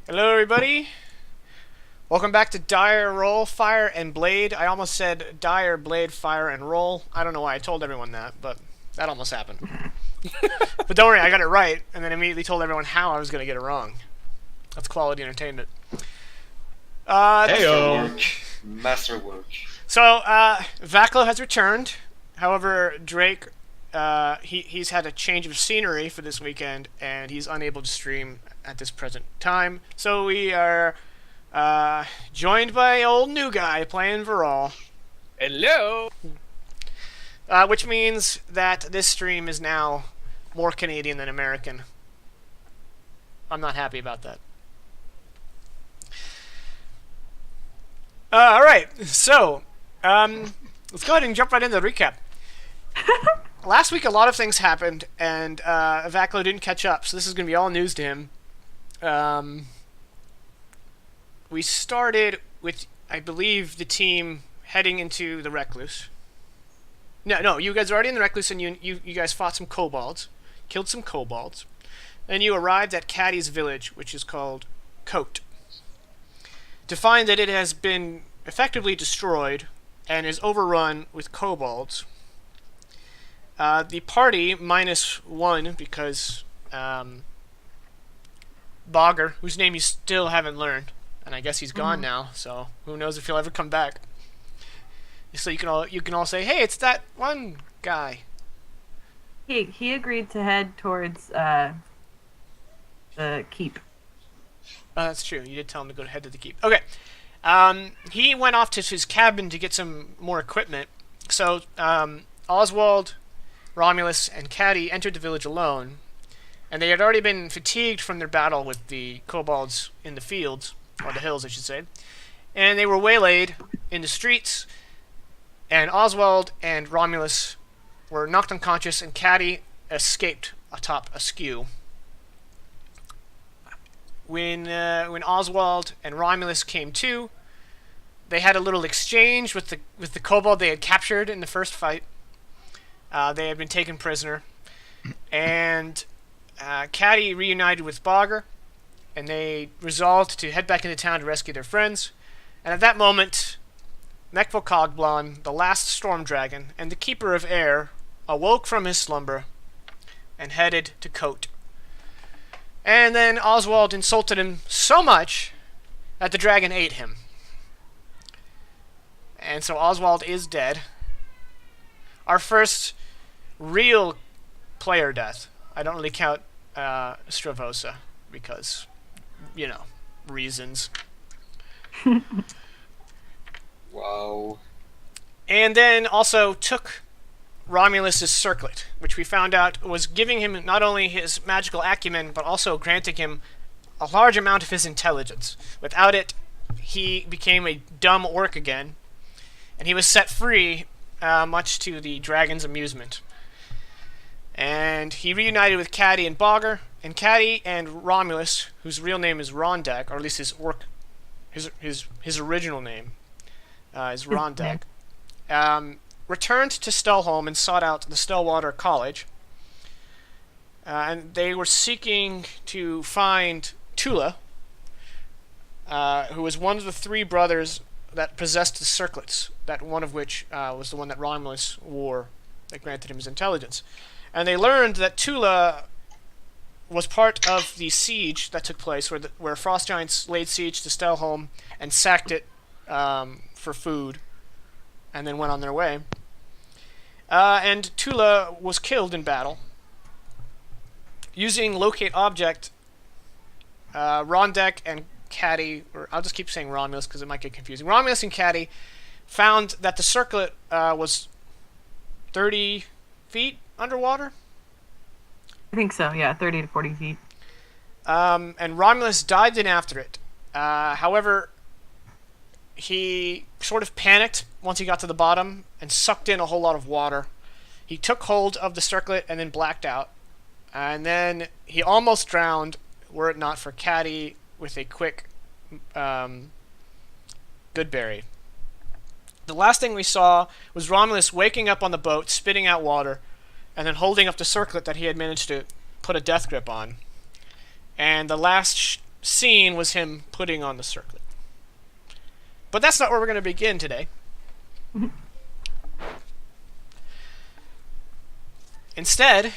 Hello, everybody. Welcome back to Dire Roll, Fire, and Blade. I almost said Dire, Blade, Fire, and Roll. I don't know why I told everyone that, but that almost happened. But don't worry, I got it right, and then immediately told everyone how I was going to get it wrong. That's quality entertainment. Masterwork. Masterwork. So, Vaclo has returned. However, Drake, he's had a change of scenery for this weekend, and he's unable to stream at this present time. So we are joined by old new guy playing Viral. Hello. Which means that this stream is now more Canadian than American. I'm not happy about that. Alright, so let's go ahead and jump right into the recap. Last week a lot of things happened, and Vaclo didn't catch up, so this is going to be all news to him. We started with, I believe, the team heading into the Recluse. No, you guys are already in the Recluse, and you guys fought some kobolds, killed some kobolds. Then you arrived at Caddy's village, which is called Coat, to find that it has been effectively destroyed and is overrun with kobolds. The party, -1, because Bogger, whose name you still haven't learned, and I guess he's gone now, so who knows if he'll ever come back. So you can all say, hey, it's that one guy. He agreed to head towards the keep. Oh, that's true. You did tell him to head to the keep. Okay. He went off to his cabin to get some more equipment. So Oswald, Romulus, and Caddy entered the village alone, and they had already been fatigued from their battle with the kobolds in the fields, or the hills, I should say. And they were waylaid in the streets, and Oswald and Romulus were knocked unconscious, and Caddy escaped atop a skew. When Oswald and Romulus came to, they had a little exchange with the kobold they had captured in the first fight. They had been taken prisoner, and Caddy reunited with Bogger, and they resolved to head back into town to rescue their friends. And at that moment, Mekvokogblan, the last storm dragon and the keeper of air, awoke from his slumber and headed to Coat. And then Oswald insulted him so much that the dragon ate him. And so Oswald is dead. Our first real player death. I don't really count Stravosa because, reasons. Wow. And then also took Romulus's circlet, which we found out was giving him not only his magical acumen, but also granting him a large amount of his intelligence. Without it, he became a dumb orc again, and he was set free, much to the dragon's amusement. And he reunited with Caddy and Bogger, and Caddy and Romulus, whose real name is Rondak, or at least his original name is Rondak, returned to Stellholm and sought out the Stellwater College. And they were seeking to find Tula, who was one of the 3 brothers that possessed the circlets, that one of which was the one that Romulus wore that granted him his intelligence. And they learned that Tula was part of the siege that took place, where Frost Giants laid siege to Stellholm and sacked it for food, and then went on their way. And Tula was killed in battle. Using locate object, Rondek and Caddy, or I'll just keep saying Romulus because it might get confusing. Romulus and Caddy found that the circlet was 30 feet underwater. I think so, yeah, 30 to 40 feet. And Romulus dived in after it. However, he sort of panicked once he got to the bottom and sucked in a whole lot of water. He took hold of the circlet and then blacked out. And then he almost drowned, were it not for Caddy with a quick Goodberry. The last thing we saw was Romulus waking up on the boat, spitting out water, and then holding up the circlet that he had managed to put a death grip on. And the last scene was him putting on the circlet. But that's not where we're going to begin today. Instead,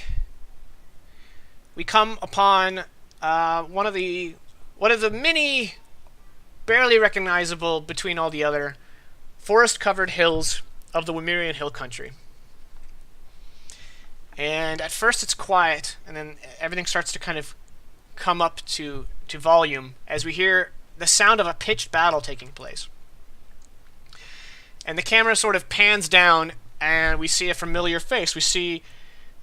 we come upon one of the many barely recognizable between all the other forest-covered hills of the Wimerian Hill Country. And at first it's quiet, and then everything starts to kind of come up to volume as we hear the sound of a pitched battle taking place. And the camera sort of pans down, and we see a familiar face. We see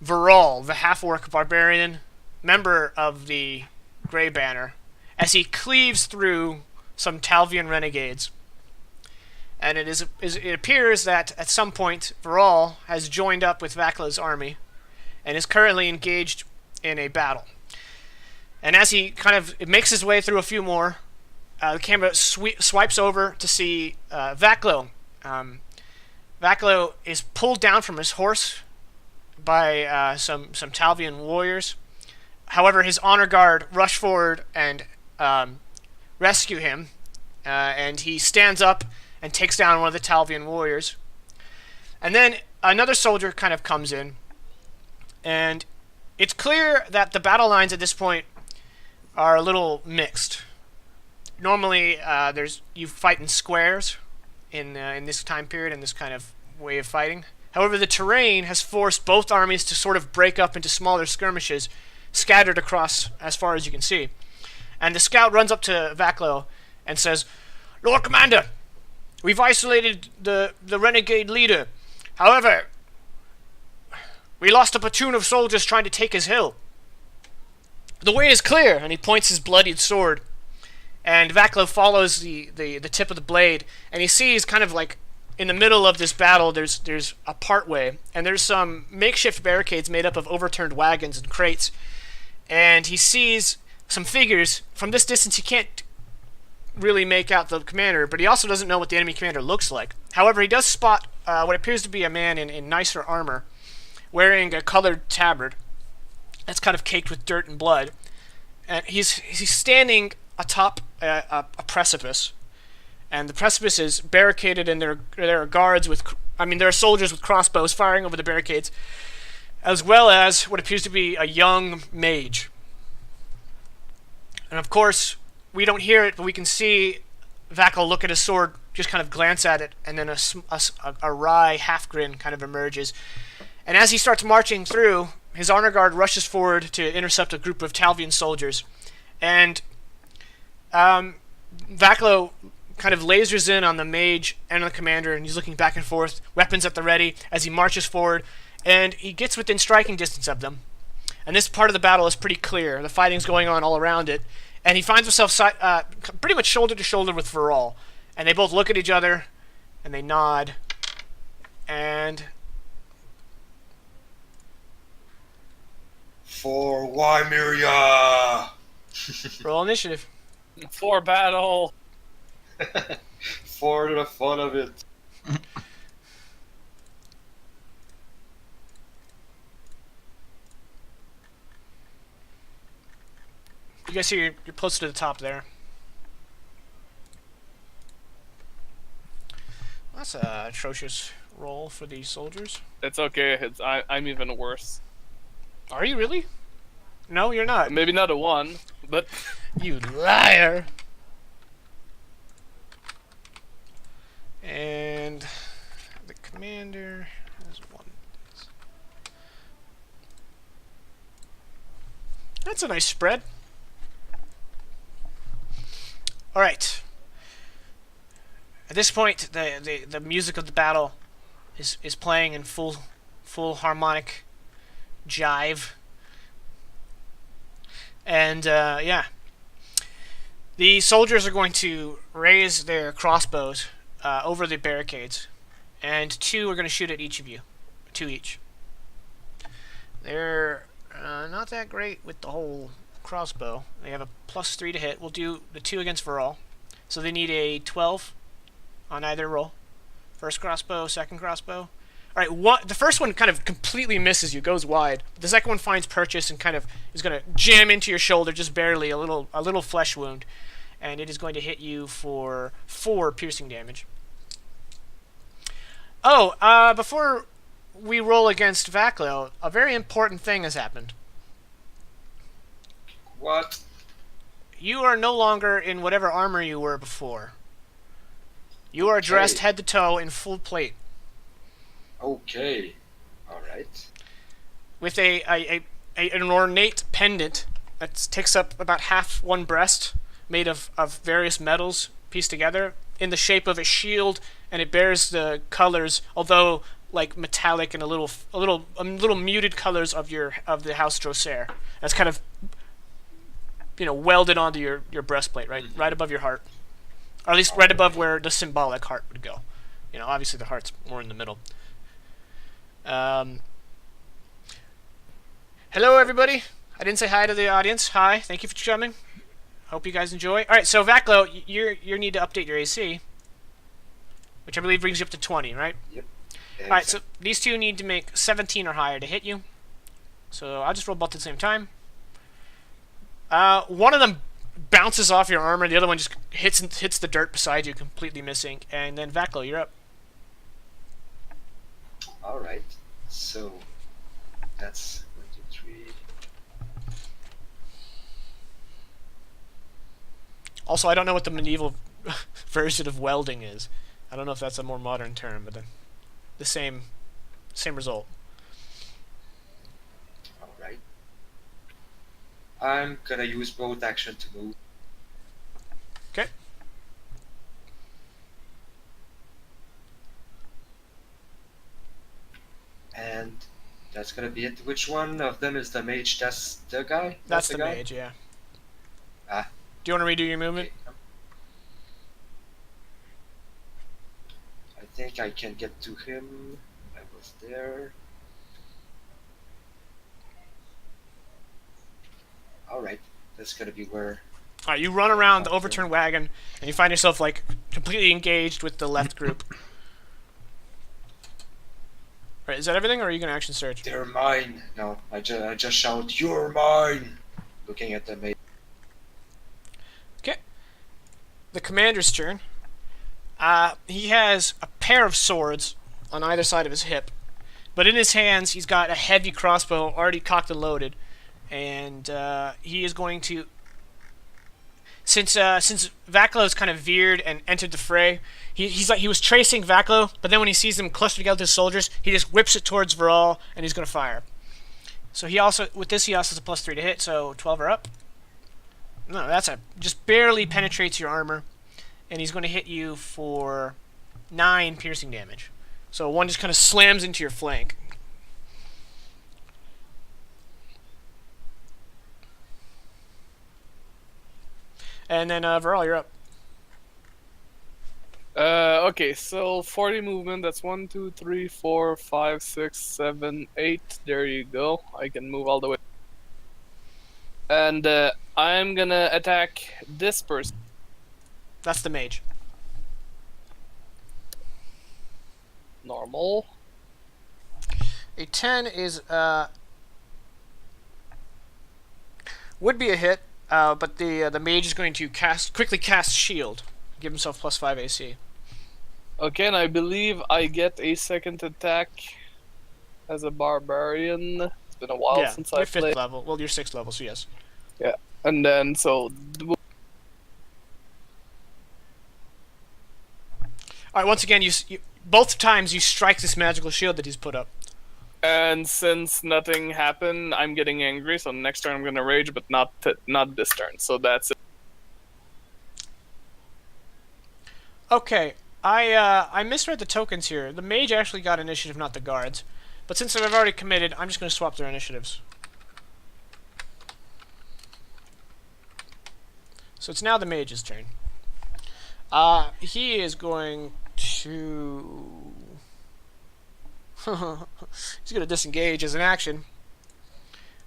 Viral, the half-orc barbarian, member of the Grey Banner, as he cleaves through some Talvian renegades. And it appears that at some point Viral has joined up with Vacla's army and is currently engaged in a battle. And as he kind of makes his way through a few more, the camera swipes over to see Vaclo. Vaclo is pulled down from his horse by some Talvian warriors. However, his honor guard rush forward and rescue him, and he stands up and takes down one of the Talvian warriors. And then another soldier kind of comes in, and it's clear that the battle lines at this point are a little mixed. Normally, you fight in squares in this time period, in this kind of way of fighting. However, the terrain has forced both armies to sort of break up into smaller skirmishes, scattered across as far as you can see. And the scout runs up to Vaclo and says, "Lord Commander, we've isolated the renegade leader. However, we lost a platoon of soldiers trying to take his hill. The way is clear," and he points his bloodied sword. And Vaclo follows the tip of the blade, and he sees kind of like in the middle of this battle, there's a partway, and there's some makeshift barricades made up of overturned wagons and crates. And he sees some figures. From this distance, he can't really make out the commander, but he also doesn't know what the enemy commander looks like. However, he does spot what appears to be a man in nicer armor, wearing a colored tabard that's kind of caked with dirt and blood. And he's standing atop a precipice, and the precipice is barricaded, and there are guards there are soldiers with crossbows firing over the barricades, as well as what appears to be a young mage. And of course, we don't hear it, but we can see Vacla look at his sword, just kind of glance at it, and then a wry half-grin kind of emerges. And as he starts marching through, his honor guard rushes forward to intercept a group of Talvian soldiers. And Vaclo kind of lasers in on the mage and on the commander, and he's looking back and forth, weapons at the ready, as he marches forward, and he gets within striking distance of them. And this part of the battle is pretty clear. The fighting's going on all around it, and he finds himself pretty much shoulder to shoulder with Viral. And they both look at each other, and they nod, and... For Wymeria! roll initiative. For battle. For the fun of it. You guys see you're close to the top there. That's a atrocious roll for these soldiers. It's okay. I'm even worse. Are you really? No, you're not. Maybe not a 1, but... You liar! And the commander has 1. That's a nice spread. Alright. At this point, the music of the battle is playing in full harmonic jive. And, yeah. The soldiers are going to raise their crossbows over the barricades, and 2 are going to shoot at each of you. 2 each. They're not that great with the whole crossbow. They have a +3 to hit. We'll do the 2 against Viral. So they need a 12 on either roll. First crossbow, second crossbow. Alright, the first one kind of completely misses you, goes wide. The second one finds purchase and kind of is going to jam into your shoulder just barely, a little flesh wound. And it is going to hit you for 4 piercing damage. Oh, before we roll against Vaklo, a very important thing has happened. What? You are no longer in whatever armor you were before. You are dressed head to toe in full plate. Okay. Alright. With an ornate pendant that takes up about half one breast, made of various metals pieced together in the shape of a shield, and it bears the colors, although like metallic and a little muted colors of the House Drosair. That's kind of welded onto your breastplate, right above your heart, or at least right above where the symbolic heart would go. Obviously the heart's more in the middle. Hello, everybody. I didn't say hi to the audience. Hi, thank you for coming. Hope you guys enjoy. All right, so Vaklo, you need to update your AC, which I believe brings you up to 20, right? Yep. All right, so these two need to make 17 or higher to hit you. So I'll just roll both at the same time. One of them bounces off your armor, the other one just hits the dirt beside you, completely missing. And then Vaklo, you're up. Alright. So that's 1, 2, 3. Also, I don't know what the medieval version of welding is. I don't know if that's a more modern term, but the same result. Alright. I'm gonna use both action to move. Okay. And that's gonna be it. Which one of them is the mage? That's the guy? That's the guy? mage, yeah. Ah. Do you want to redo your movement? Okay. I think I can get to him. I was there. Alright, that's gonna be where... Alright, you run around the overturned wagon, and you find yourself, like, completely engaged with the left group. Alright, is that everything, or are you going to action surge? They're mine! No, I just shout, "You're mine!" Looking at the mage. Okay. The commander's turn. He has a pair of swords on either side of his hip, but in his hands he's got a heavy crossbow already cocked and loaded, and he is going to, since Vaklo's kind of veered and entered the fray, he was tracing Vaklo, but then when he sees them clustered together with his soldiers, he just whips it towards Viral, and he's going to fire. So he also has a +3 to hit, so 12 or up. No, just barely penetrates your armor, and he's going to hit you for 9 piercing damage. So one just kind of slams into your flank. And then Viral, you're up. Okay, so 40 movement, that's 1, 2, 3, 4, 5, 6, 7, 8. There you go. I can move all the way. And I'm gonna attack this person. That's the mage. Normal. A 10 is would be a hit, but the mage is going to quickly cast shield, give himself +5 AC. Okay, and I believe I get a second attack as a barbarian. It's been a while since I you're played. 5th level. Well, you're 6th level, so yes. Yeah, and then so. All right. Once again, you both times you strike this magical shield that he's put up. And since nothing happened, I'm getting angry. So next turn I'm gonna rage, but not this turn. So that's it. Okay. I misread the tokens here. The mage actually got initiative, not the guards. But since I've already committed, I'm just going to swap their initiatives. So it's now the mage's turn. He is going to... He's going to disengage as an action.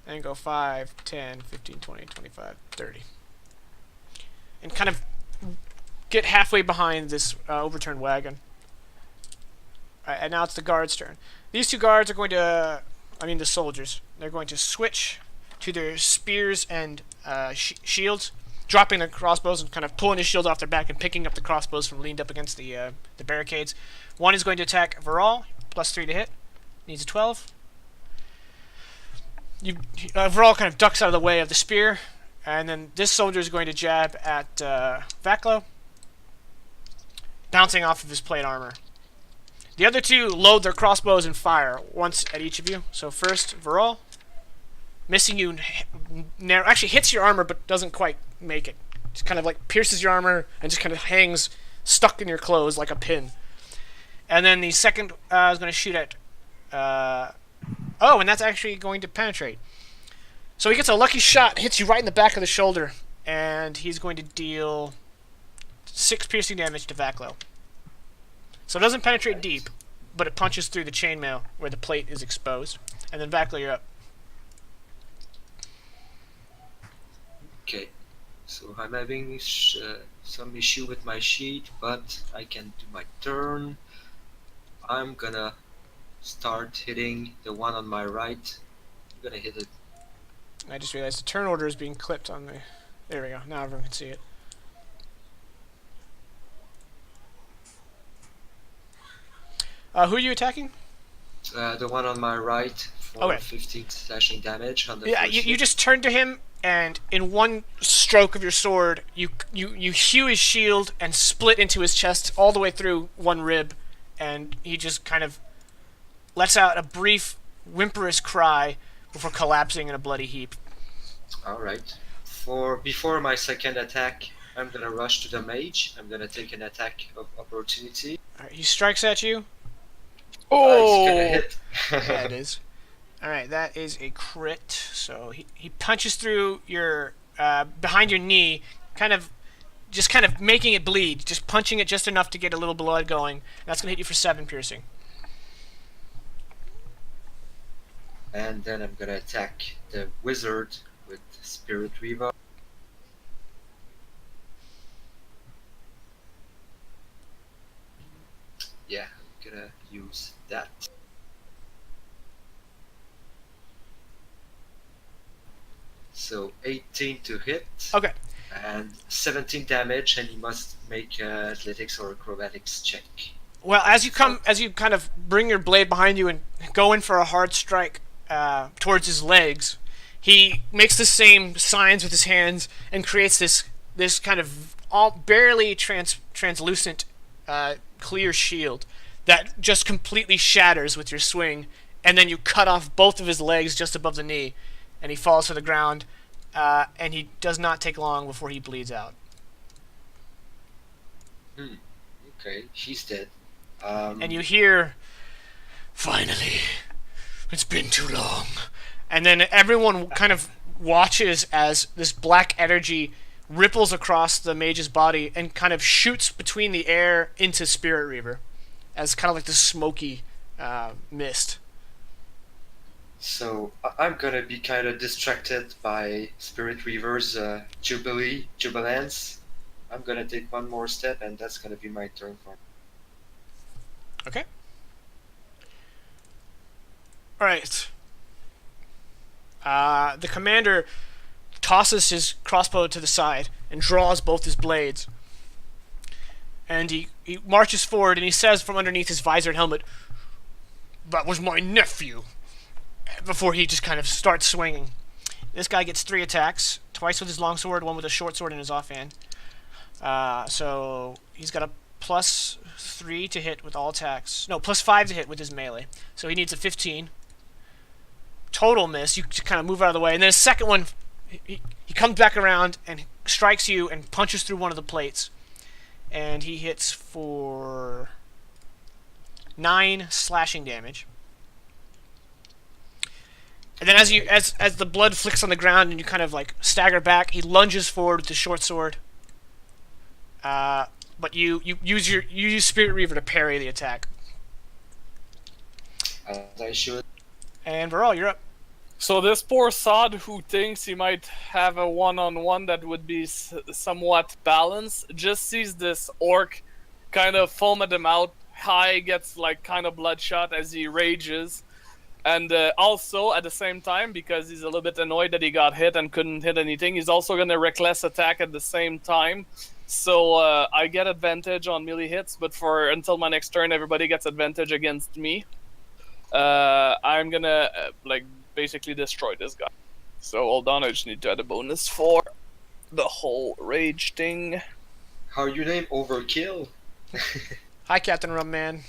And go 5, 10, 15, 20, 25, 30. And kind of get halfway behind this overturned wagon. Alright, and now it's the guard's turn. These two guards are going to, the soldiers, they're going to switch to their spears and shields, dropping their crossbows and kind of pulling his shields off their back and picking up the crossbows from leaned up against the barricades. One is going to attack Viral, +3 to hit, needs a 12. Viral kind of ducks out of the way of the spear, and then this soldier is going to jab at Vaclo, bouncing off of his plate armor. The other two load their crossbows and fire once at each of you. So first, Viral, missing you, actually hits your armor but doesn't quite make it. Just kind of like pierces your armor and just kind of hangs stuck in your clothes like a pin. And then the second is going to shoot at... and that's actually going to penetrate. So he gets a lucky shot, hits you right in the back of the shoulder, and he's going to deal 6 piercing damage to Vaclo. So it doesn't penetrate deep, but it punches through the chainmail where the plate is exposed. And then Vaclo, you're up. Okay, so I'm having some issue with my sheet, but I can do my turn. I'm gonna start hitting the one on my right. I'm gonna hit it. I just realized the turn order is being clipped on the... There we go, now everyone can see it. Who are you attacking? The one on my right for Okay. 15 slashing damage on the Yeah, first you hit. just turn to him, and in one stroke of your sword, you hew his shield and split into his chest all the way through one rib, and he just kind of lets out a brief, whimperous cry before collapsing in a bloody heap. Alright. Before my second attack, I'm gonna rush to the mage. I'm gonna take an attack of opportunity. Alright, he strikes at you. It's gonna hit. Yeah, it is. Alright, that is a crit. So he punches through your, behind your knee, kind of making it bleed, just punching it just enough to get a little blood going. That's going to hit you for 7 piercing. And then I'm gonna attack the wizard with Spirit Reaver. Yeah, I'm gonna use that. So 18 to hit. Okay. And 17 damage, and he must make athletics or acrobatics check. Well, as you kind of bring your blade behind you and go in for a hard strike towards his legs, he makes the same signs with his hands and creates this kind of barely translucent clear shield that just completely shatters with your swing, and then you cut off both of his legs just above the knee, and he falls to the ground, and he does not take long before he bleeds out. Okay, he's dead. And you hear, "Finally, it's been too long." And then everyone kind of watches as this black energy ripples across the mage's body and kind of shoots between the air into Spirit Reaver as kind of like this smoky mist. So I'm gonna be kind of distracted by Spirit Reaver's jubilance. I'm gonna take one more step, and that's gonna be my turn for. Okay. Alright. The commander tosses his crossbow to the side and draws both his blades. And he marches forward and he says from underneath his visored helmet, "That was my nephew," before he just kind of starts swinging. This guy gets 3 attacks, twice with his longsword, one with a short sword in his offhand. So he's got a +3 to hit with all attacks. No, +5 to hit with his melee. So he needs a 15. Total miss. You just kind of move out of the way. And then a second one, he comes back around and strikes you and punches through one of the plates. And he hits for 9 slashing damage. And then as the blood flicks on the ground and you kind of like stagger back, he lunges forward with the short sword. But you use Spirit Reaver to parry the attack. As I should. And Viral, you're up. So this poor sod who thinks he might have a one-on-one that would be somewhat balanced just sees this orc kind of foam at him out, eye gets like kind of bloodshot as he rages. And also, at the same time, because he's a little bit annoyed that he got hit and couldn't hit anything, he's also going to Reckless attack at the same time. So I get advantage on melee hits, but until my next turn, everybody gets advantage against me. I'm going to like basically destroy this guy. So hold on, I just need to add a bonus for the whole rage thing. How you name Overkill? Hi, Captain Rumman.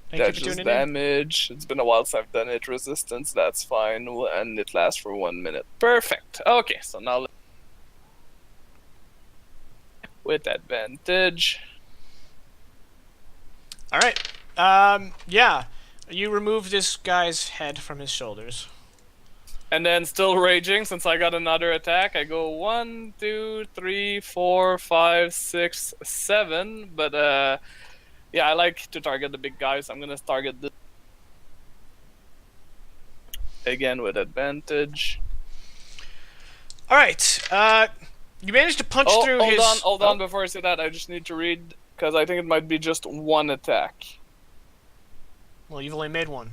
Thank you That's for just tuning in. damage. It's been a while since I've done it. Resistance, that's fine. And it lasts for 1 minute. Perfect. Okay, so now with advantage. All right. Yeah. You remove this guy's head from his shoulders. And then still raging, since I got another attack, I go 1, 2, 3, 4, 5, 6, 7. But yeah, I like to target the big guys. I'm gonna target this again with advantage. All right. You managed to punch through his. Hold on. Before I say that, I just need to read because I think it might be just one attack. Well, you've only made one.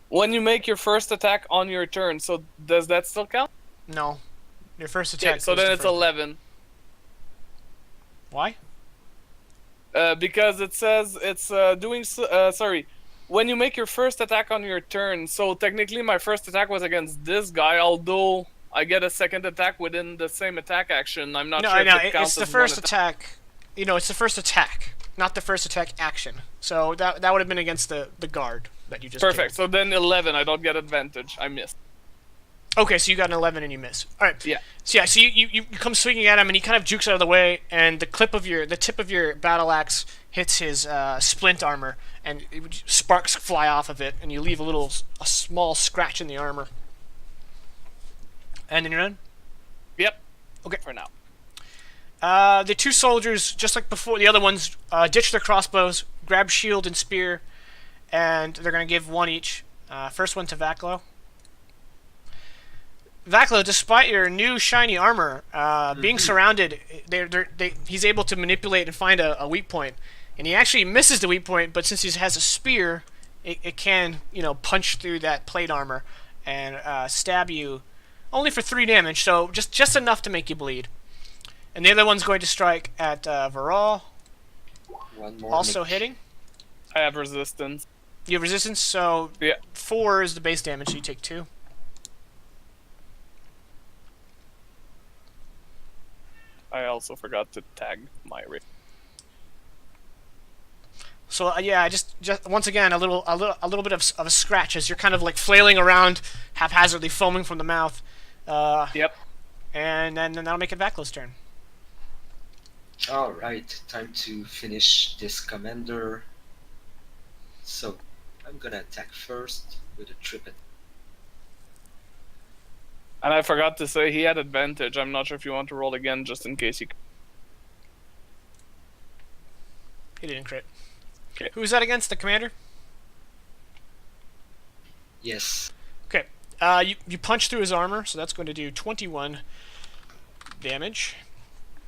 When you make your first attack on your turn, so does that still count? No. Your first attack. Okay, so goes then to it's first. 11. Why? Because it says it's sorry. When you make your first attack on your turn, so technically my first attack was against this guy, although I get a second attack within the same attack action. I'm not sure if it counts it's the as first one attack. You know, it's the first attack, not the first attack action. So that would have been against the guard that you just Perfect. killed. So then 11, I don't get advantage. I missed. Okay, so you got an 11 and you miss. All right. Yeah. So you come swinging at him, and he kind of jukes out of the way, and the tip of your battle axe hits his splint armor, and sparks fly off of it, and you leave a small scratch in the armor. And then you're done. Yep. Okay. For now. The two soldiers, just like before, the other ones ditch their crossbows, grab shield and spear, and they're gonna give one each. First one to Vaklo. Vaklo, despite your new shiny armor, being surrounded, he's able to manipulate and find a weak point, and he actually misses the weak point. But since he has a spear, it can punch through that plate armor and stab you, only for 3 damage. So just enough to make you bleed. And the other one's going to strike at Viral, One more. also hitting. I have resistance. You have resistance, so Yeah. 4 is the base damage. So you take 2. I also forgot to tag my wrist. So yeah, just once again a little bit of a scratch as you're kind of like flailing around haphazardly, foaming from the mouth. Yep. And then that'll make it Vaklo's turn. Alright, time to finish this commander. So, I'm gonna attack first with a triplet. And I forgot to say he had advantage. I'm not sure if you want to roll again just in case he... He didn't crit. Okay. Who's that against? The commander? Yes. Okay. You punch through his armor, so that's going to do 21 damage.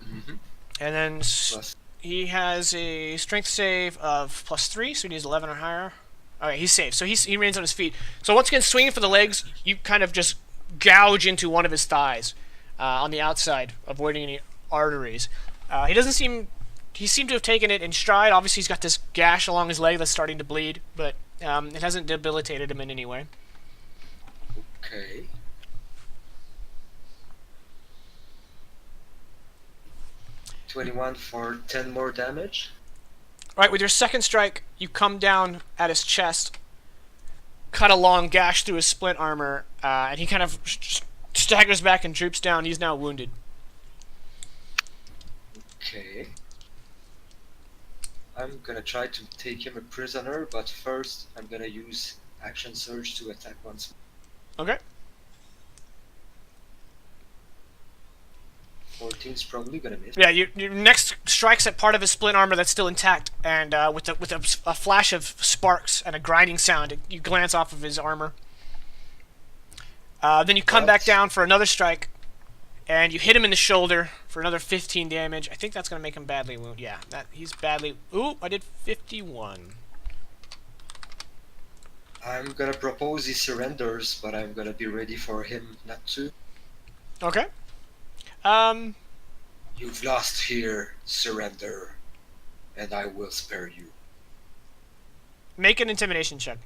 Mm-hmm. And then Plus, he has a strength save of +3, so he needs 11 or higher. Alright, he's safe. So he remains on his feet. So once again, swinging for the legs, you kind of just gouge into one of his thighs on the outside, avoiding any arteries. He seemed to have taken it in stride. Obviously, he's got this gash along his leg that's starting to bleed, but it hasn't debilitated him in any way. okay. $21 for 10 more damage. Alright, with your second strike, you come down at his chest, cut a long gash through his splint armor, and he kind of staggers back and droops down. He's now wounded. Okay. I'm gonna try to take him a prisoner, but first I'm gonna use Action Surge to attack once more. Okay. 14's probably gonna miss. Yeah, your next strikes at part of his splint armor that's still intact, and with a flash of sparks and a grinding sound, you glance off of his armor. Then you come back down for another strike, and you hit him in the shoulder for another 15 damage. I think that's going to make him badly wounded. Yeah, he's badly... Ooh, I did 51. I'm gonna propose he surrenders, but I'm gonna be ready for him not to. Okay. You've lost here, surrender, and I will spare you. Make an intimidation check.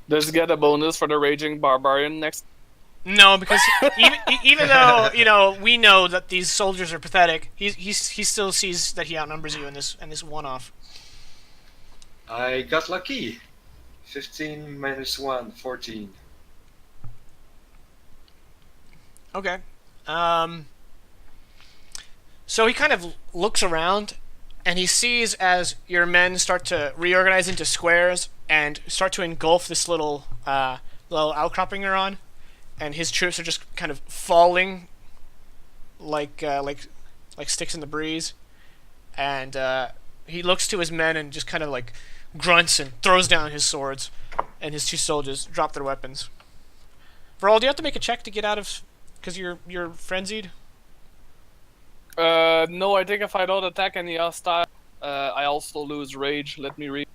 Does he get a bonus for the Raging Barbarian next? No, because even though we know that these soldiers are pathetic, he still sees that he outnumbers you in this one-off. I got lucky. 15 minus 1, 14. Okay. So he kind of looks around, and he sees as your men start to reorganize into squares and start to engulf this little outcropping they're on, and his troops are just kind of falling like sticks in the breeze. And he looks to his men and just kind of like grunts and throws down his swords, and his 2 soldiers drop their weapons. Varol, do you have to make a check to get out of... because you're frenzied? No, I think if I don't attack any hostile, I also lose rage. Let me read.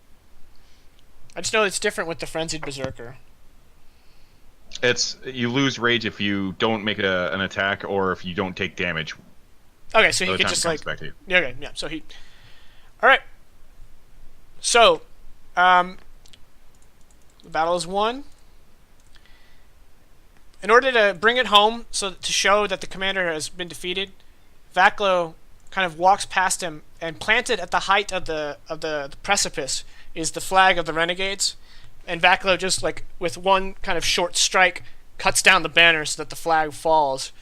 I just know it's different with the frenzied berserker. You lose rage if you don't make an attack or if you don't take damage. Okay, so he could just like... Yeah, okay, yeah, so he... Alright. So, the battle is won. In order to bring it home, so to show that the commander has been defeated, Vaklo kind of walks past him, and planted at the height of the precipice is the flag of the Renegades. And Vaklo just like with one kind of short strike cuts down the banner so that the flag falls,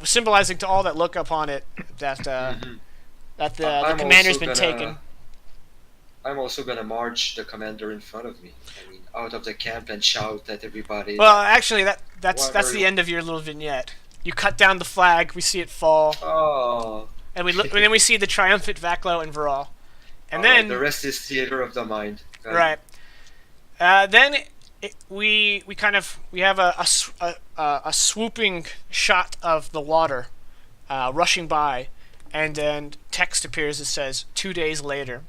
symbolizing to all that look upon it that the commander's been taken. I'm also gonna march the commander in front of me. I mean, out of the camp and shout at everybody. Well, actually, that's the end of your little vignette. You cut down the flag, we see it fall, Oh. and then we see the triumphant Vaklo and Varol, and All right, then the rest is theater of the mind. right. Then we have a swooping shot of the water rushing by, and then text appears that says 2 days later.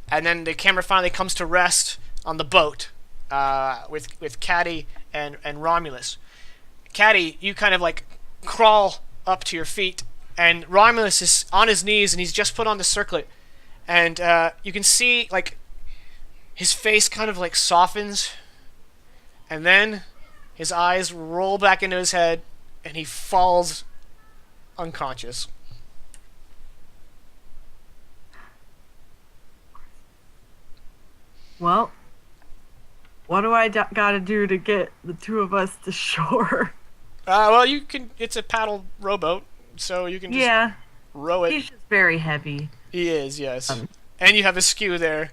And then the camera finally comes to rest on the boat with Caddy and Romulus. Caddy, you kind of like crawl up to your feet, and Romulus is on his knees, and he's just put on the circlet, and you can see like his face kind of like softens, and then his eyes roll back into his head, and he falls unconscious. Well, what do I gotta do to get the 2 of us to shore? Well, you can. It's a paddle rowboat, so you can just row it. He's just very heavy. He is, yes. And you have a skew there.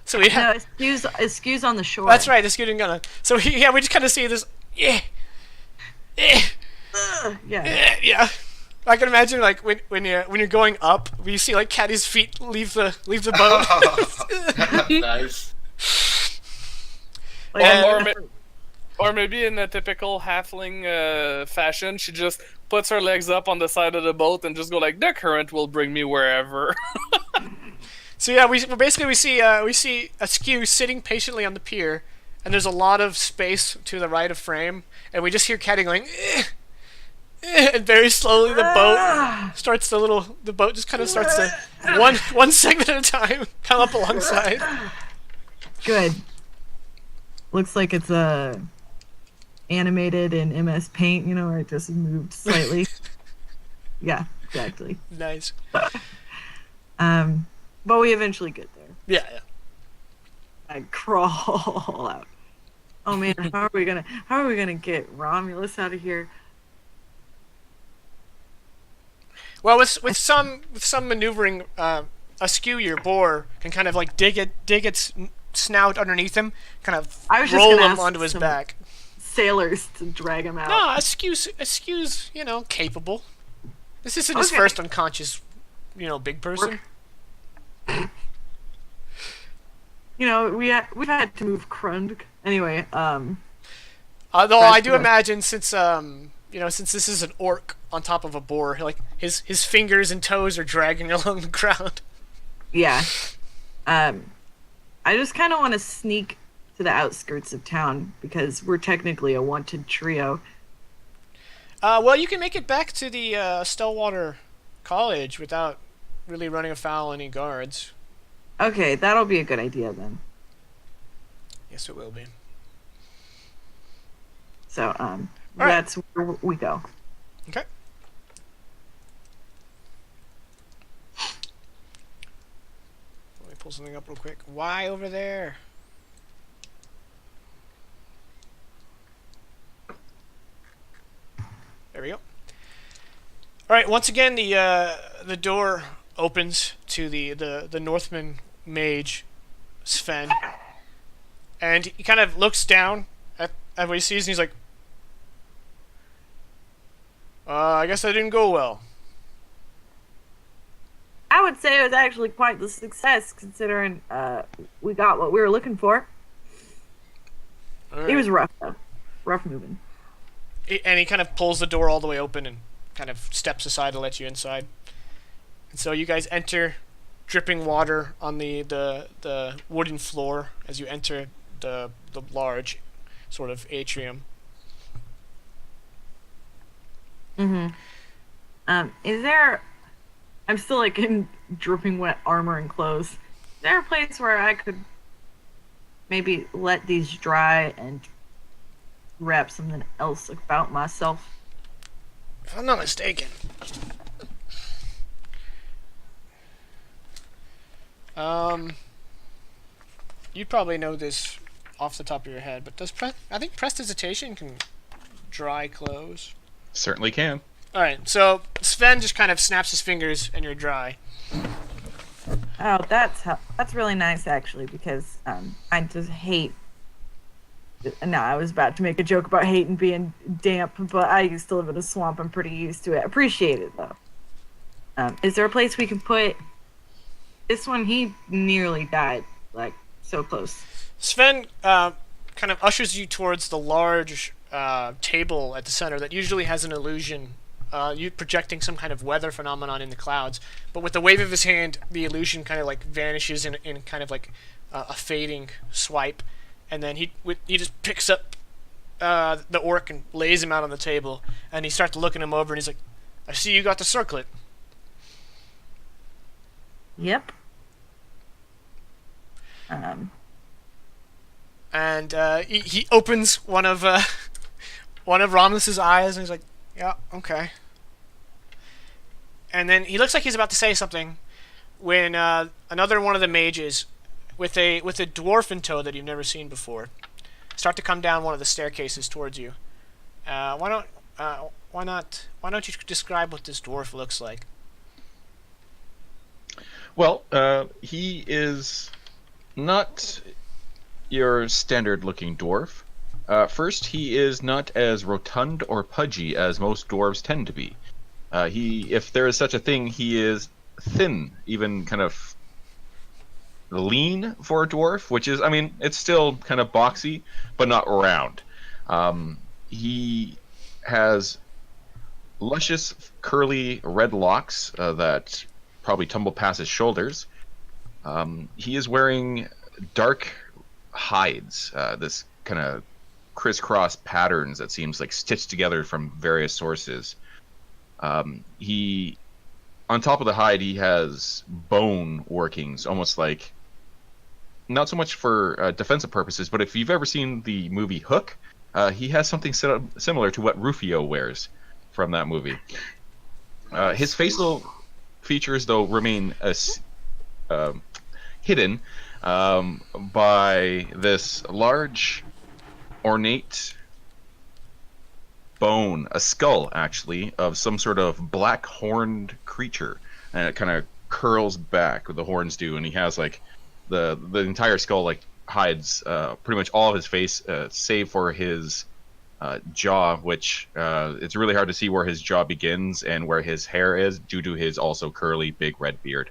So we have... No, Skew's on the shore. That's right, the skew didn't gonna... So we just kind of see this... Yeah. I can imagine like when you're going up, you see like Caddy's feet leave the boat. Nice. Or maybe in a typical halfling fashion, she just puts her legs up on the side of the boat and just go like, the current will bring me wherever. So yeah, we see a skew sitting patiently on the pier, and there's a lot of space to the right of frame, and we just hear Caddy going, and very slowly the boat just kind of starts to one segment at a time come up alongside. Good. Looks like it's animated in MS Paint, where it just moved slightly. Yeah, exactly. Nice. But we eventually get there. Yeah. I crawl out. Oh man, how are we gonna get Romulus out of here? Well, with some maneuvering, Askew, your boar, can kind of like dig its snout underneath him, kind of roll him onto his back. Sailors to drag him out. No, Askew's capable. This isn't his first unconscious, big person. We've had to move Krund anyway. Although Rest I do of us. imagine since this is an orc on top of a boar, like his fingers and toes are dragging along the ground. Yeah. I just kind of want to sneak to the outskirts of town because we're technically a wanted trio. Well, you can make it back to the Stillwater College without really running afoul any guards. Okay, that'll be a good idea then. Yes, it will be. So, right. that's where we go. Okay. Let me pull something up real quick. Why over there? There we go. All right. Once again, the door opens to the Northman mage, Sven, and he kind of looks down at what he sees, and he's like, I guess that didn't go well. I would say it was actually quite the success considering we got what we were looking for. All It right. was rough though. Rough moving. And he kind of pulls the door all the way open and kind of steps aside to let you inside. And so you guys enter, dripping water on the wooden floor as you enter the large sort of atrium. Is there? I'm still like in dripping wet armor and clothes. Is there a place where I could maybe let these dry and wrap something else about myself? If I'm not mistaken. You'd probably know this off the top of your head, but I think prestidigitation can dry clothes. Certainly can. All right, so Sven just kind of snaps his fingers and you're dry. Oh, that's really nice actually because I just hate. No, I was about to make a joke about hating being damp, but I used to live in a swamp. I'm pretty used to it. Appreciate it though. Is there a place we can put this one? He nearly died, like so close. Sven kind of ushers you towards the large table at the center that usually has an illusion, you projecting some kind of weather phenomenon in the clouds. But with the wave of his hand, the illusion kind of like vanishes in kind of like a fading swipe, and then he just picks up the orc and lays him out on the table, and he starts looking him over, and he's like, "I see you got the circlet." Yep. And he opens one of Romulus's eyes, and he's like, "Yeah, okay." And then he looks like he's about to say something, when another one of the mages, with a dwarf in tow that you've never seen before, start to come down one of the staircases towards you. Why don't you describe what this dwarf looks like? Well, he is not your standard-looking dwarf. First, he is not as rotund or pudgy as most dwarves tend to be. If there is such a thing, he is thin, even kind of lean for a dwarf, which is, I mean, it's still kind of boxy, but not round. He has luscious, curly red locks that probably tumble past his shoulders. He is wearing dark hides, this kind of crisscross patterns that seems like stitched together from various sources. On top of the hide, he has bone workings, almost like, not so much for defensive purposes, but if you've ever seen the movie Hook, he has something similar to what Rufio wears from that movie. His facial features, though, remain hidden by this large, ornate bone, a skull, actually, of some sort of black horned creature, and it kind of curls back with the horns do, and he has like the entire skull like hides pretty much all of his face, save for his jaw, which it's really hard to see where his jaw begins and where his hair is due to his also curly big red beard.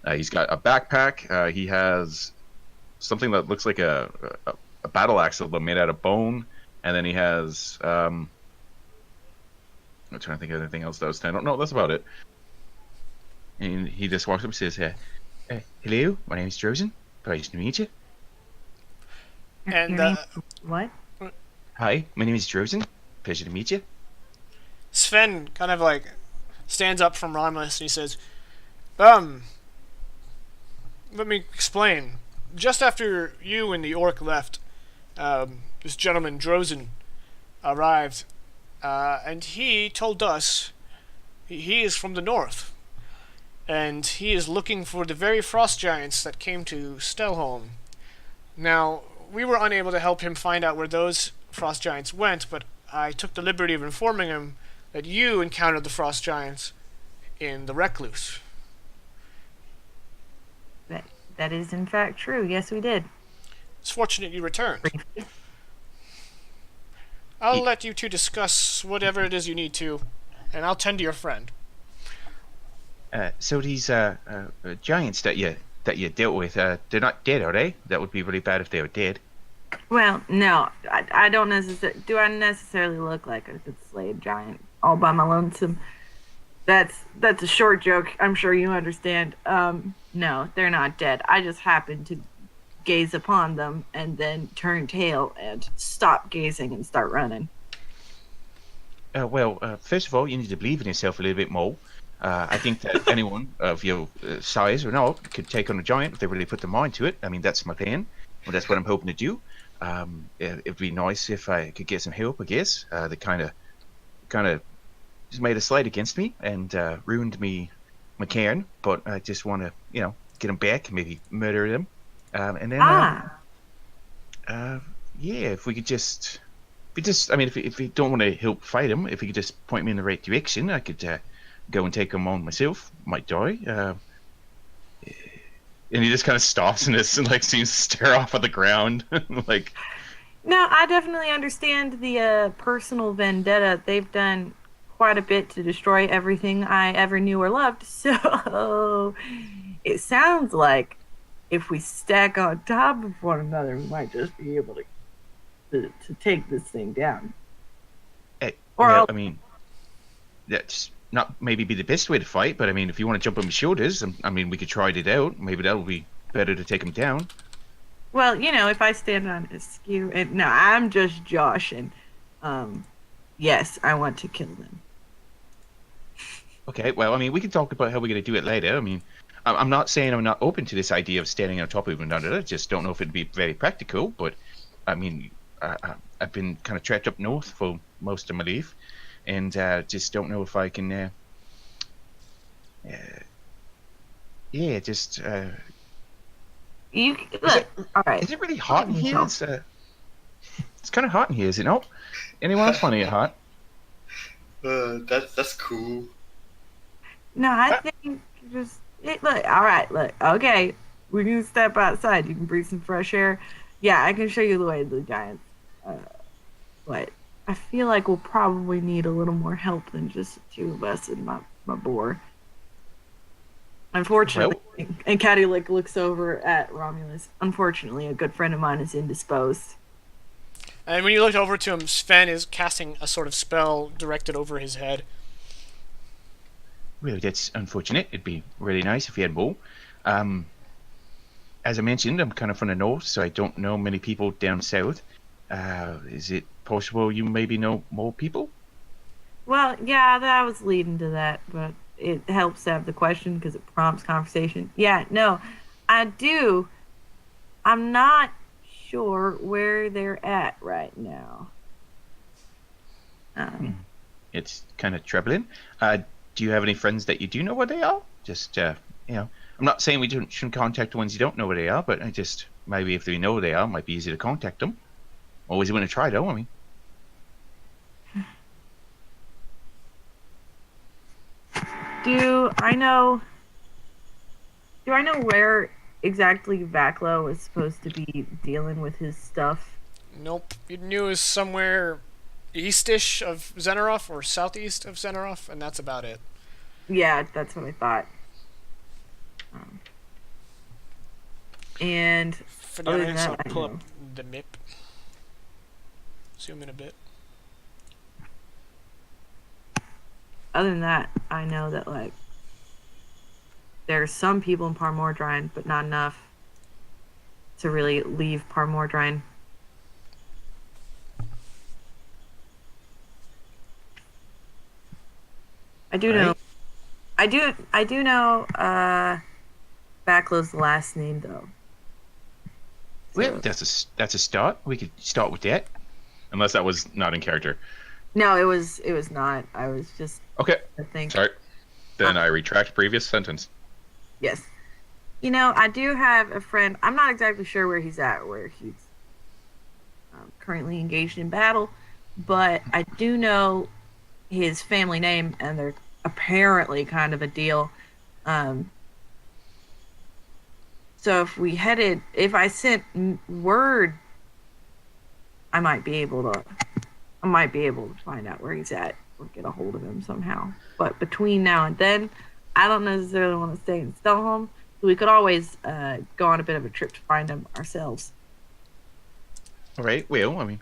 He's got a backpack. He has something that looks like a battle axe made out of bone. And then he has I'm trying to think of anything else that was stand up. No, that's about it. And he just walks up and says, "Hello, my name is Drozen. Pleasure to meet you." And Your name- what? "Hi, my name is Drozen. Pleasure to meet you." Sven kind of like stands up from Romulus and he says, let me explain. Just after you and the orc left, this gentleman Drozen arrived, and he told us he is from the north, and he is looking for the very frost giants that came to Stelholm. Now, we were unable to help him find out where those frost giants went, but I took the liberty of informing him that you encountered the frost giants in the Recluse. That is in fact true. Yes, we did. It's fortunate you returned. I'll let you two discuss whatever it is you need to, and I'll tend to your friend. So these giants that you dealt with, they're not dead, are they? That would be really bad if they were dead. Well, no, I don't necessarily. Do I necessarily look like a good slayed giant all by my lonesome? That's a short joke. I'm sure you understand. No, they're not dead. I just happened to gaze upon them and then turn tail and stop gazing and start running. First of all, you need to believe in yourself a little bit more. I think that anyone of your size or not could take on a giant if they really put their mind to it. I mean, that's my plan. Well, that's what I'm hoping to do. It'd be nice if I could get some help, I guess. They kind of just made a slight against me and ruined me my cairn, but I just want to, get them back, maybe murder them. And then, if we could just, if you don't want to help fight them, if you could just point me in the right direction, I could go and take them on myself. Might die. And he just kind of stops and seems to stare off at the ground, like. No, I definitely understand the personal vendetta. They've done quite a bit to destroy everything I ever knew or loved. So it sounds like if we stack on top of one another, we might just be able to take this thing down. That's not maybe be the best way to fight, but if you want to jump on my shoulders, we could try it out. Maybe that'll be better to take him down. Well, if I stand on his skew, and no, I'm just joshing. Yes, I want to kill them. Okay, well, we can talk about how we're going to do it later. I'm not saying I'm not open to this idea of standing on top of another. I just don't know if it'd be very practical. But I've been kind of trapped up north for most of my life, and just don't know if I can. You look. All right. Is it really hot in here? It's kind of hot in here, is it not? Anyone else finding it hot? That's cool. No, I think just look. All right, look. Okay, we can step outside. You can breathe some fresh air. Yeah, I can show you the way to the giants. But I feel like we'll probably need a little more help than just the two of us and my boar. Unfortunately, and Caddy looks over at Romulus. Unfortunately, a good friend of mine is indisposed. And when you look over to him, Sven is casting a sort of spell directed over his head. Well, that's unfortunate. It'd be really nice if he had more. As I mentioned, I'm kind of from the north, so I don't know many people down south. Is it possible you maybe know more people? Well, yeah, that was leading to that, but it helps to have the question because it prompts conversation. Yeah, no, I do. I'm not sure where they're at right now. It's kind of troubling. Do you have any friends that you do know where they are? Just, I'm not saying we shouldn't contact the ones you don't know where they are, but I just, maybe if they know where they are, it might be easy to contact them. Always want to try, though, Do I know where exactly Vaclo was supposed to be dealing with his stuff? Nope. You knew it was somewhere east-ish of Xenaroth or southeast of Xenaroth, and that's about it. Yeah, that's what I thought. And For the audience, I'll pull up the map. zoom in a bit. Other than that, I know that like there's some people in Parmordrine, but not enough to really leave Parmordrine. I do know. I do know. Backlow's the last name though. Well, that's a start. We could start with that, unless that was not in character. No, it was not. I was just. Okay. I think. Sorry. Then I retract previous sentence. Yes. You know, I do have a friend. I'm not exactly sure where he's at, where he's currently engaged in battle, but I do know his family name, and they're apparently kind of a deal. So if I sent word, I might be able to find out where he's at or get a hold of him somehow. But between now and then, I don't necessarily want to stay in Stoneholm. We could always go on a bit of a trip to find him ourselves. All right. Well, I mean,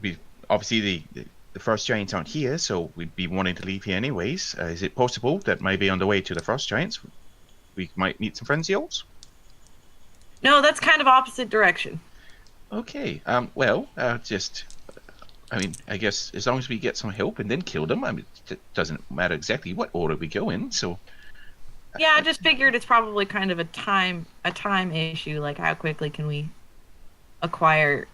we obviously the Frost Giants aren't here, so we'd be wanting to leave here anyways. Is it possible that maybe on the way to the Frost Giants, we might meet some friends of yours? No, that's kind of opposite direction. Okay. Well, I guess as long as we get some help and then kill them, I mean, it doesn't matter exactly what order we go in. So. Yeah, I just figured it's probably kind of a time issue. Like, how quickly can we acquire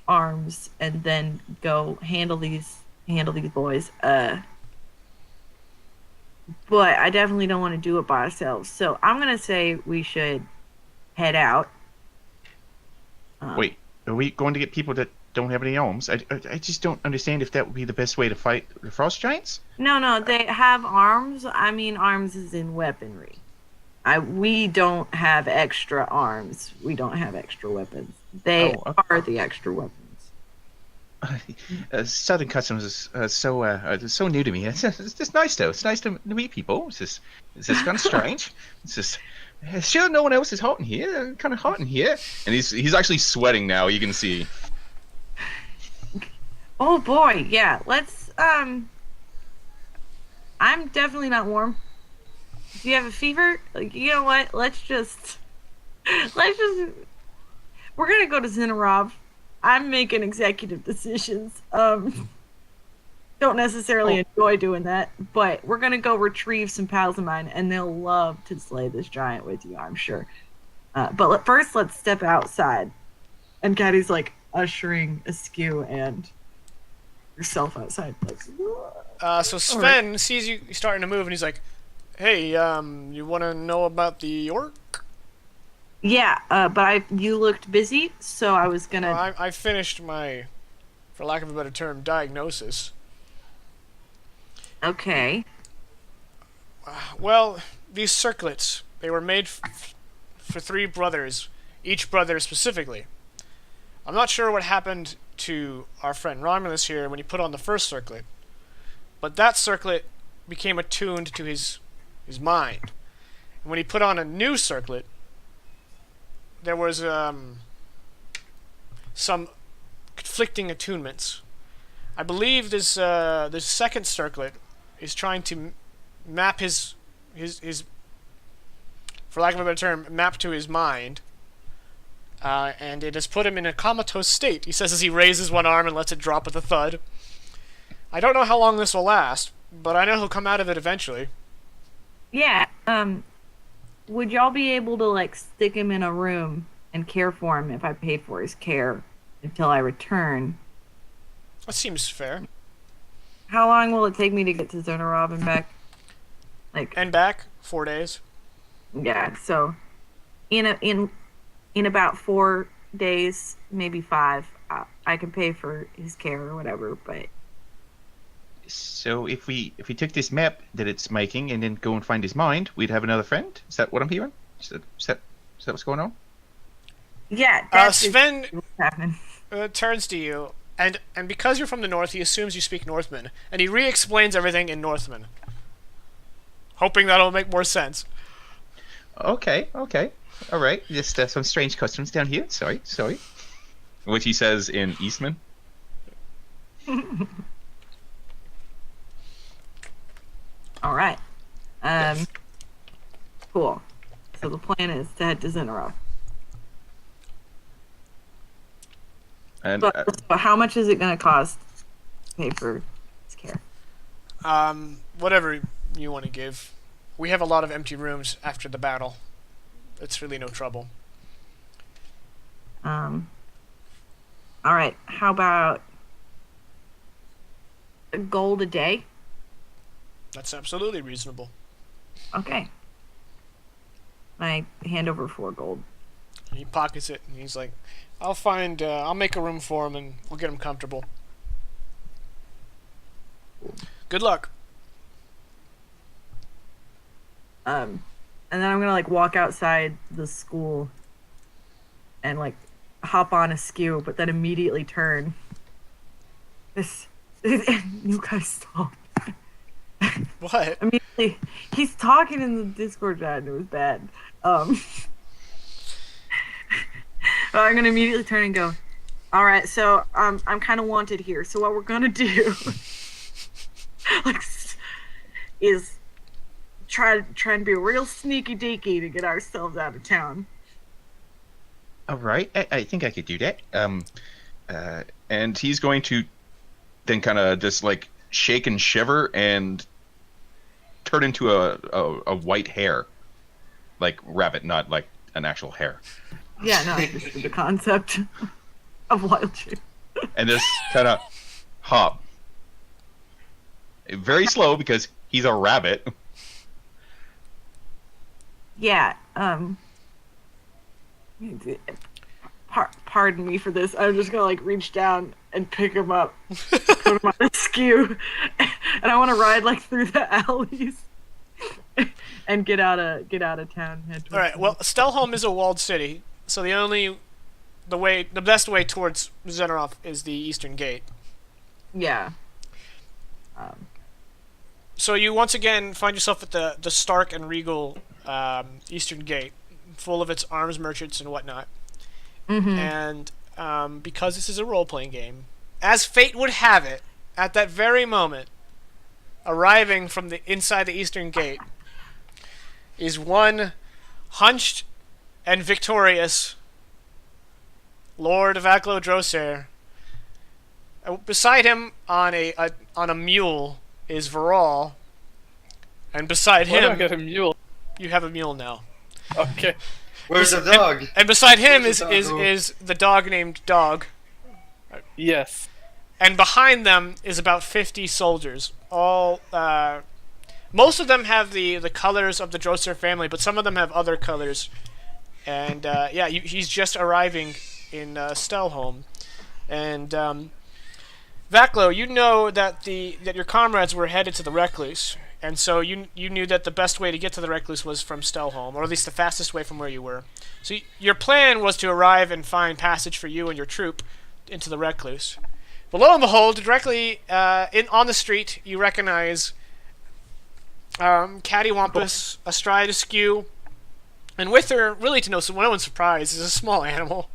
arms and then go handle these boys? But I definitely don't want to do it by ourselves. So I'm gonna say we should head out. Wait, are we going to get people that don't have any arms? I just don't understand if that would be the best way to fight the Frost Giants. No, they have arms. I mean, arms is in weaponry. We don't have extra arms. We don't have extra weapons. They are the extra weapons. Southern customs is so new to me. It's just nice though. It's nice to meet people. It's just kind of strange. It's just sure no one else is hot in here. Kind of hot in here. And he's actually sweating now. You can see. Oh boy, yeah. Let's I'm definitely not warm. Do you have a fever? Like, you know what? Let's just we're gonna go to Zinarov. I'm making executive decisions. Don't necessarily enjoy doing that, but we're gonna go retrieve some pals of mine, and they'll love to slay this giant with you, I'm sure. But first, let's step outside. And Caddy's like ushering Askew and yourself outside. So Sven sees you starting to move, and he's like, "Hey, you want to know about the orc?" Yeah, but you looked busy, so I was gonna. I finished my, for lack of a better term, diagnosis. Okay. Well, these circlets, they were made for 3 brothers, each brother specifically. I'm not sure what happened to our friend Romulus here when he put on the first circlet, but that circlet became attuned to his mind. And when he put on a new circlet, there was some conflicting attunements. I believe this second circlet is trying to map his for lack of a better term, map to his mind. And it has put him in a comatose state, he says as he raises one arm and lets it drop with a thud. I don't know how long this will last, but I know he'll come out of it eventually. Yeah, would y'all be able to, like, stick him in a room and care for him if I pay for his care until I return? That seems fair. How long will it take me to get to Zonarov and back? And back? 4 days. Yeah, so in about 4 days, maybe 5, I can pay for his care or whatever, but... So if we took this map that it's making and then go and find his mind, we'd have another friend? Is that what I'm hearing? Is that what's going on? Yeah, that's Sven what's happening. Turns to you, and because you're from the north, he assumes you speak Northman, and he re-explains everything in Northman, hoping that'll make more sense. Okay. All right. Just some strange customs down here. Sorry. which he says in Eastman. All right. Cool. So the plan is to head to Zinneroth. And So how much is it going to cost to pay for his care? Whatever you want to give. We have a lot of empty rooms after the battle. It's really no trouble. All right. How about a gold a day? That's absolutely reasonable. Okay. I hand over 4 gold. He pockets it, and he's like, I'll make a room for him, and we'll get him comfortable. Good luck. And then I'm gonna like walk outside the school and like hop on a skew, but then immediately turn. You guys stop. What? Immediately, he's talking in the Discord chat and it was bad. I'm gonna immediately turn and go, all right, so I'm kind of wanted here. So what we're gonna do, like, is try and be real sneaky deaky to get ourselves out of town. all right, I think I could do that. And he's going to then kind of just like shake and shiver and turn into a white hare, like rabbit, not like an actual hare. Yeah, no, it's just the concept of wild shape. And just kind of hop. Very slow because he's a rabbit. Yeah, pardon me for this. I'm just gonna like reach down and pick him up, put him on a skew, and I want to ride like through the alleys and get out of town. All right. Well, Stelholm is a walled city, so the best way towards Zenoroth is the eastern gate. Yeah. So you once again find yourself at the stark and regal eastern gate, full of its arms merchants and whatnot. Mm-hmm. And because this is a role-playing game, as fate would have it, at that very moment, arriving from the inside the eastern gate, is one hunched and victorious Lord Vaklo Droser. Beside him on a mule is Varal, and beside Why do I him get a mule? you have a mule now. Okay. Where's the dog? And beside him Where's is the dog? is the dog named Dog. Yes. And behind them is about 50 soldiers. All most of them have the colors of the Droser family, but some of them have other colors. And he's just arriving in Stelholm. And Vaklo, you know that your comrades were headed to the Recluse, and so you knew that the best way to get to the Recluse was from Stelholm, or at least the fastest way from where you were. So your plan was to arrive and find passage for you and your troop into the Recluse. But lo and behold, directly on the street, you recognize Caddy Wampus astride a skew, and with her, really to no one's surprise, is a small animal.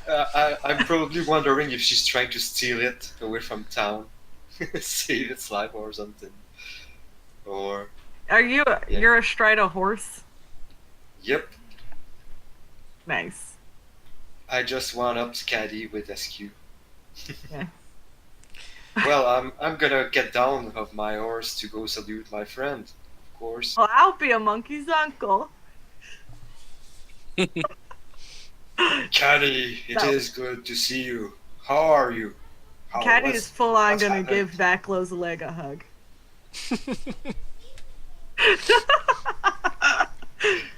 I'm probably wondering if she's trying to steal it away from town, save its life or something. Or Are you? You're astride a horse? yep, Nice. I just one upped Caddy with SQ. Yeah. Well, I'm gonna get down off my horse to go salute my friend, of course. Well, I'll be a monkey's uncle. Caddy, it No. is good to see you. How are you? Caddy what's- is full on what's gonna happened? give Vaklo's leg a hug.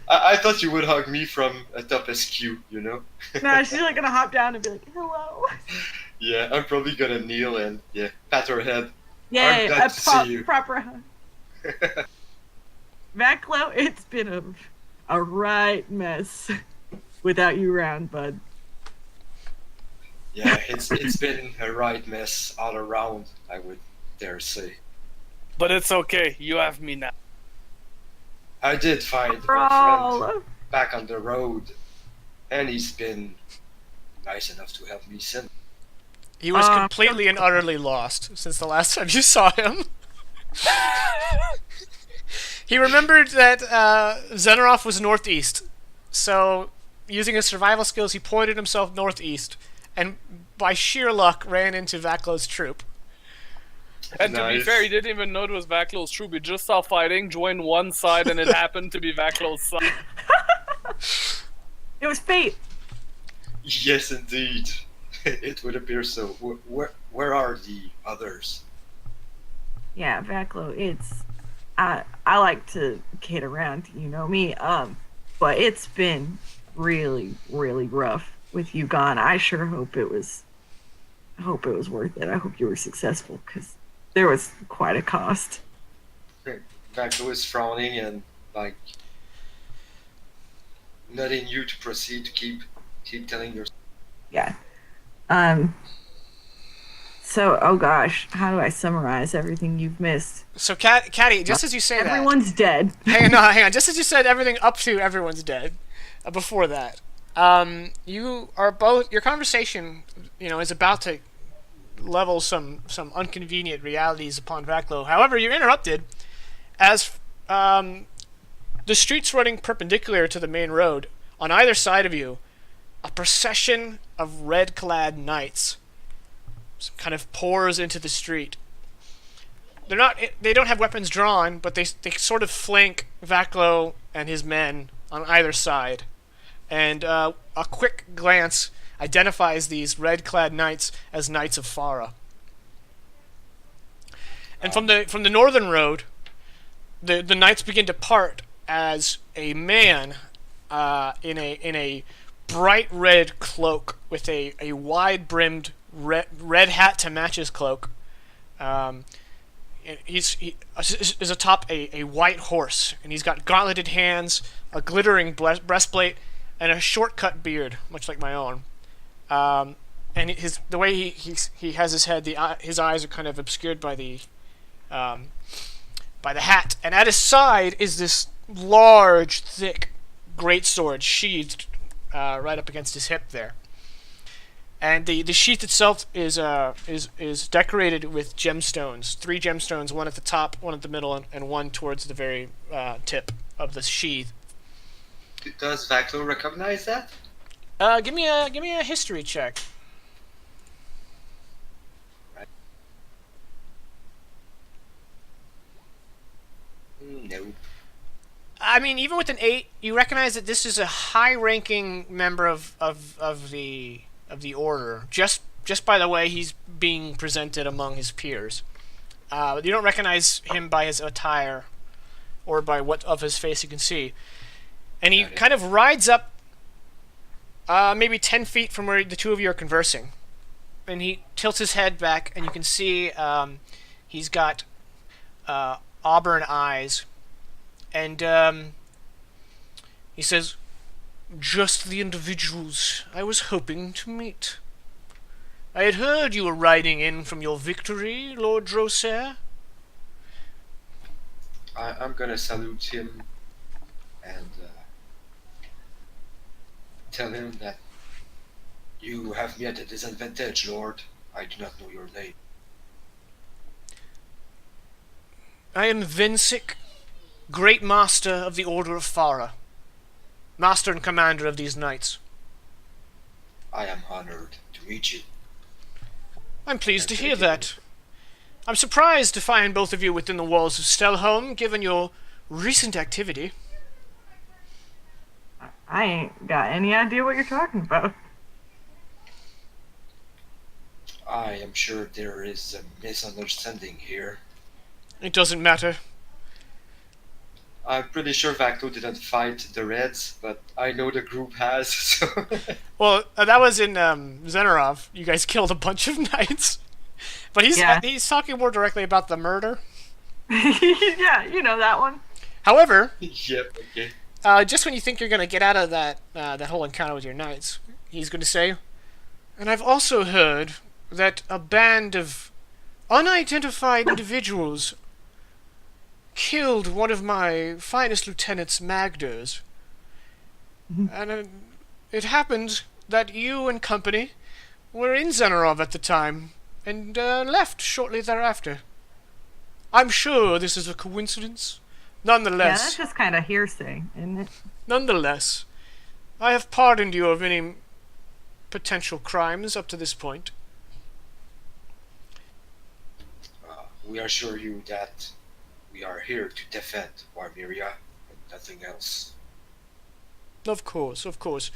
I thought you would hug me from atop SQ, you know? No, she's like gonna hop down and be like, "Hello." Yeah, I'm probably gonna kneel and pat her head. Yay, glad a to see you. proper hug. Vaklo, it's been a right mess without you around, bud. Yeah, it's been a right mess all around, I would dare say. But it's okay. You have me now. I did find my friend Brawl. back on the road, and he's been nice enough to help me send. He was completely and utterly lost since the last time you saw him. He remembered that Xenarov was northeast, so using his survival skills, he pointed himself northeast, and by sheer luck ran into Vaclo's troop. And to be Nice. fair, he didn't even know it was Vaclo's troop. He just saw fighting, joined one side, and it happened to be Vaclo's side. It was fate. Yes, indeed. It would appear so. Where are the others? Yeah, Vaclo, it's I like to kid around, you know me. But it's been really, really rough with you gone. I sure hope it was worth it. I hope you were successful, because there was quite a cost. Vaclo is frowning and like nudging you to proceed to keep telling your. Yeah. So, oh gosh, how do I summarize everything you've missed? So, Caddy, just as you say that... Everyone's dead. hang on. Just as you said everything up to everyone's dead, before that, you are both... Your conversation, is about to level some inconvenient realities upon Vaclo. However, you're interrupted as the streets running perpendicular to the main road, on either side of you, a procession of red-clad knights kind of pours into the street. They don't have weapons drawn, but they sort of flank Vaclo and his men on either side. And a quick glance identifies these red-clad knights as Knights of Farah. And from the northern road, the knights begin to part as a man in a bright red cloak with a wide-brimmed red hat to match his cloak. He's atop a white horse, and he's got gauntleted hands, a glittering breastplate, and a short-cut beard, much like my own. And the way he has his head, his eyes are kind of obscured by the hat. And at his side is this large, thick greatsword sheathed right up against his hip there. And the sheath itself is decorated with gemstones. 3 gemstones, one at the top, one at the middle, and one towards the very tip of the sheath. Does Vaclo recognize that? Give me a history check. No. I mean, even with an 8, you recognize that this is a high-ranking member of the order, just by the way he's being presented among his peers. You don't recognize him by his attire or by what of his face you can see. And he kind of rides up maybe 10 feet from where the two of you are conversing. And he tilts his head back, and you can see he's got auburn eyes. And he says, "Just the individuals I was hoping to meet. I had heard you were riding in from your victory, Lord Droser." I'm gonna salute him and tell him that you have me at a disadvantage, Lord. I do not know your name. "I am Vensic, Great Master of the Order of Farah, Master and Commander of these knights." I am honored to meet you. "I'm pleased to hear that. I'm surprised to find both of you within the walls of Stelholm, given your recent activity." I ain't got any idea what you're talking about. I am sure there is a misunderstanding here. "It doesn't matter. I'm pretty sure Vaclo didn't fight the Reds, but I know the group has, so... Well, that was in Xenarov. You guys killed a bunch of knights. But he's talking more directly about the murder. Yeah, you know that one. However, Yep, okay. just when you think you're going to get out of that whole encounter with your knights, he's going to say, "And I've also heard that a band of unidentified individuals killed one of my finest lieutenants, Magders. And it happened that you and company were in Xenarov at the time, and left shortly thereafter. I'm sure this is a coincidence. Yeah, Nonetheless, that's just kind of hearsay, isn't it? nonetheless, I have pardoned you of any potential crimes up to this point. We assure you that we are here to defend Warmiria and nothing else. Of course, of course.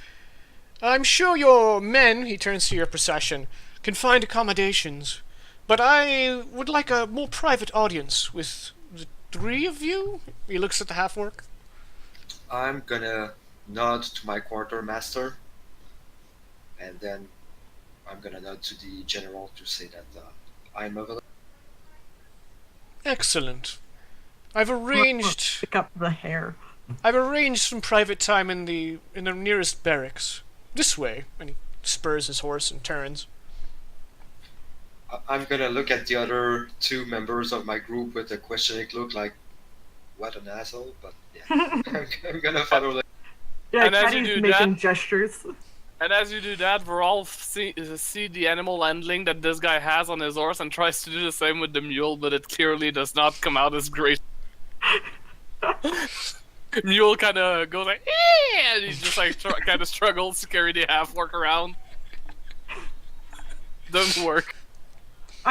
I'm sure your men, he turns to your procession, can find accommodations, but I would like a more private audience with the three of you. He looks at the half-orc. I'm gonna nod to my quartermaster, and then I'm gonna nod to the general to say that I'm available. Excellent. I've arranged Pick up the hair. some private time in the nearest barracks. This way. And he spurs his horse and turns. I'm gonna look at the other two members of my group with a questioning look, like, what an asshole, but yeah. I'm gonna follow them. Yeah, And as you Caddy's do making that- gestures. And as you do that, we're all see the animal handling that this guy has on his horse and tries to do the same with the mule, but it clearly does not come out as great. Mule kind of goes like, "Eh," and he just like kind of struggles to carry the half-orc around. Doesn't work.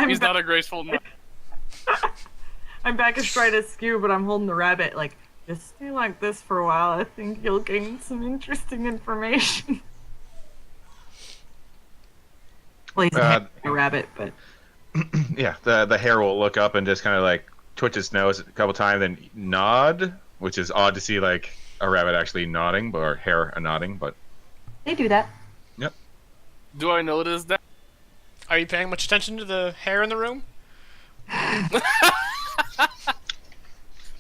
He's not a graceful man. I'm back astride a skew, but I'm holding the rabbit. Like, just stay like this for a while. I think you'll gain some interesting information. Well, he's a rabbit, but Yeah, the hare will look up and just kind of like twitch its nose a couple times, then nod, which is odd to see like a rabbit actually nodding, or hare nodding, but they do that. Do I notice that? Are you paying much attention to the hair in the room?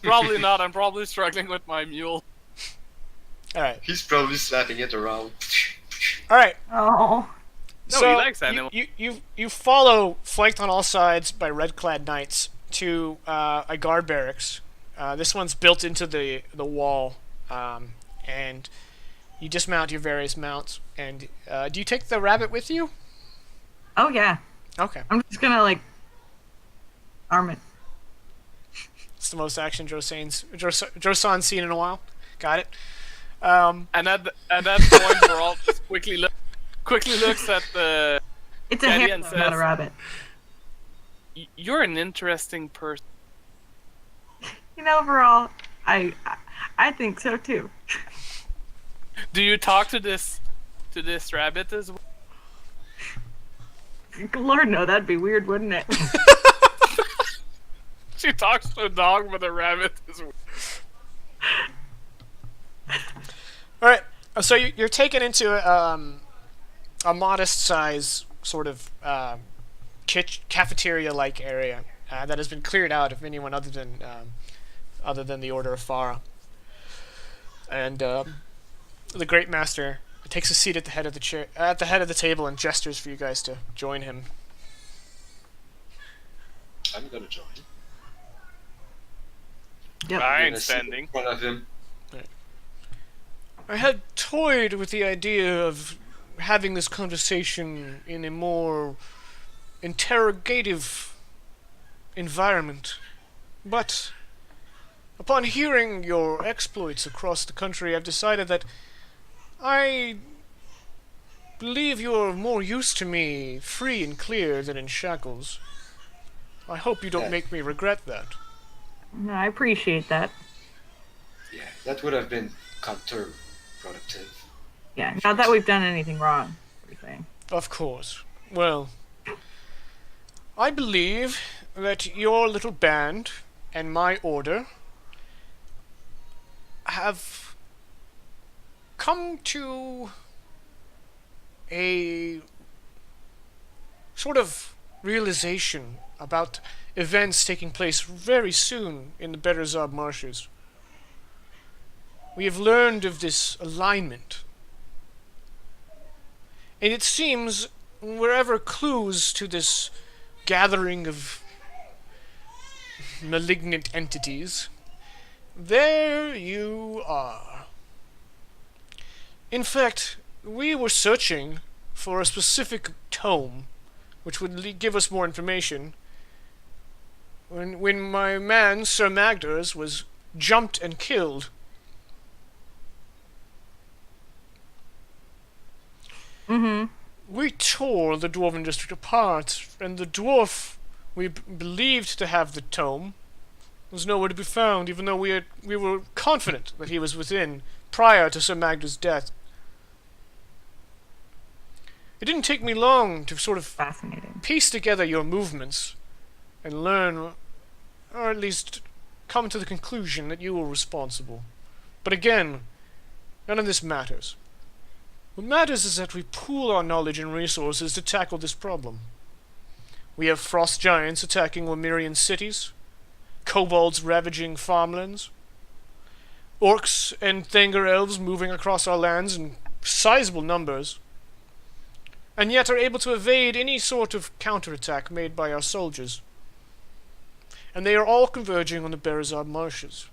Probably not. I'm probably struggling with my mule. Alright. He's probably slapping it around. Alright. Oh, No, So he likes animals. you follow, flanked on all sides by red-clad knights, to a guard barracks. This one's built into the wall, and you dismount your various mounts. And do you take the rabbit with you? oh yeah. Okay, I'm just gonna like arm it. it's the most action Josan's seen in a while. Got it. And at that point, we're all just quickly looks at the. It's a Caddy hare, and though, says- not a rabbit. You're an interesting person. You know, overall, I think so too. Do you talk to this rabbit as well? Lord, no, that'd be weird, wouldn't it? She talks to a dog, but a rabbit is weird. All right. So you're taken into a modest size sort of cafeteria-like area that has been cleared out of anyone other than the Order of Farah. And the Great Master takes a seat at the head of the table, and gestures for you guys to join him. I'm gonna join. Yep. I I'm ain't gonna sit standing. in front of him. I had toyed with the idea of having this conversation in a more interrogative environment, but upon hearing your exploits across the country, I've decided that I believe you're more used to me free and clear than in shackles. I hope you don't Yeah. make me regret that. No, I appreciate that. Yeah, that would have been counterproductive. Yeah, not that we've done anything wrong. What are you saying? Of course. Well, I believe that your little band and my order have come to a sort of realization about events taking place very soon in the Berezob marshes. We have learned of this alignment. And it seems wherever clues to this gathering of malignant entities, there you are. In fact, we were searching for a specific tome, which would give us more information. When my man, Sir Magders, was jumped and killed. Mm-hmm. We tore the Dwarven district apart, and the dwarf we believed to have the tome was nowhere to be found, even though we were confident that he was within prior to Sir Magda's death. It didn't take me long to sort of Fascinating. piece together your movements and learn, or at least come to the conclusion that you were responsible. But again, none of this matters. What matters is that we pool our knowledge and resources to tackle this problem. We have frost giants attacking Lemurian cities, kobolds ravaging farmlands, orcs and Thanger elves moving across our lands in sizable numbers, and yet are able to evade any sort of counterattack made by our soldiers. And they are all converging on the Berazard marshes.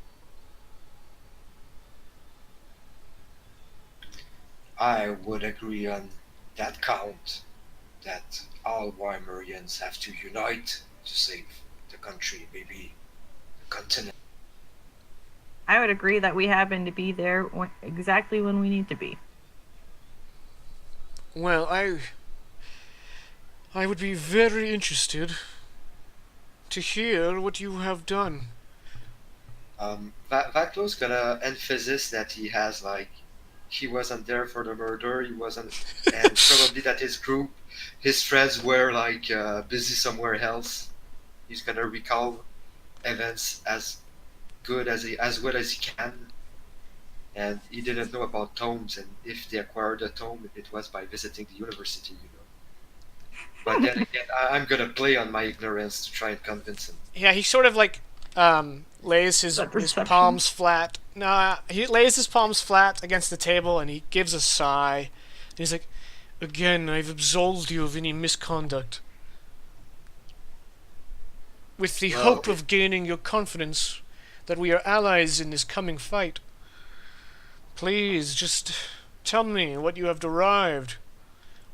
I would agree on that count, that all Weimarians have to unite to save the country, maybe the continent. I would agree that we happen to be there exactly when we need to be. Well, I would be very interested to hear what you have done. Vaclo's gonna emphasize that he has, like, he wasn't there for the murder, he wasn't, and probably that his friends were, like, busy somewhere else. He's gonna recall events as well as he can. And he didn't know about tomes, and if they acquired a tome, it was by visiting the university, you know. But then again, I'm gonna play on my ignorance to try and convince him. Yeah, he sort of like lays his palms flat. No, he lays his palms flat against the table and he gives a sigh. And he's like, "Again, I've absolved you of any misconduct. With the hope of gaining your confidence that we are allies in this coming fight. Please, just tell me what you have derived.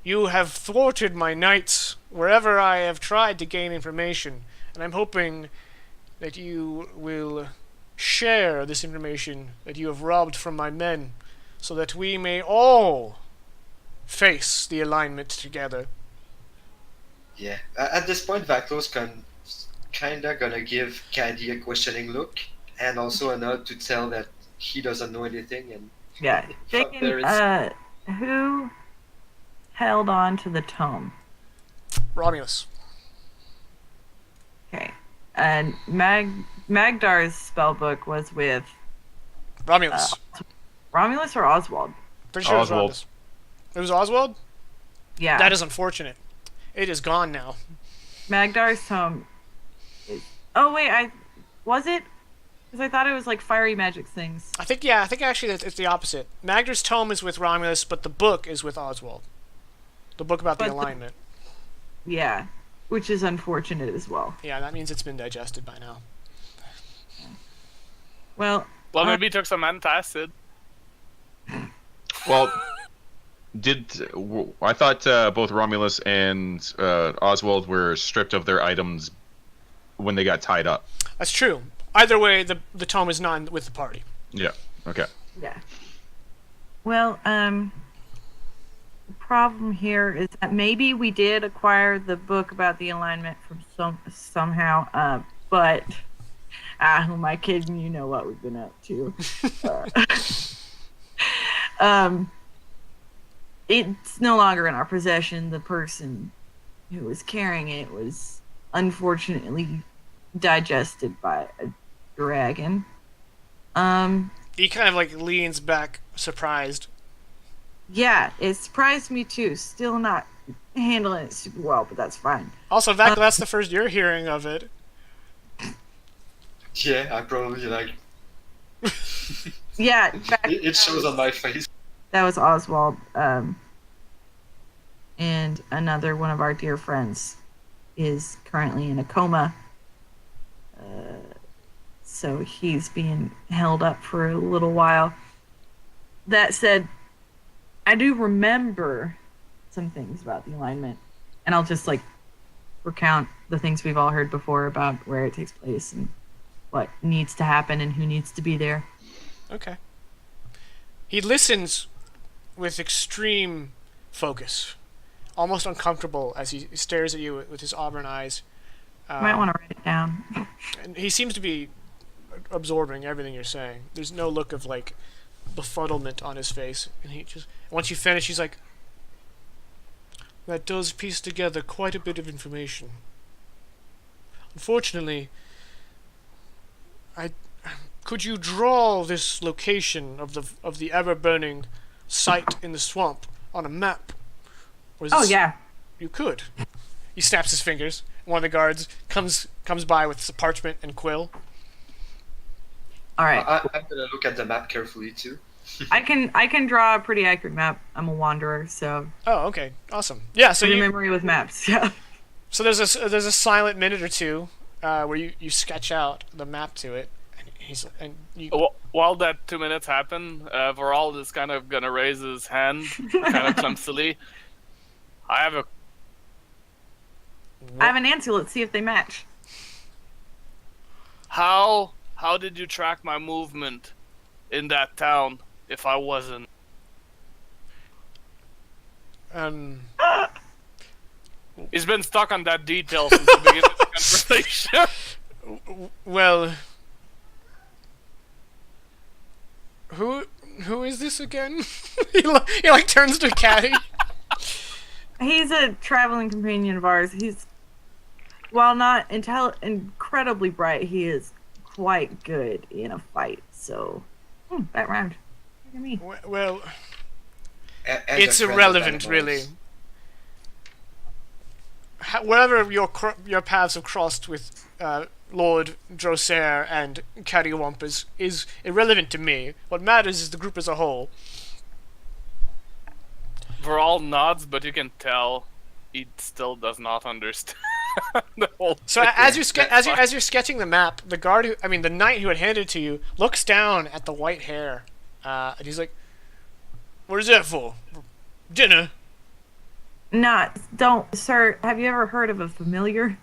You have thwarted my knights wherever I have tried to gain information, and I'm hoping that you will share this information that you have robbed from my men, so that we may all face the alignment together." Yeah. At this point, Vaclo's kinda gonna give Caddy a questioning look, and also a nod to tell that he doesn't know anything. And Yeah. Who held on to the tome? Romulus. Okay. And Magdar's spellbook was with Romulus. Romulus or Oswald? Pretty sure it was Oswald. Romulus. It was Oswald? Yeah. That is unfortunate. It is gone now. Magdar's tome. Oh wait, was it? Because I thought it was like fiery magic things. I think actually that it's the opposite. Magdar's tome is with Romulus, but the book is with Oswald. The book about the alignment. Yeah, which is unfortunate as well. Yeah, that means it's been digested by now. Well, maybe he took some antacid. Well, I thought both Romulus and Oswald were stripped of their items when they got tied up. That's true. Either way, the tome is not with the party. Yeah. Okay. yeah. Well, the problem here is that maybe we did acquire the book about the alignment from somehow, but who am I kidding? You know what we've been up to. It's no longer in our possession. The person who was carrying it was unfortunately digested by a dragon. He kind of like leans back, surprised. Yeah, it surprised me too. Still not handling it super well, but that's fine. Also, that's the first you're hearing of it. yeah, I probably like. Yeah, It shows on my face. that was Oswald, and another one of our dear friends is currently in a coma. So he's being held up for a little while. That said, I do remember some things about the alignment, and I'll just like recount the things we've all heard before about where it takes place and what needs to happen and who needs to be there. Okay. He listens with extreme focus, almost uncomfortable as he stares at you with his auburn eyes. You might want to write it down. And he seems to be absorbing everything you're saying. There's no look of like befuddlement on his face, and he just once you finish, he's like, "That does piece together quite a bit of information. Unfortunately, could you draw this location of the ever-burning site in the swamp on a map? Or is Oh this- yeah. You could." He snaps his fingers. One of the guards comes by with some parchment and quill. All right. I'm gonna look at the map carefully too. I can draw a pretty accurate map. I'm a wanderer, so Oh, okay, awesome. Yeah, so good memory with maps. Yeah. so there's a silent minute or two where you sketch out the map to it, and you. While that 2 minutes happen, Varald is kind of gonna raise his hand, kind of clumsily. I have an answer. Let's see if they match. How did you track my movement in that town if I wasn't? He's been stuck on that detail since the beginning of the conversation. Well, who is this again? he like turns to Caddy. He's a traveling companion of ours. He's, while not incredibly bright, he is quite good in a fight. So, that rhymed. Look at me. Well, And it's a friend of irrelevant, animals. really. Wherever your paths have crossed with Lord Drosair and Caddywump is irrelevant to me. What matters is the group as a whole. Varald nods, but you can tell he still does not understand the whole So thing. as you're sketching the map, the knight who had handed it to you looks down at the white hair, and he's like, "What is that for? Dinner?" Sir, have you ever heard of a familiar?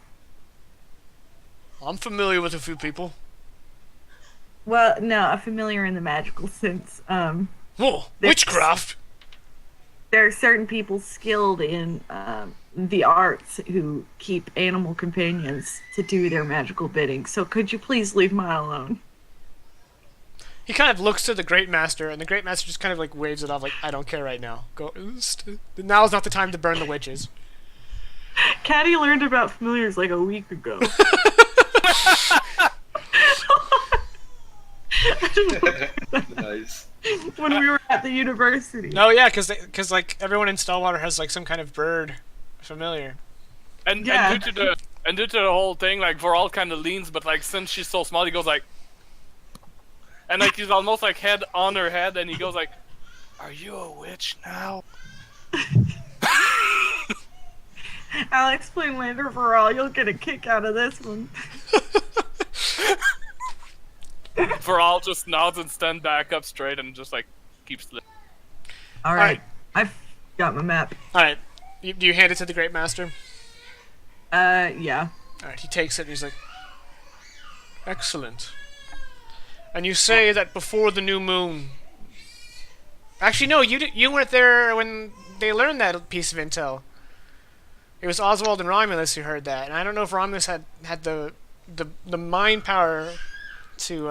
I'm familiar with a few people. Well, no, a familiar in the magical sense. Oh, There's- witchcraft! There are certain people skilled in the arts who keep animal companions to do their magical bidding. So could you please leave mine alone? He kind of looks to the Great Master, and the Great Master just kind of like waves it off, like, "I don't care right now. Go. Now's not the time to burn the witches." Caddy learned about familiars like a week ago. Nice. When we were at the university. No, yeah, because like everyone in Stillwater has like some kind of bird familiar. And, Yeah. and due to the whole thing, like Varald kind of leans, but like since she's so small, he goes like, and like he's almost like head on her head, and he goes like, "Are you a witch now?" I'll explain later for all. You'll get a kick out of this one. Varald just nods and stands back up straight and just like keeps living. All right. I've got my map. All right, do you hand it to the Great Master? Yeah. All right, he takes it and he's like, "Excellent. And you say that before the new moon." Actually, no, you weren't there when they learned that piece of intel. It was Oswald and Romulus who heard that, and I don't know if Romulus had the mind power to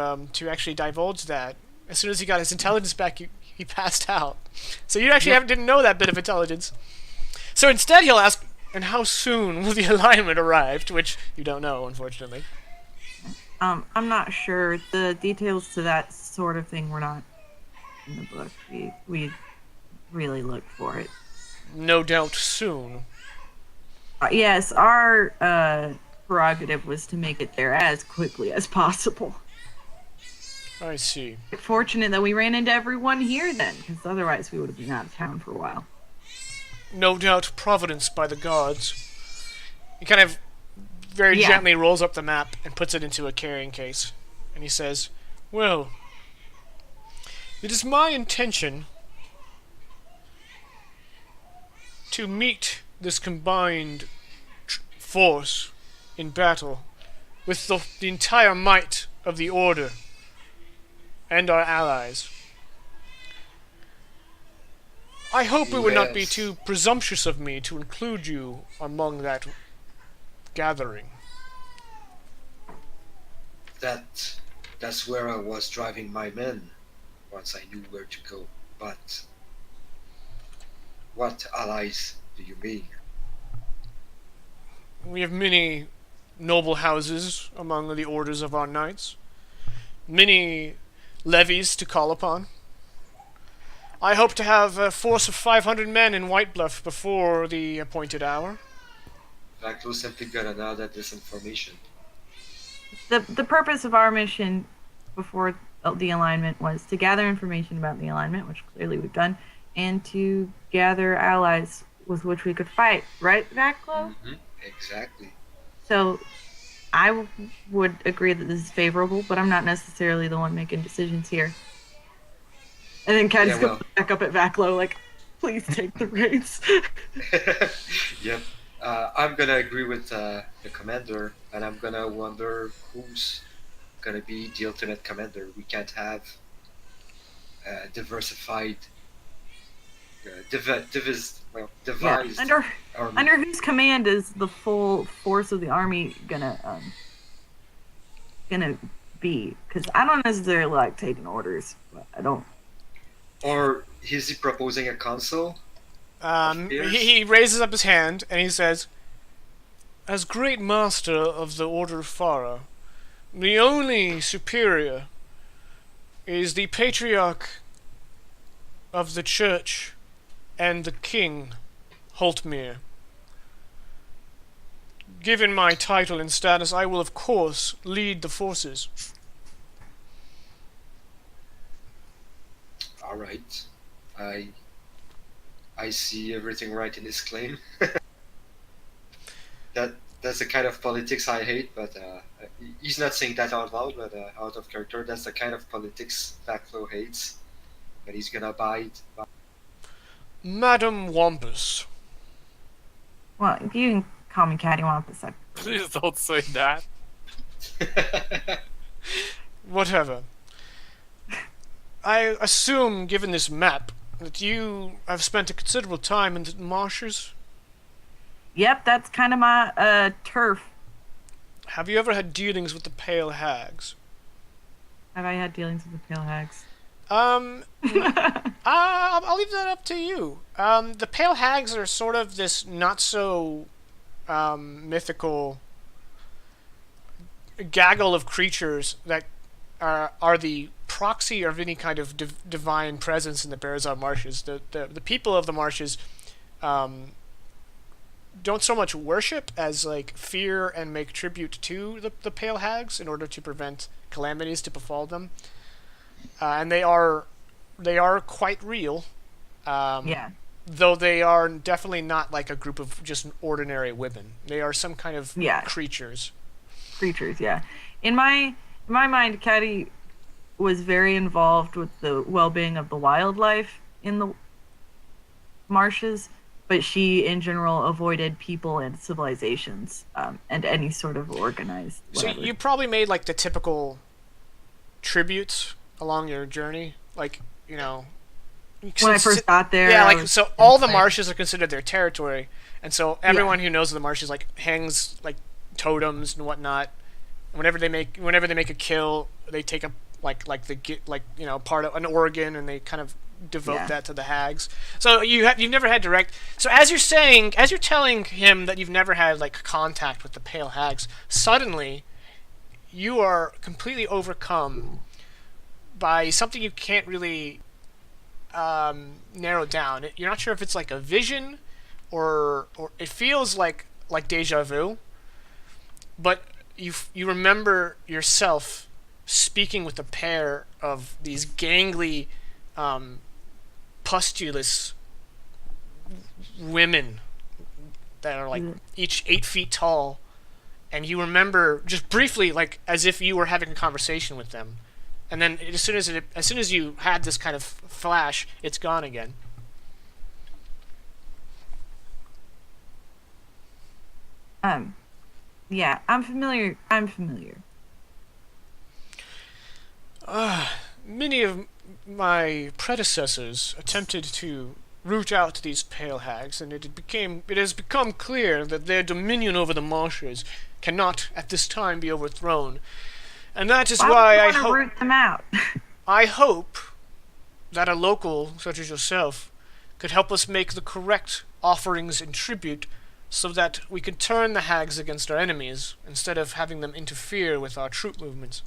actually divulge that. As soon as he got his intelligence back, he passed out. So you actually didn't know that bit of intelligence. So instead, he'll ask, "And how soon will the alignment arrive?" To which you don't know, unfortunately. I'm not sure. The details to that sort of thing were not in the book. We really looked for it. No doubt soon. Yes, our prerogative was to make it there as quickly as possible. I see. Fortunate that we ran into everyone here then, because otherwise we would have been out of town for a while. No doubt providence by the gods. He kind of very Yeah. gently rolls up the map and puts it into a carrying case. And he says, "Well, it is my intention to meet this combined force in battle with the entire might of the Order and our allies. I hope it would not be Yes. too presumptuous of me to include you among that gathering. That's where I was driving my men once I knew where to go. But what allies do you mean? We have many noble houses among the orders of our knights, many levies to call upon. I hope to have a force of 500 men in White Bluff before the appointed hour. Recluse simply got out that disinformation. The purpose of our mission before the alignment was to gather information about the alignment, which clearly we've done, and to gather allies with which we could fight. Right, Vaclo? Exactly. So I would agree that this is favorable, but I'm not necessarily the one making decisions here. And then Caddy's Yeah, well. going back up at Vaclo, like, please take the reins. Yep. I'm gonna agree with the commander, and I'm gonna wonder who's gonna be the ultimate commander. We can't have diversified, devised Yeah. army. Under whose command is the full force of the army gonna be? Because I don't necessarily like taking orders, but I don't. Or is he proposing a council? He raises up his hand and he says, "As great master of the Order of Farah, the only superior is the patriarch of the church and the king, Holtmere. Given my title and status, I will of course lead the forces." All right. I see everything right in his claim. That's the kind of politics I hate, but he's not saying that out loud, but out of character, that's the kind of politics Backflow hates. But he's gonna abide by. Madam Wampus, Well, you can call me Cattywampus. Please don't say that. whatever. I assume, given this map, that you have spent a considerable time in the marshes. Yep, that's kind of my turf. Have you ever had dealings with the Pale Hags? Have I had dealings with the Pale Hags? I'll leave that up to you. The Pale Hags are sort of this not so mythical gaggle of creatures that are the proxy of any kind of divine presence in the Bearzar Marshes. The people of the marshes don't so much worship as like fear and make tribute to the Pale Hags in order to prevent calamities to befall them. And they are quite real. Yeah. Though they are definitely not like a group of just ordinary women. They are some kind of creatures. Creatures, yeah. In my mind, Caddy was very involved with the well-being of the wildlife in the marshes, but she, in general, avoided people and civilizations and any sort of organized. Whatever. So you probably made like the typical tributes along your journey, like when I first got there. Yeah, like so all the marshes are considered their territory, and so everyone who knows the marshes like hangs like totems and whatnot. Whenever they make a kill, they take a part of an organ and they kind of devote that to the hags. So you've never had direct. So as you're telling him that you've never had like contact with the Pale Hags, suddenly you are completely overcome by something you can't really narrow down. You're not sure if it's like a vision or it feels like deja vu, but you remember yourself speaking with a pair of these gangly, pustulous women that are like each 8 feet tall, and you remember just briefly, like as if you were having a conversation with them, and then as soon as you had this kind of flash, it's gone again. Yeah, I'm familiar. I'm familiar. Many of my predecessors attempted to root out these pale hags, and it has become clear that their dominion over the marshes cannot at this time be overthrown. And that is why Why would you want to root them out? I hope that a local such as yourself could help us make the correct offerings in tribute so that we could turn the hags against our enemies instead of having them interfere with our troop movements.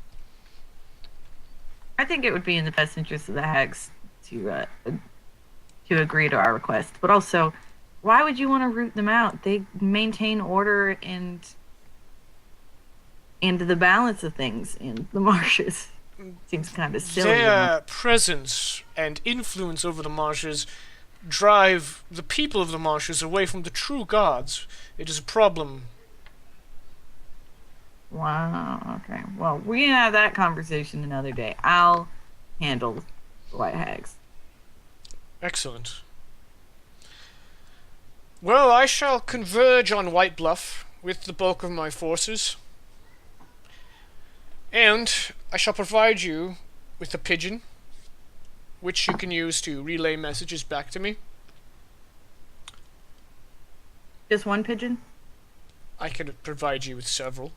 I think it would be in the best interest of the hags to agree to our request. But also, why would you want to root them out? They maintain order and the balance of things in the marshes. Seems kind of silly. Their presence and influence over the marshes drive the people of the marshes away from the true gods. It is a problem. Wow, okay. Well, we can have that conversation another day. I'll handle the white hags. Excellent. Well, I shall converge on White Bluff with the bulk of my forces. And I shall provide you with a pigeon, which you can use to relay messages back to me. Just one pigeon? I could provide you with several.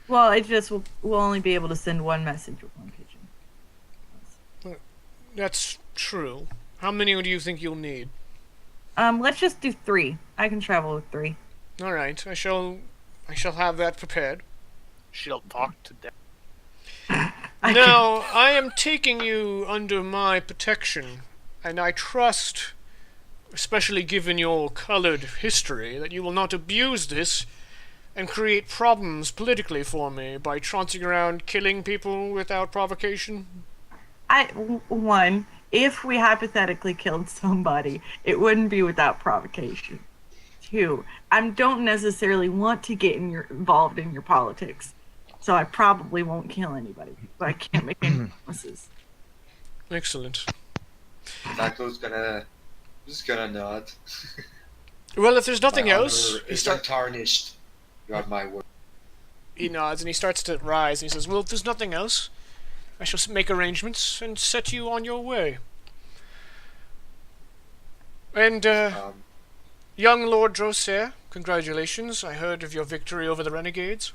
Well, it just we'll only be able to send one message with one pigeon. That's true. How many do you think you'll need? Let's just do 3. I can travel with 3. All right, I shall have that prepared. She'll talk to them. Now, I am taking you under my protection, and I trust, especially given your colored history, that you will not abuse this and create problems politically for me by trouncing around killing people without provocation. One, if we hypothetically killed somebody, it wouldn't be without provocation. 2, I don't necessarily want to get involved in your politics, so I probably won't kill anybody, but I can't make any promises. Excellent. Taco's just gonna nod. Well, if there's nothing My else, honor is untarnished. You have my word. he nods and he starts to rise and he says, well, if there's nothing else, I shall make arrangements and set you on your way. And, young Lord Drossair, congratulations. I heard of your victory over the renegades.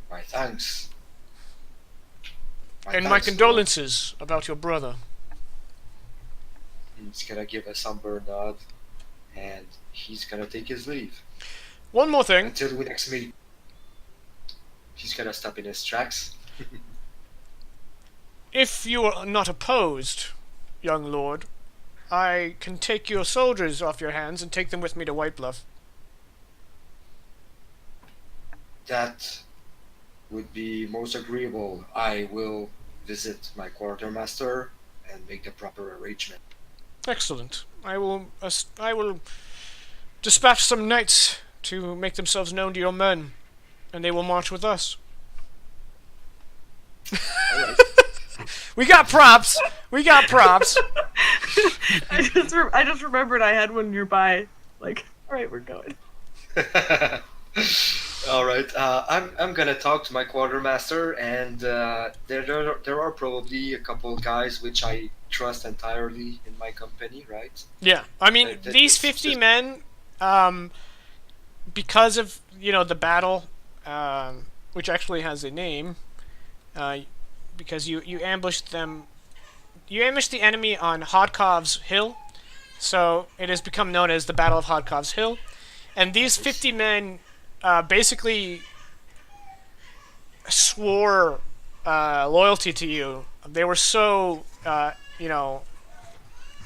My thanks. And my thanks, condolences about your brother. Lord. He's gonna give a somber nod, and he's gonna take his leave. One more thing. Until we next meet. He's gonna stop in his tracks. If you are not opposed, young lord, I can take your soldiers off your hands and take them with me to White Bluff. That would be most agreeable. I will visit my quartermaster and make the proper arrangement. Excellent. I will dispatch some knights to make themselves known to your men, and they will march with us. Alright. We got props. We got props. I just remembered I had one nearby. Like, all right, we're going. Alright, I'm gonna talk to my quartermaster, and there are probably a couple guys which I trust entirely in my company, right? Yeah, I mean, these 50 men, because of, the battle, which actually has a name, because you ambushed them, you ambushed the enemy on Hodkov's Hill, so it has become known as the Battle of Hodkov's Hill, and these 50 men basically swore loyalty to you. They were so,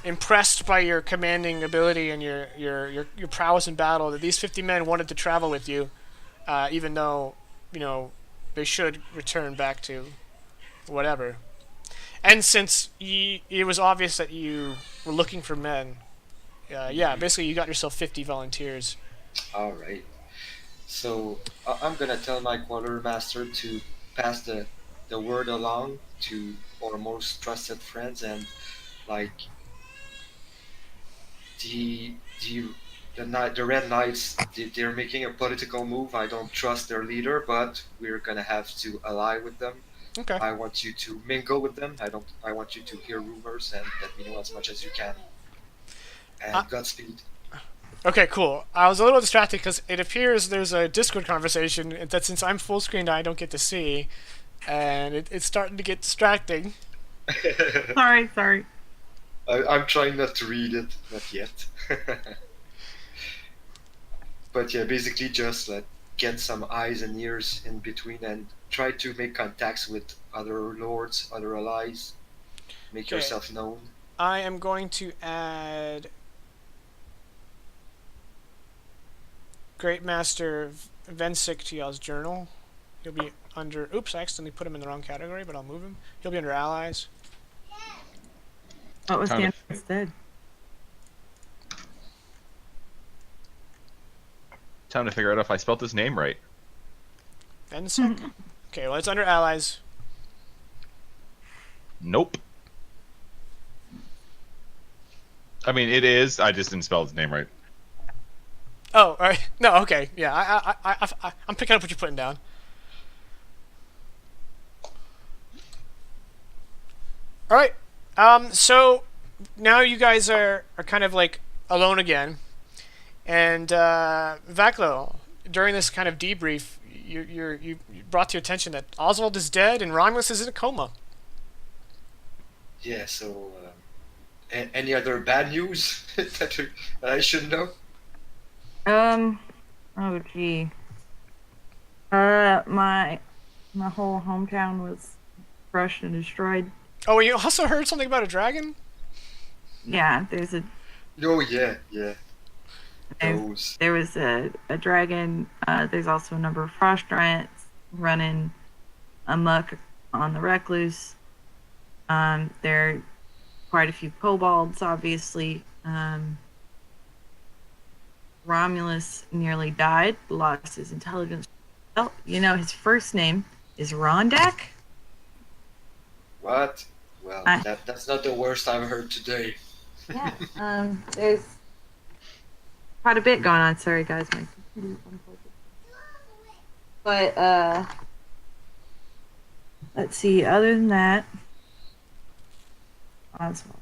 impressed by your commanding ability and your prowess in battle that these 50 men wanted to travel with you, even though, they should return back to whatever. And since it was obvious that you were looking for men, basically you got yourself 50 volunteers. Alright. So I'm gonna tell my quartermaster to pass the word along to our most trusted friends, and like the the Red Knights, they're making a political move. I don't trust their leader, but we're gonna have to ally with them. Okay. I want you to mingle with them. I want you to hear rumors and let me know as much as you can. And Godspeed. Okay, cool. I was a little distracted because it appears there's a Discord conversation that since I'm full screen I don't get to see, and it's starting to get distracting. Sorry. I'm trying not to read it, not yet. But yeah, basically just like get some eyes and ears in between and try to make contacts with other lords, other allies. Make Okay. yourself known. I am going to add Great Master Vensik to y'all's journal. He'll be under... Oops, I accidentally put him in the wrong category, but I'll move him. He'll be under allies. What was the Kind answer of. instead? Time to figure out if I spelled his name right. Vensik? Okay, well, it's under allies. Nope. I mean, it is. I just didn't spell his name right. Oh, all right. No, okay. Yeah, I'm picking up what you're putting down. All right. So now you guys are kind of like alone again, and Vaclo, during this kind of debrief, you brought to your attention that Oswald is dead and Romulus is in a coma. Yeah, so any other bad news that I should know? Oh gee. My whole hometown was crushed and destroyed. Oh, and you also heard something about a dragon? Yeah, there's a Oh yeah. There's- Those. there was a dragon. There's also a number of frost giants running amok on the Recluse. There are quite a few kobolds, obviously. Romulus nearly died, lost his intelligence. Well, his first name is Rondak. What? Well, I- that's not the worst I've heard today. Yeah, there's quite a bit going on. Sorry, guys. My computer's unplugged. But, let's see. Other than that, Oswald.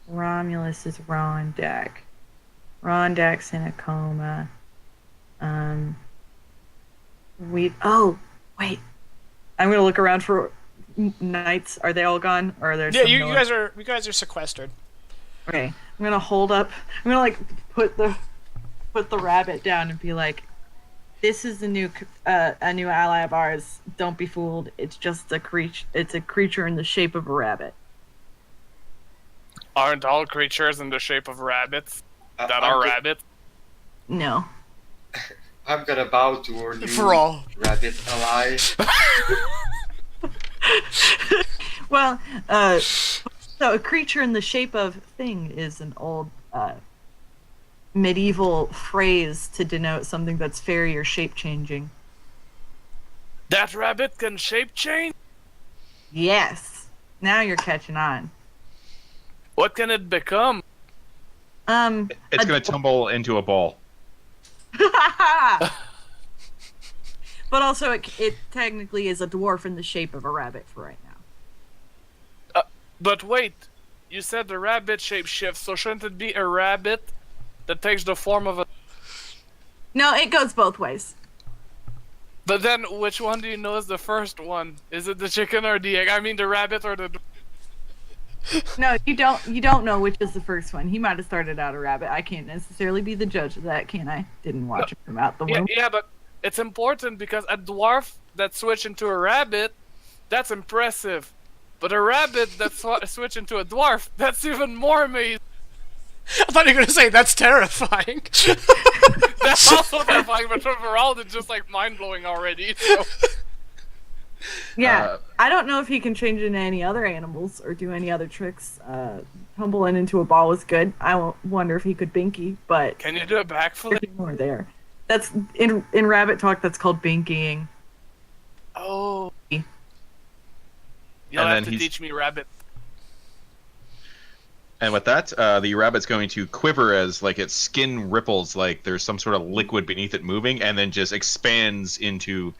Romulus is Rondak. Rondak's in a coma. Oh, wait. I'm gonna look around for knights. Are they all gone? Or are there Yeah, some you more? guys are sequestered. Okay, I'm gonna hold up. I'm gonna put the rabbit down and be like, "This is a new ally of ours. Don't be fooled. It's just a creature. It's a creature in the shape of a rabbit." Aren't all creatures in the shape of rabbits that I'm are go- rabbits? No. I'm gonna bow to our new For all. rabbit ally. Well, so a creature in the shape of thing is an old medieval phrase to denote something that's fairy or shape changing. That rabbit can shape change? Yes. Now you're catching on. What can it become? It's gonna tumble into a ball. But also, it technically is a dwarf in the shape of a rabbit for right now. But wait, you said the rabbit shape shifts, so shouldn't it be a rabbit that takes the form of a... No, it goes both ways. But then, which one do you know is the first one? Is it the chicken or the egg? I mean, the rabbit or the... No, you don't know which is the first one. He might have started out a rabbit. I can't necessarily be the judge of that, can I? Didn't watch him from out the womb. Yeah, but it's important because a dwarf that switched into a rabbit, that's impressive. But a rabbit that switched into a dwarf, that's even more amazing. I thought you were gonna say that's terrifying. That's also terrifying, but overall, it's just like mind-blowing already. So. Yeah, I don't know if he can change into any other animals or do any other tricks. Tumbling into a ball was good. I wonder if he could binky, but Can you do a backflip? there's more there. That's in rabbit talk. That's called binkying. Oh. You'll And have then to he's- teach me rabbit. And with that, the rabbit's going to quiver as like its skin ripples, like there's some sort of liquid beneath it moving, and then just expands into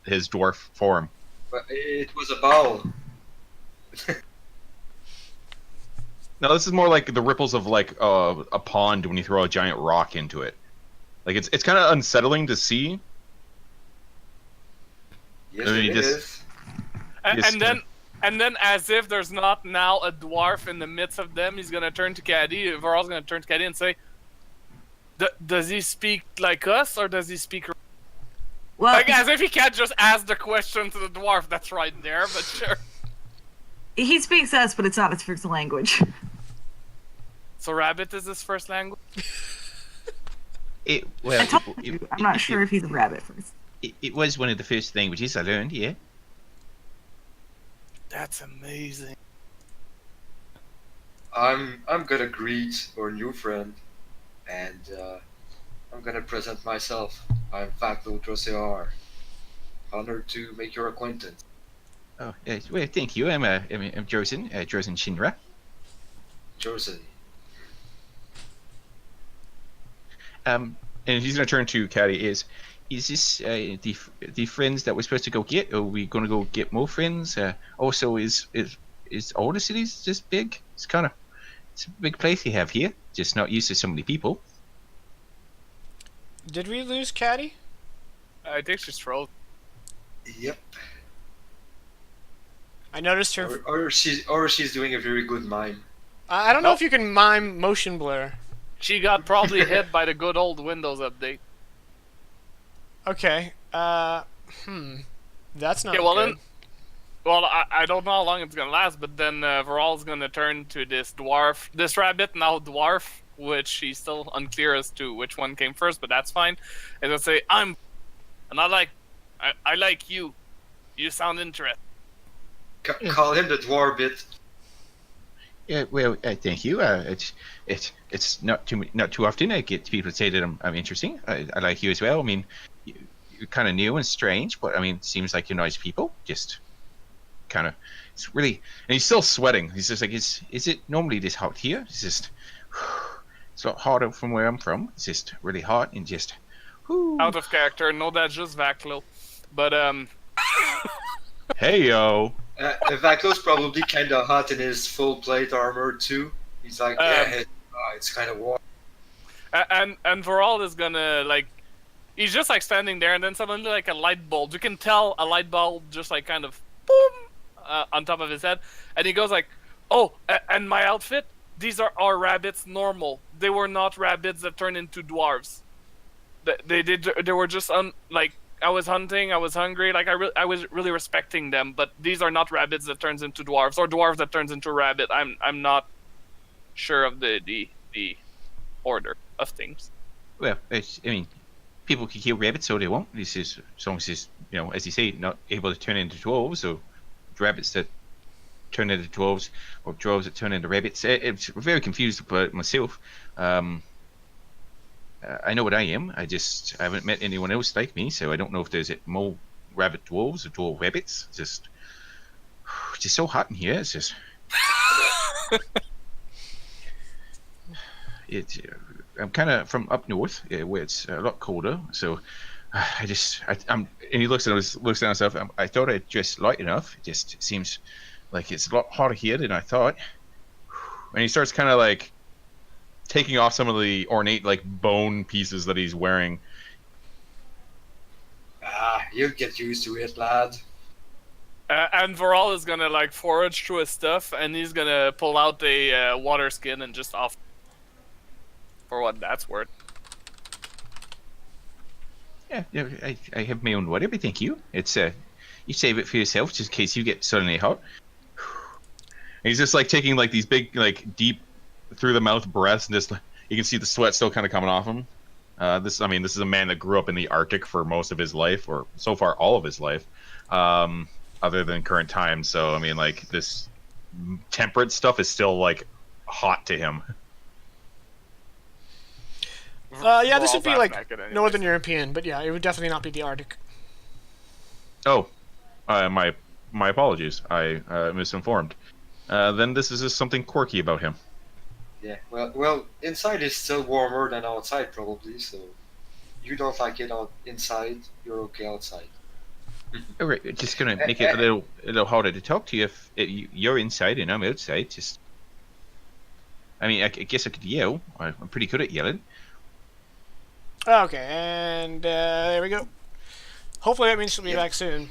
his dwarf form. But it was a ball. Now this is more like the ripples of like a pond when you throw a giant rock into it. Like it's kind of unsettling to see. Yes, I mean, it is. And then, as if there's not now a dwarf in the midst of them, he's gonna turn to Caddy. Varal's gonna turn to Caddy and say, "Does he speak like us, or does he speak Well, like as if he can't just ask the question to the dwarf that's right there?" But sure. he speaks us, but it's not his first language. So rabbit is his first language. I told you, I'm not sure if he's a rabbit first. It was one of the first languages I learned. Yeah. That's amazing. I'm gonna greet our new friend, and I'm gonna present myself. I'm Vaclo. Honored to make your acquaintance. Oh, well, thank you. I'm Josen, Josen Shinra. Jose. And he's gonna turn to Caddy. Is this the friends that we're supposed to go get? Or are we gonna go get more friends? Also, is all the cities just big? It's a big place you have here. Just not used to so many people. Did we lose Caddy? I think she's frozen. Yep. I noticed her. Or she's doing a very good mime. I don't know Nope. if you can mime motion blur. She got probably hit by the good old Windows update. Okay. That's not Okay, well good. then. Well, I don't know how long it's gonna last, but then Varal's gonna turn to this rabbit, now dwarf, which she's still unclear as to which one came first, but that's fine. And they'll say, and I like you. You sound interesting. Call him the dwarbit. Yeah, well, thank you. It's not too often I get people to say that I'm interesting. I like you as well. I mean, you're kind of new and strange, but I mean, it seems like you're nice people. Just kind of, it's really, and he's still sweating. He's just like, is it normally this hot here? It's just, it's a lot hotter from where I'm from. It's just really hot and just, whew. Out of character. No, that's just Vaclo. But Hey yo. Vaclo's probably kind of hot in his full plate armor too. He's like, it's kind of warm. and Varal is gonna like, he's just like standing there, and then suddenly like a light bulb. You can tell a light bulb just like kind of boom on top of his head, and he goes like, "Oh, and my outfit. These are our rabbits normal. They were not rabbits that turned into dwarves. They were just like." I was hunting. I was hungry. Like I was really respecting them. But these are not rabbits that turns into dwarves, or dwarves that turns into rabbit. I'm not sure of the order of things. Well, I mean, people can kill rabbits all they want. This is as long as it's, as you say, not able to turn into dwarves, or rabbits that turn into dwarves, or dwarves that turn into rabbits. It's very confused about myself. I know what I am. I haven't met anyone else like me, so I don't know if there's more rabbit dwarves or dwarf rabbits. It's just so hot in here. It's just I'm kind of from up north, where it's a lot colder. So and he looks down himself. I thought I'd dressed light enough. It just seems like it's a lot hotter here than I thought. And he starts kind of like taking off some of the ornate like bone pieces that he's wearing. You'll get used to it, lad. And Varal is gonna like forage through his stuff, and he's gonna pull out a water skin and just off. For what that's worth. Yeah, I have my own water, but thank you. It's you save it for yourself just in case you get suddenly hot. And he's just like taking like these big like deep through the mouth breaths, and just you can see the sweat still kind of coming off him. This is a man that grew up in the Arctic for most of his life, or so far all of his life, other than current times. So I mean, like this temperate stuff is still like hot to him. Yeah, this would be like Northern European, but yeah, it would definitely not be the Arctic. Oh, my apologies. I misinformed. Then this is just something quirky about him. Yeah. Well, inside is still warmer than outside probably. So you don't like it out inside. You're okay outside. All right, it's just gonna Eh, make it a little harder to talk to you if you're inside and I'm outside. Just, I mean, I guess I could yell. I'm pretty good at yelling. Okay, and there we go. Hopefully that means she'll be back soon.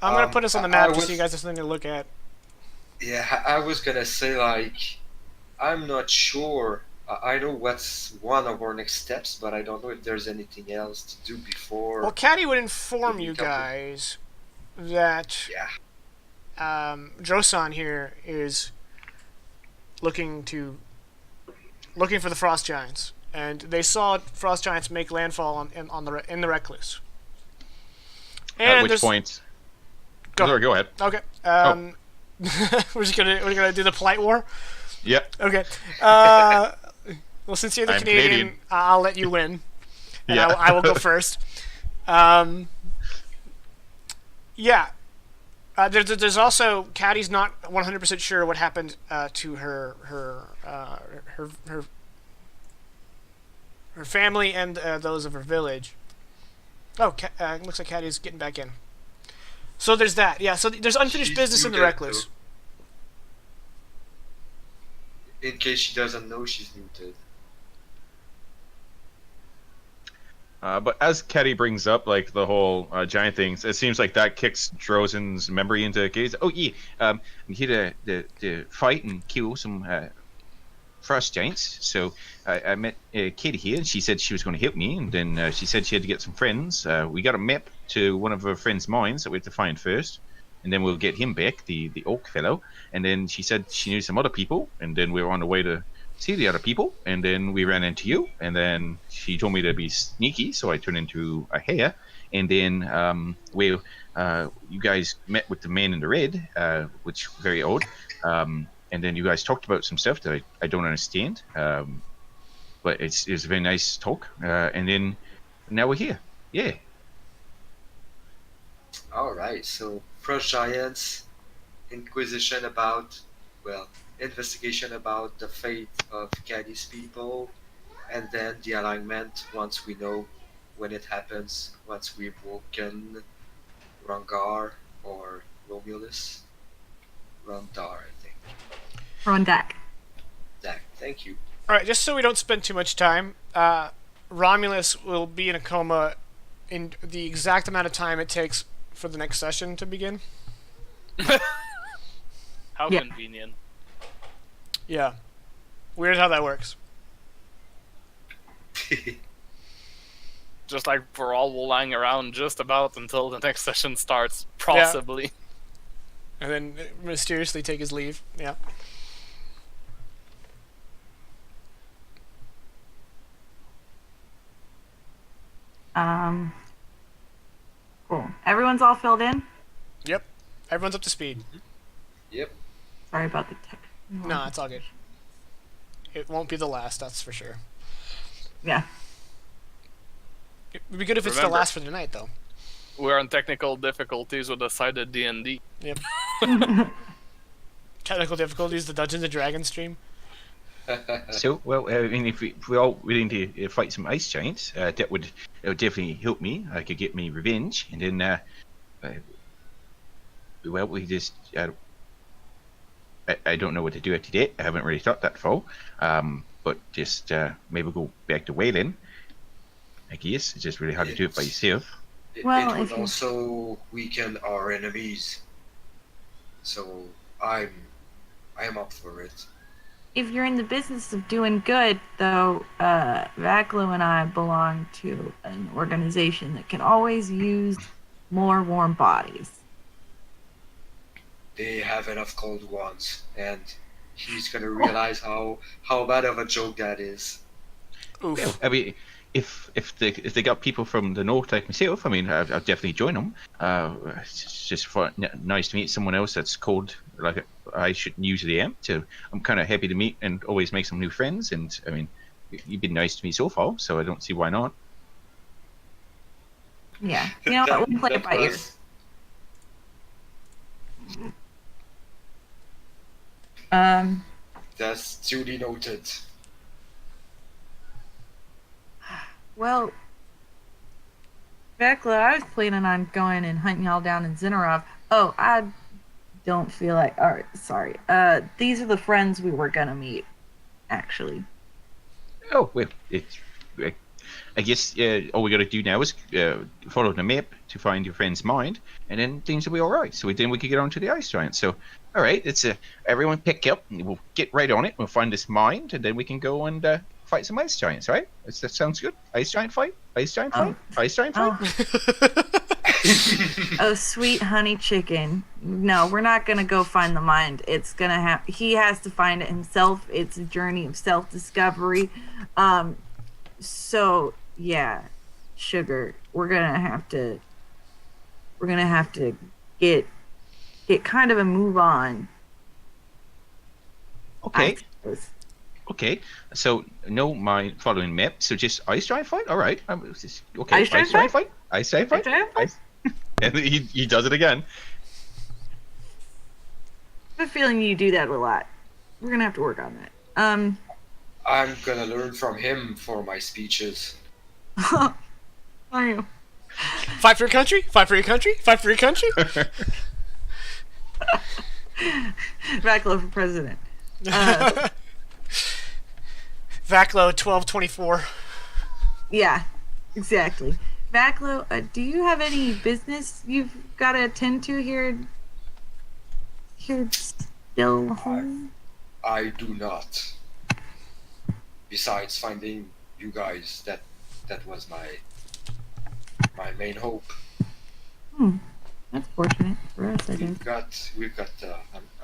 I'm gonna put this on the map just so you guys have something to look at. Yeah, I was gonna say like, I'm not sure. I know what's one of our next steps, but I don't know if there's anything else to do before. Well, Caddy would inform Did you you come to- guys that Yeah. Drosan here is looking for the frost giants, and they saw frost giants make landfall in the Recluse. And At which there's- point, Go. sorry, go ahead. Okay. we're gonna do the polite war. Yeah. Okay. Well, since you're the I'm Canadian, Canadian. I'll let you win. And Yeah. I will go first. Yeah. There's also Caddy's not 100% sure what happened to her family and those of her village. Oh, looks like Caddy's getting back in. So there's that. Yeah. So there's unfinished She's business in the muted, Recluse. though. In case she doesn't know, she's muted. But as Caddy brings up like the whole giant things, it seems like that kicks Drozen's memory into gears. Oh yeah, I'm here to fight and kill some frost giants. So I met Caddy here, and she said she was going to help me. And then she said she had to get some friends. We got a map to one of her friends' mines that we have to find first, and then we'll get him back, the oak fellow. And then she said she knew some other people, and then we were on the way to see the other people, and then we ran into you, and then she told me to be sneaky, so I turned into a hare, and then you guys met with the man in the red, which was very odd, and then you guys talked about some stuff that I don't understand, but it was a very nice talk, and then now we're here. Yeah. Alright, so Frost Giants, Inquisition about, well, investigation about the fate of Caddy's people, and then the alignment once we know when it happens, once we've woken Rangar or Romulus. Rondar, I think. Rondak. Dak, thank you. All right, just so we don't spend too much time, Romulus will be in a coma in the exact amount of time it takes for the next session to begin. How Yeah. convenient. Yeah. Weird how that works. Just like we're all lying around just about until the next session starts, possibly. And then mysteriously take his leave. Yeah. Cool. Everyone's all filled in? Yep. Everyone's up to speed. Yep. Sorry about the tech. No, it's all good. It won't be the last, that's for sure. Yeah. It would be good if it's the Remember- last for tonight, though. We're on technical difficulties with the side of D&D. Yep. Technical difficulties, the Dungeons and Dragons stream. So, well, I mean, if we're all willing to fight some ice giants, it would definitely help me. I could get me revenge, and then, well, we just, I don't know what to do after that. I haven't really thought that far, but just maybe go back to whaling. I guess it's just really hard to do it by yourself. Well, it would if you- also weaken our enemies. So I'm up for it. If you're in the business of doing good, though, Vaklu and I belong to an organization that can always use more warm bodies. They have enough cold ones, and he's gonna realize how bad of a joke that is. Oof. I mean, if they got people from the north like myself, I mean, I'll definitely join them. It's just nice to meet someone else that's cold like I should usually am. So I'm kind of happy to meet and always make some new friends. And I mean, you've been nice to me so far, so I don't see why not. Yeah. You know what? We'll play it by ear. That's duly noted. Well, Vecla, I was planning on going and hunting y'all down in Zinarov. Oh, I don't feel like. All right, sorry. These are the friends we were gonna meet, actually. Oh well, it's. I guess all we got to do now is follow the map to find your friend's mind, and then things will be all right. So then we can get on to the ice giant. So, all right, it's everyone pick up, and we'll get right on it. We'll find this mind, and then we can go and fight some ice giants. Right? That sounds good. Ice giant fight. Ice giant fight. Ice giant fight. Oh, sweet honey chicken. No, we're not gonna go find the mind. It's gonna have. He has to find it himself. It's a journey of self-discovery. So yeah, sugar. We're gonna have to get kind of a move on. Okay. Okay. So no mind following map. So just ice giant fight. All right. Okay. Ice giant fight? Ice giant fight. Ice. And he does it again. I have a feeling you do that a lot. We're gonna have to work on that. I'm gonna learn from him for my speeches. I know. Fight for your country. Fight for your country. Fight for your country. Vaclo for president. Vaclo 1224. Yeah, exactly. Vaclo, do you have any business you've got to attend to here still home? I do not. Besides finding you guys, that was my main hope. That's fortunate for us, I guess. We've got.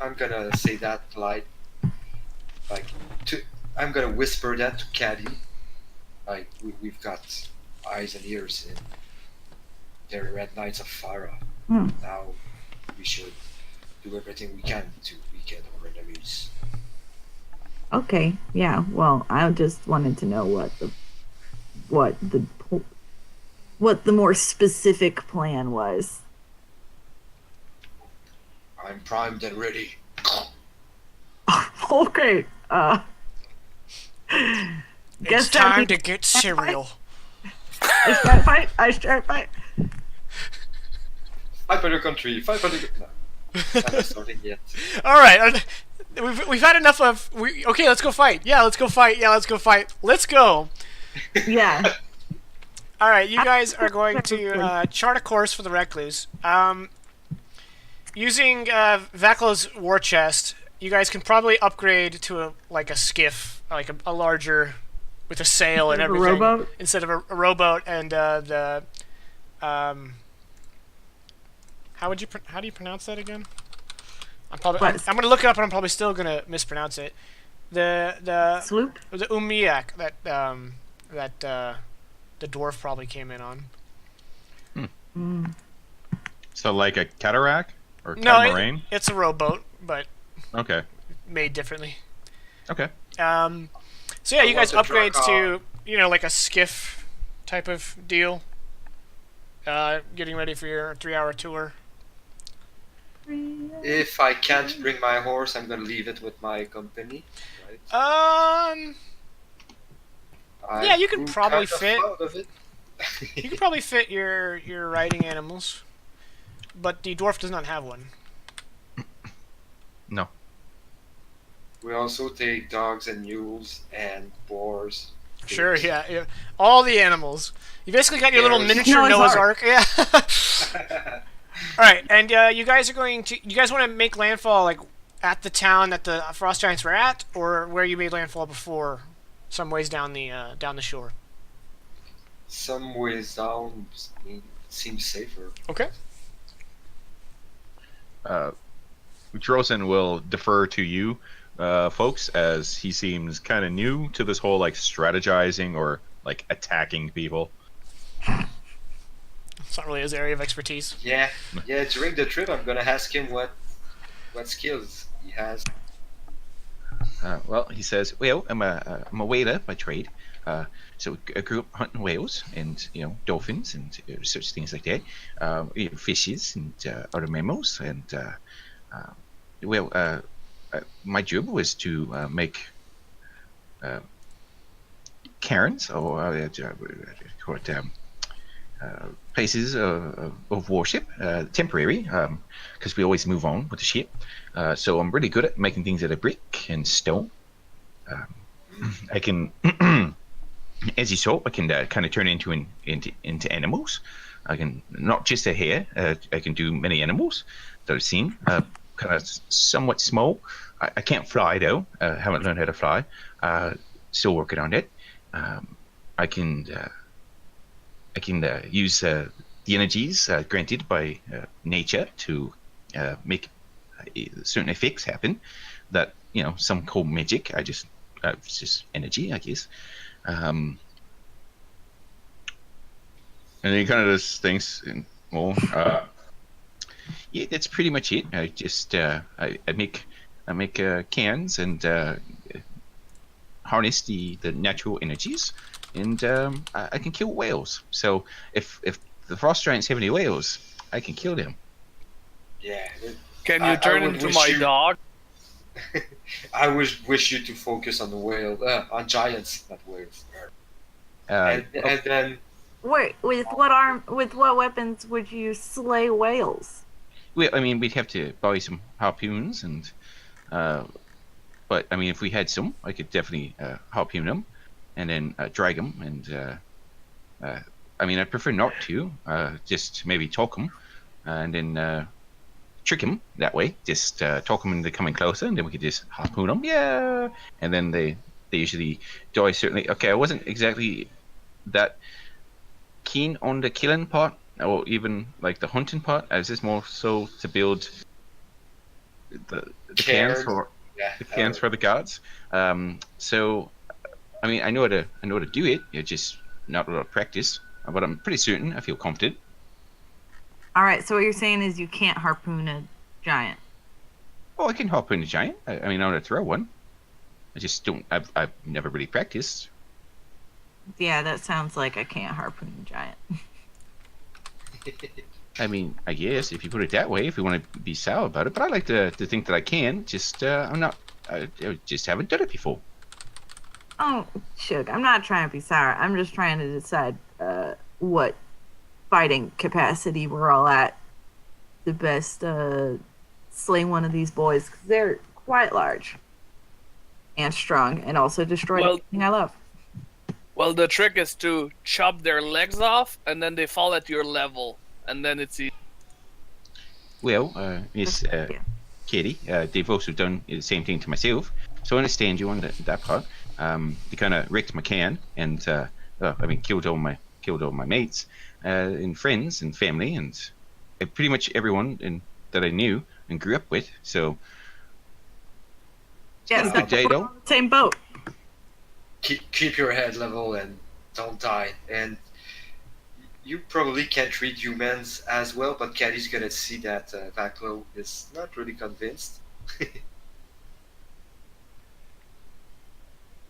I'm gonna say that I'm gonna whisper that to Caddy. Like we've got eyes and ears in the Red Knights of Farah. Now we should do everything we can to weaken our enemies. Okay, yeah. Well, I just wanted to know what the more specific plan was. I'm primed and ready. Okay. It's time to get cereal. Ice giant fight. Ice giant fight. Fight for your country. Fight for the. No, I'm not starting yet. All right, we've had enough of. Okay, let's go fight. Yeah, let's go fight. Yeah, let's go fight. Let's go. Yeah. All right, you guys are going to chart a course for the Recluse. Using Vaclo's war chest, you guys can probably upgrade to a skiff, like a larger, with a sail and everything, rowboat? Instead of a rowboat and the. How do you pronounce that again? I'm gonna look it up, and I'm probably still gonna mispronounce it. The sloop. The umiak that the dwarf probably came in on. So like a cataract or No, catamaran? it's a rowboat, but Okay. made differently. Okay. So yeah, you guys upgrade to like a skiff type of deal. Getting ready for your 3-hour tour. If I can't bring my horse, I'm gonna leave it with my company. Right? Yeah, you could grew probably kind of fit. proud of it. You could probably fit your riding animals, but the dwarf does not have one. No. We also take dogs and mules and boars. Sure, yeah. All the animals. You basically got your little There's- miniature Noah's Noah's Ark. Yeah. All right, and you guys want to make landfall like at the town that the frost giants were at, or where you made landfall before, some ways down the shore. Some ways down seems safer. Okay. Drosen will defer to you, folks, as he seems kind of new to this whole like strategizing or like attacking people. It's not really his area of expertise. Yeah. During the trip, I'm gonna ask him what skills he has. Well, he says, "Well, I'm a whaler by trade. So I grew up hunting whales and dolphins and such things like that. Fishes and other mammals. And my job was to make cairns or places of worship, temporary, because we always move on with the ship. So I'm really good at making things out of brick and stone. I can, as you saw, I can kind of turn into animals. I can not just a hare. I can do many animals that I've seen. Kind of somewhat small. I can't fly though. Haven't learned how to fly. Still working on it. I can use the energies granted by nature to make certain effects happen. That some call magic. It's just energy, I guess. And then he kind of does things more. Yeah, that's pretty much it. I just I make cans and harness the natural energies, and I can kill whales. So if the frost giants have any whales, I can kill them. Yeah. Can you turn into my dog? I wish you to focus on the on giants, not whales. And then. Wait, with what weapons would you slay whales? Well, I mean, we'd have to buy some harpoons, and but I mean, if we had some, I could definitely harpoon them, and then drag them, and I mean, I'd prefer not to, just maybe talk them, and then trick them that way. Just talk them into coming closer, and then we could just harpoon them, yeah, and then they usually die. Certainly, okay, I wasn't exactly that keen on the killing part, or even like the hunting part. I was just more so to build the cans for for the guards. So I mean, I know how to do it. It's just not a lot of practice, but I'm pretty certain. I feel confident. All right. So what you're saying is you can't harpoon a giant. Oh, I can harpoon a giant. I mean, I know how to throw one. I just don't. I've never really practiced. Yeah, that sounds like I can't harpoon a giant. I mean, I guess if you put it that way, if we want to be sour about it, but I like to think that I can. Just I'm not. I just haven't done it before. Oh, shoot. I'm not trying to be sour. I'm just trying to decide what fighting capacity we're all at to best slay one of these boys, because they're quite large and strong, and also destroy everything I love. Well, the trick is to chop their legs off, and then they fall at your level, and then it's easy. Well, Miss Caddy, they've also done the same thing to myself, so I understand you on that part. They kind of wrecked my can, and I mean, killed all my mates, and friends and family, and pretty much everyone that I knew and grew up with. So, yeah, it's been a good day though. Same boat. Keep your head level and don't die. And you probably can't read humans as well, but Caddy's gonna see that Vaclo is not really convinced.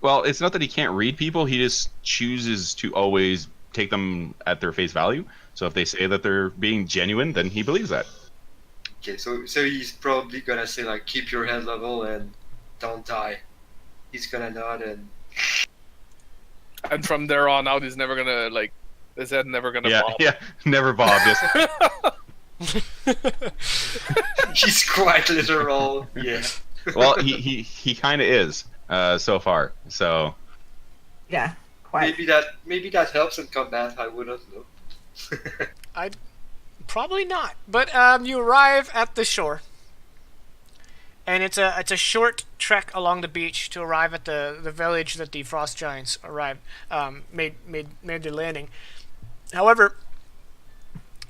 Well, it's not that he can't read people. He just chooses to always take them at their face value. So if they say that they're being genuine, then he believes that. Okay, so he's probably gonna say like, keep your head level and don't die. He's gonna nod and from there on out, he's never gonna his head never gonna bob. Yeah, never bob. Just he's quite literal. Yeah. Well, he kind of is so far. So yeah, quite. Maybe that helps in combat. I wouldn't know. I'd probably not. But you arrive at the shore, and it's a short trek along the beach to arrive at the village that the frost giants made their landing. However,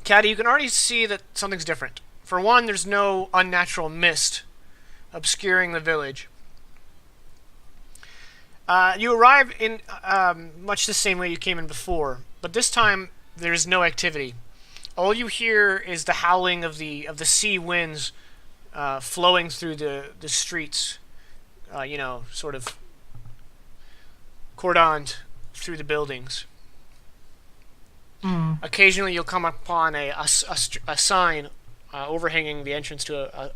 Caddy, you can already see that something's different. For one, there's no unnatural mist obscuring the village. You arrive in much the same way you came in before, but this time there's no activity. All you hear is the howling of the sea winds flowing through the streets, sort of cordoned through the buildings. Occasionally you'll come upon a sign overhanging the entrance to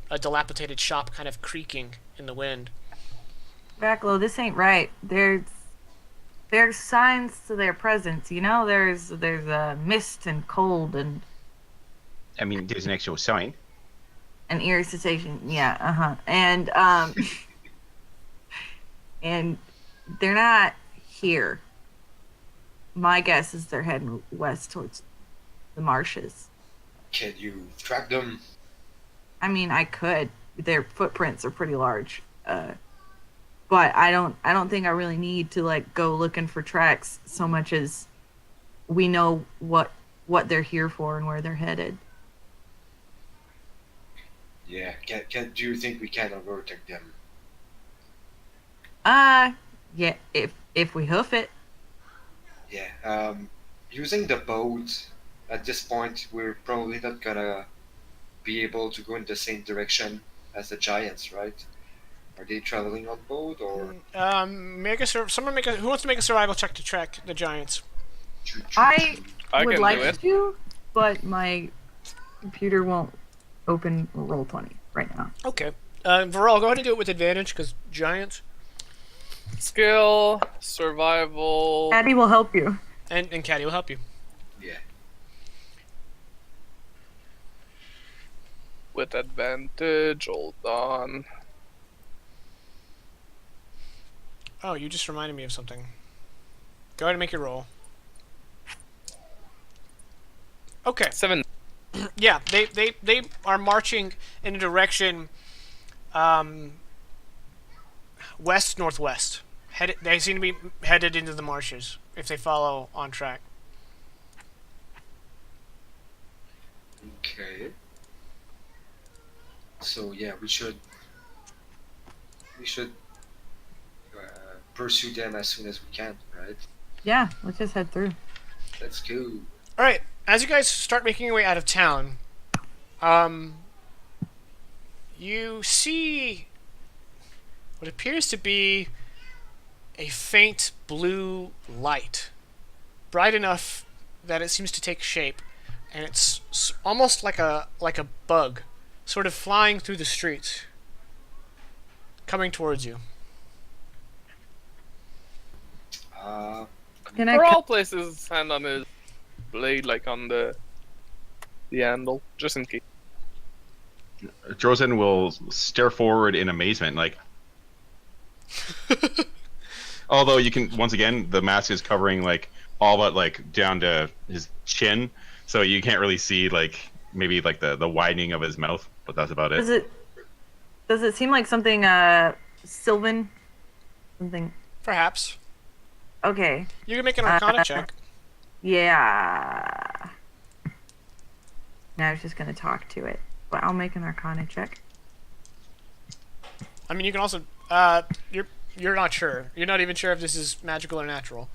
a dilapidated shop, kind of creaking in the wind. Backlow, this ain't right. There's there's signs to their presence. You know, there's mist and cold and I mean, there's an actual sign. an eerie sensation. Yeah, and and they're not here. My guess is they're heading west towards the marshes. Can you track them? I mean, I could. Their footprints are pretty large, but I don't think I really need to like go looking for tracks so much as we know what they're here for and where they're headed. Yeah. Do you think we can overtake them? Yeah. If we hoof it. Yeah. Using the boat at this point, we're probably not gonna be able to go in the same direction as the giants, right? Are they traveling on boat or? Who wants to make a survival check to track the giants? I I would can like do it. to, but my computer won't open Roll20 right now. Okay. Varel, go ahead and do it with advantage because giants. Skill, survival. Caddy will help you. And Caddy will help you. Yeah. With advantage, hold on. Oh, you just reminded me of something. Go ahead and make your roll. Okay. 7. Yeah, they are marching in a direction west northwest. They seem to be headed into the marshes if they follow on track. Okay. So yeah, we should pursue them as soon as we can, right? Yeah, let's just head through. Let's go. All right, as you guys start making your way out of town, you see what appears to be a faint blue light, bright enough that it seems to take shape, and it's almost like a bug, sort of flying through the streets, coming towards you. Can I For cut- all places, hand on his blade, like on the handle, just in case. Drozen will stare forward in amazement, like. Although you can, once again, the mask is covering like all but like down to his chin, so you can't really see like maybe like the widening of his mouth, but that's about it. Does it seem like something Sylvan? Something. Perhaps. Okay. You can make an Arcana check. Yeah. Now I was just gonna talk to it, but I'll make an Arcana check. I mean, you can also. You're not sure. You're not even sure if this is magical or natural.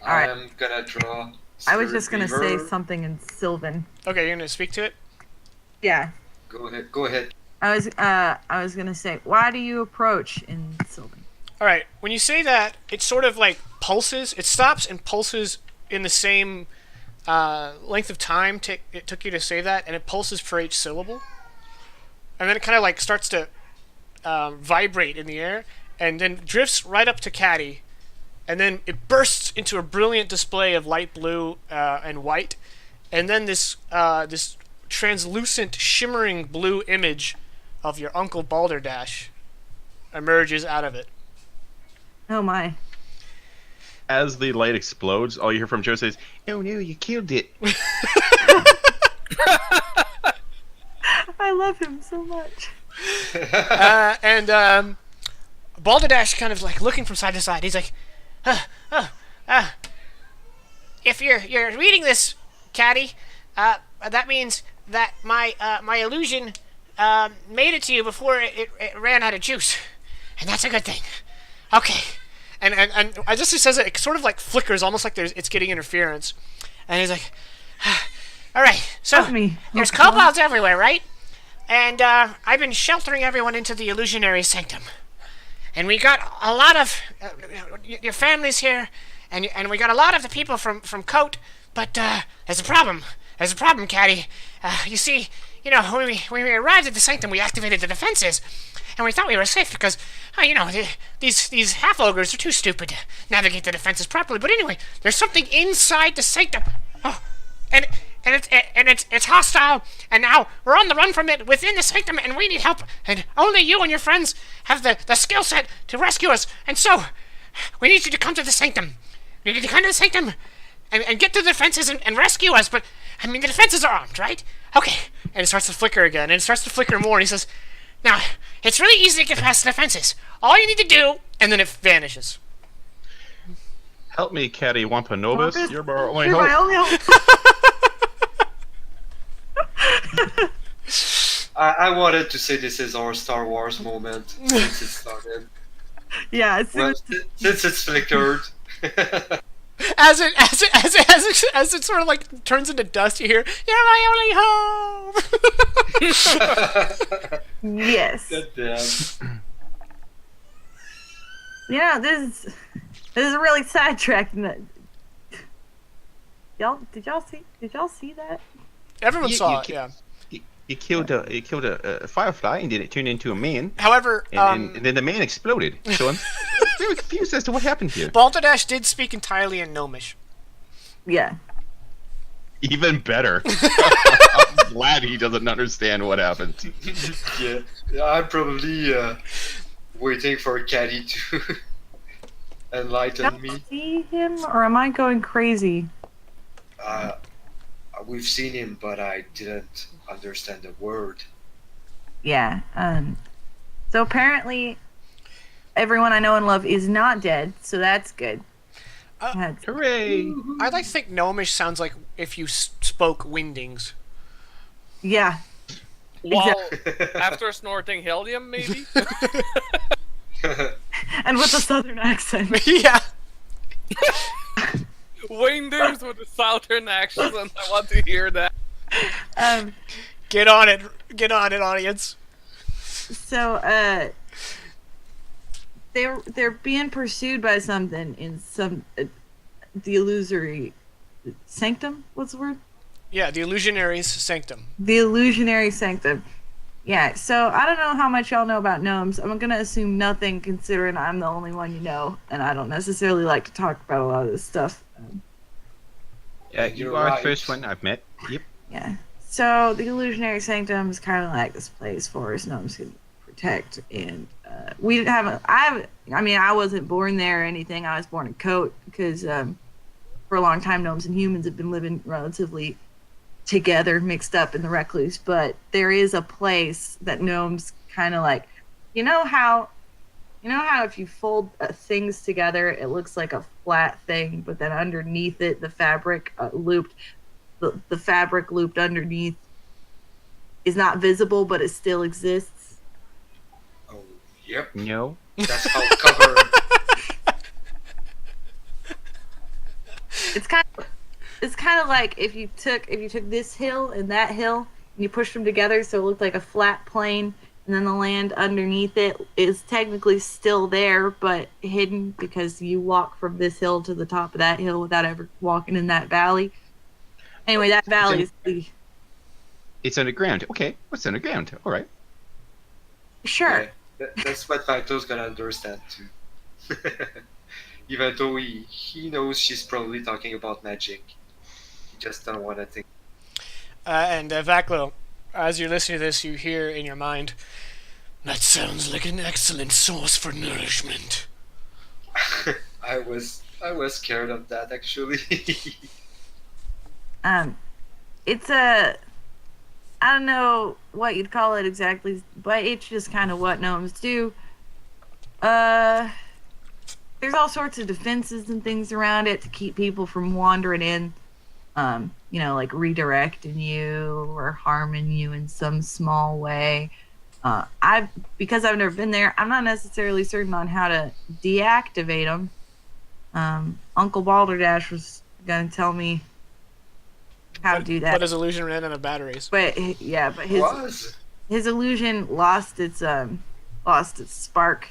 Alright. I'm gonna draw. I was just gonna Spirit say Weaver. something in Sylvan. Okay, you're gonna speak to it. Yeah. Go ahead. I was gonna say, why do you approach in Sylvan? All right. When you say that, it sort of like pulses. It stops and pulses in the same length of time it took you to say that, and it pulses for each syllable. And then it kind of like starts to vibrate in the air, and then drifts right up to Caddy, and then it bursts into a brilliant display of light blue and white, and then this translucent, shimmering blue image of your Uncle Balderdash emerges out of it. Oh my. As the light explodes, all you hear from Joe says, "Oh no, you killed it." I love him so much. And Balderdash kind of like looking from side to side. He's like, if you're reading this, Caddy, that means that my illusion made it to you before it ran out of juice, and that's a good thing. Okay, and I just he says it sort of like flickers, almost like it's getting interference, and he's like, all right, so Help me. there's Help me. kobolds everywhere, right? And I've been sheltering everyone into the Illusionary Sanctum. And we got a lot of your family's here, and we got a lot of the people from Coat, but there's a problem. There's a problem, Caddy. You see, when we arrived at the Sanctum, we activated the defenses, and we thought we were safe because these half ogres are too stupid to navigate the defenses properly. But anyway, there's something inside the sanctum, oh, and it's hostile. And now we're on the run from it within the sanctum, and we need help. And only you and your friends have the skill set to rescue us. And so, we need you to come to the sanctum. You need to come to the sanctum and get through the defenses and rescue us. But I mean, the defenses are armed, right? Okay. And it starts to flicker again, and it starts to flicker more. And he says, "Now, it's really easy to get past the defenses. All you need to do," and then it vanishes. Help me, Caddy Wampanobis. Wampus, You're my only you're my hope. only hope. I wanted to say this is our Star Wars moment since it started. Yeah, as soon Well, as since it's flickered. As it sort of like turns into dust, you hear, "You're my only hope." yes. God damn. This is really sidetracking. Did y'all see that? Everyone You- saw you it, ki- yeah. You killed a firefly, and then it turned into a man, However, and then the man exploded. So I'm very confused as to what happened here. Balderdash did speak entirely in Gnomish. Yeah. Even better. I'm glad he doesn't understand what happened. Yeah, I'm probably waiting for Caddy to enlighten Y'all me. see him, or am I going crazy? We've seen him, but I didn't understand the word. Yeah. So apparently, everyone I know and love is not dead, so that's good. That's- Hooray! I'd like to think Gnomish sounds like if you spoke Windings. yeah. While after snorting helium, maybe. And with a southern accent. Yeah. Winders with a southern accent. I want to hear that. Get on it, audience. So, they're being pursued by something in the illusory sanctum. What's the word? Yeah, the Illusionaries Sanctum. The illusionary sanctum. Yeah. So I don't know how much y'all know about gnomes. I'm gonna assume nothing, considering I'm the only one you know, and I don't necessarily like to talk about a lot of this stuff. You You're are right. the first one I've met. Yep. Yeah. So the illusionary sanctum is kind of like this place for us gnomes can protect, and we haven't. I mean, I wasn't born there or anything. I was born in Coat because for a long time gnomes and humans have been living relatively together, mixed up in the Recluse. But there is a place that gnomes kind of like. You know how if you fold things together, it looks like a flat thing, but then underneath it, the fabric looped. The fabric looped underneath is not visible, but it still exists. Oh, yep. No. That's how cover. It's kind of like if you took this hill and that hill and you pushed them together, so it looked like a flat plane, and then the land underneath it is technically still there, but hidden because you walk from this hill to the top of that hill without ever walking in that valley. Anyway, that valley is the... It's underground. Okay, what's underground? All right. Sure. Yeah, that's what Vito's gonna understand too. Even though he knows she's probably talking about magic. He just don't want to think. And Vaclo, as you're listening to this, you hear in your mind, "That sounds like an excellent source for nourishment." I was scared of that actually. It's a... I don't know what you'd call it exactly, but it's just kind of what gnomes do. There's all sorts of defenses and things around it to keep people from wandering in. Like redirecting you or harming you in some small way. Because I've never been there, I'm not necessarily certain on how to deactivate them. Uncle Balderdash was gonna tell me how to do that. But his illusion ran out of batteries. But yeah, but his illusion lost its spark,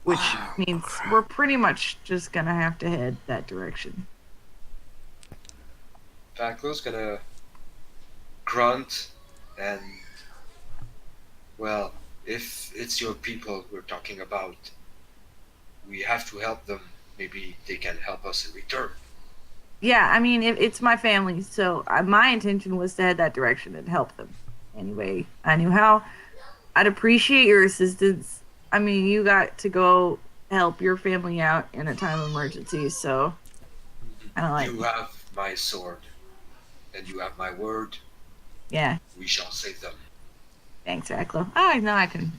which means we're pretty much just gonna have to head that direction. Vaclo's gonna grunt and, well, If it's your people we're talking about, we have to help them. Maybe they can help us in return. Yeah, I mean, it's my family, so my intention was to head that direction and help them. Anyway, I knew how. I'd appreciate your assistance. I mean, you got to go help your family out in a time of emergency, so I don't like. You have my sword, and you have my word. Yeah, We shall save them. thanks, Reclo. Oh, I know I can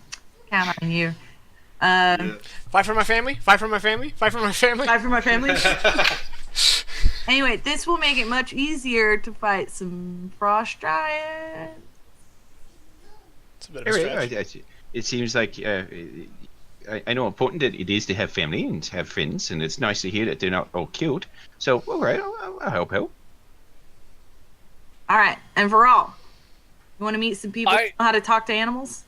count on you. Fight for my family. Fight for my family. Fight for my family. Bye for my family. Anyway, this will make it much easier to fight some frost giants. It's a bit of a All right, stretch. it seems like I know how important it is to have family and have friends, and it's nice to hear that they're not all killed. So, all right, I'll help out. All right, and for all, you want to meet some people who I- know how to talk to animals?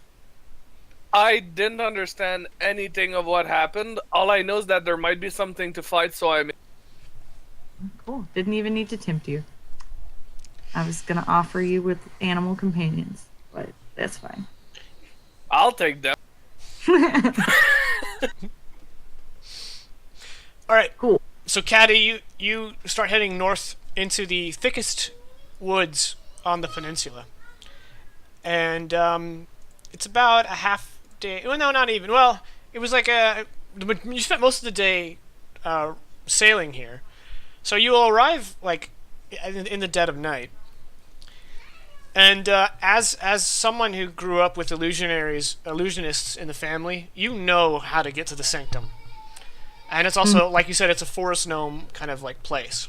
I didn't understand anything of what happened. All I know is that there might be something to fight, so I'm. Cool. Didn't even need to tempt you. I was gonna offer you with animal companions, but that's fine. I'll take them. All right. Cool. So, Caddy, you start heading north into the thickest woods on the peninsula, and it's about a half day. Well, no, not even. Well, it was like you spent most of the day sailing here, so you will arrive like in the dead of night. And as someone who grew up with illusionists in the family, you know how to get to the Sanctum. And it's also, like you said, it's a forest gnome kind of like place.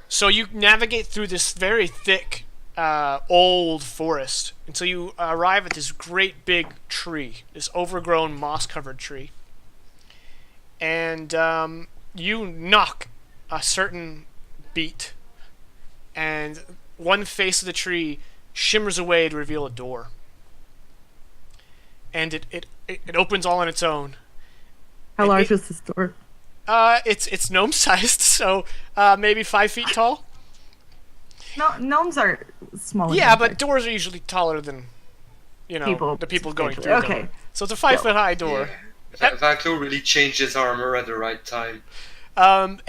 So you navigate through this very thick, old forest until you arrive at this great big tree, this overgrown, moss-covered tree. And you knock a certain beat, and one face of the tree shimmers away to reveal a door. And it opens all on its own. How And large it- was this door? It's gnome sized, so maybe 5 feet tall. No, gnomes are smaller. Yeah, than but that. doors are usually taller than People the people going through substantially. them. Okay. So it's a 5 foot high door. Yeah. Vaclo really changed his armor at the right time. And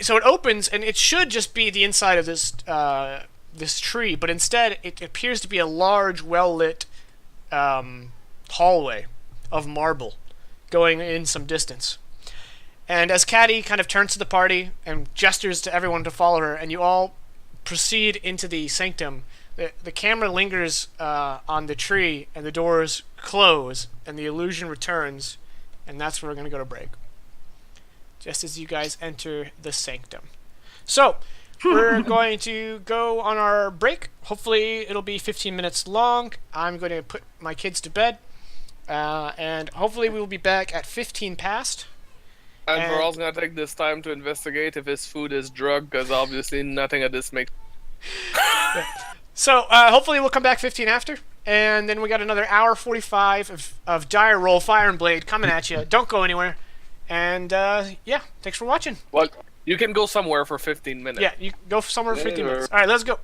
so it opens, and it should just be the inside of this tree, but instead it appears to be a large, well lit hallway of marble, going in some distance. And as Caddy kind of turns to the party and gestures to everyone to follow her, and you all proceed into the sanctum, the camera lingers on the tree, and the doors close, and the illusion returns, and that's where we're going to go to break. Just as you guys enter the sanctum. So, we're going to go on our break. Hopefully, it'll be 15 minutes long. I'm going to put my kids to bed, and hopefully, we will be back at 15 past. And And- we're also gonna take this time to investigate if his food is drugged, because obviously nothing of this makes. So, hopefully, we'll come back 15 after. And then we got another hour 45 of Dire Roll Fire and Blade coming at you. Don't go anywhere. And, yeah, thanks for watching. Well, you can go somewhere for 15 minutes. Yeah, you go somewhere for 15 Later. minutes. All right, let's go.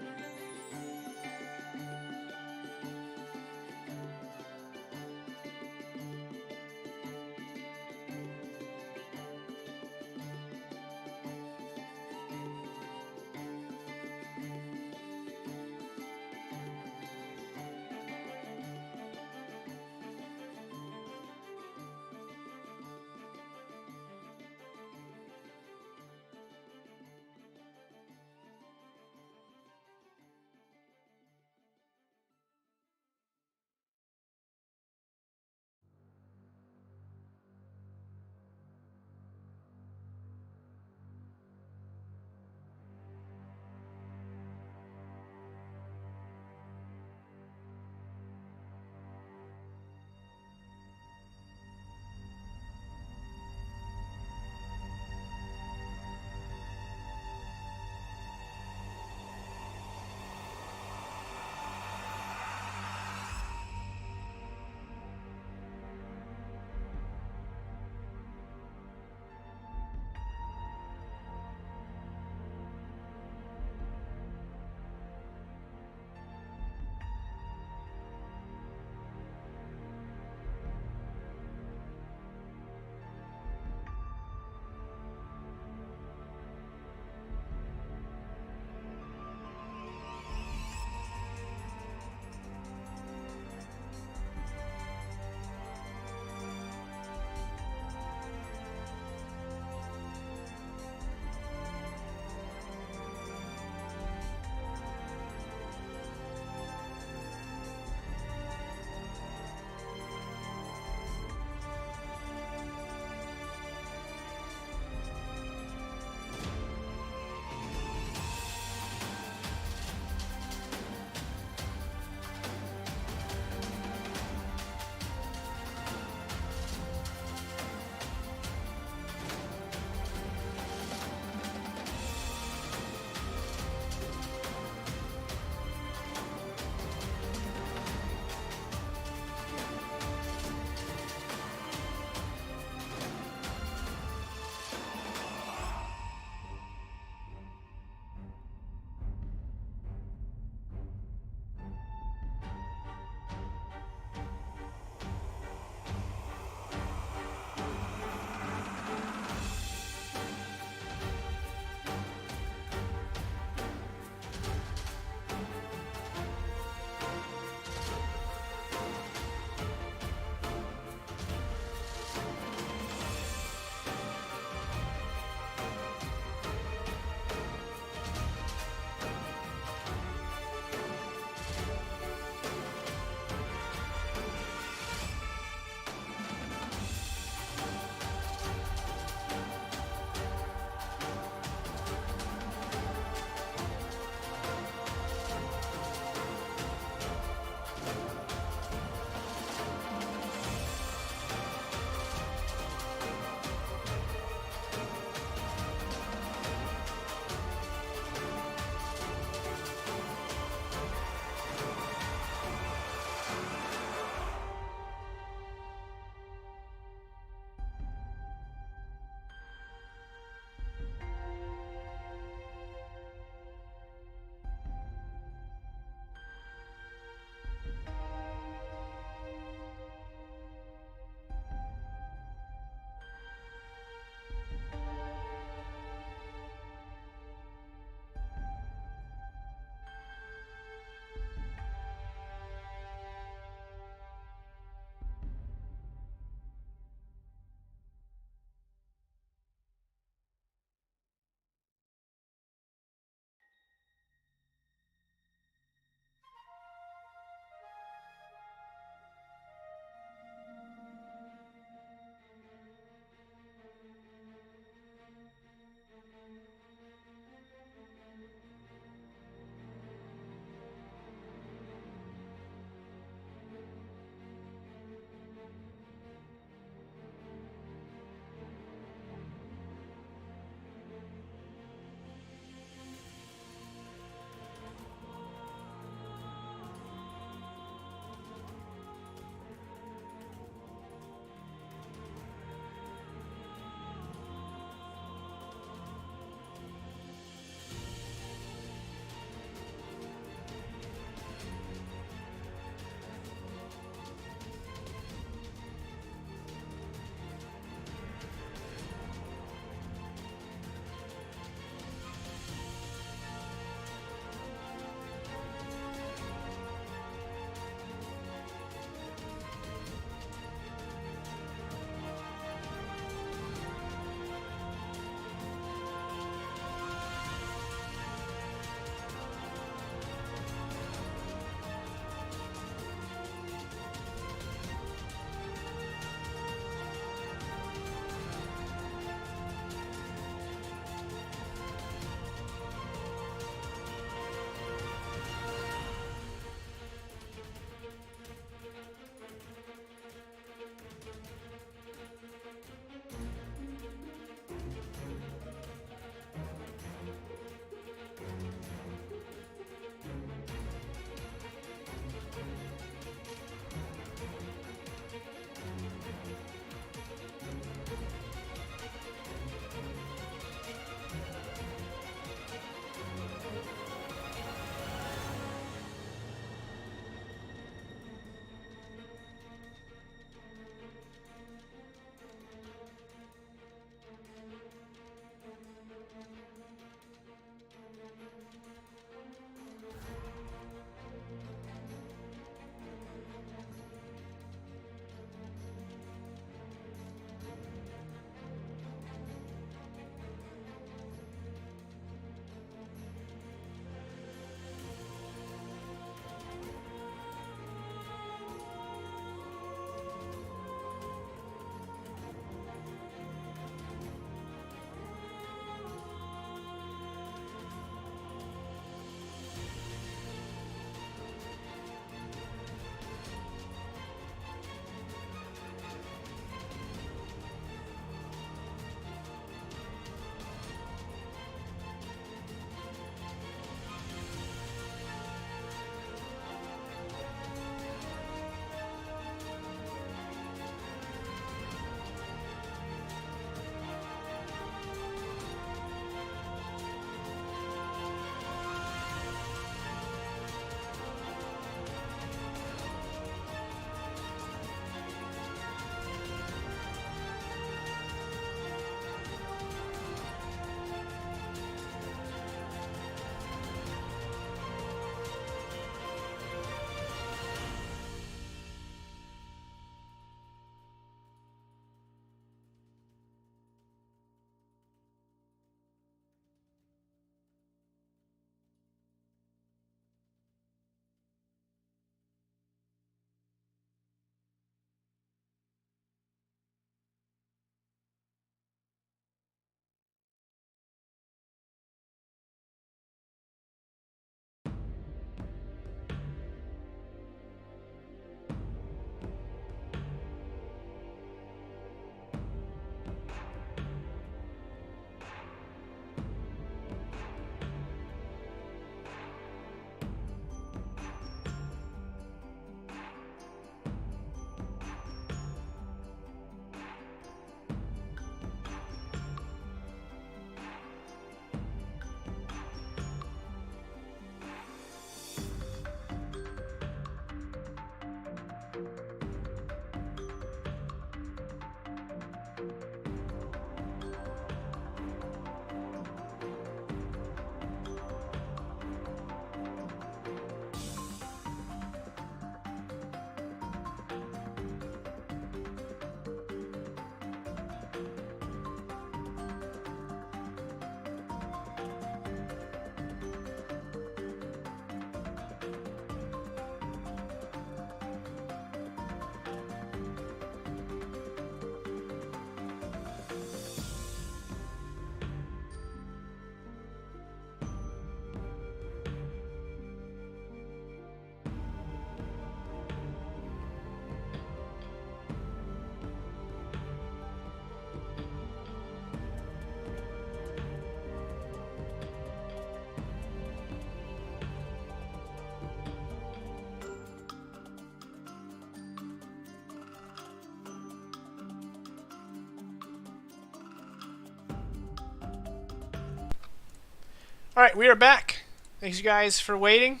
Alright, we are back. Thanks you guys for waiting.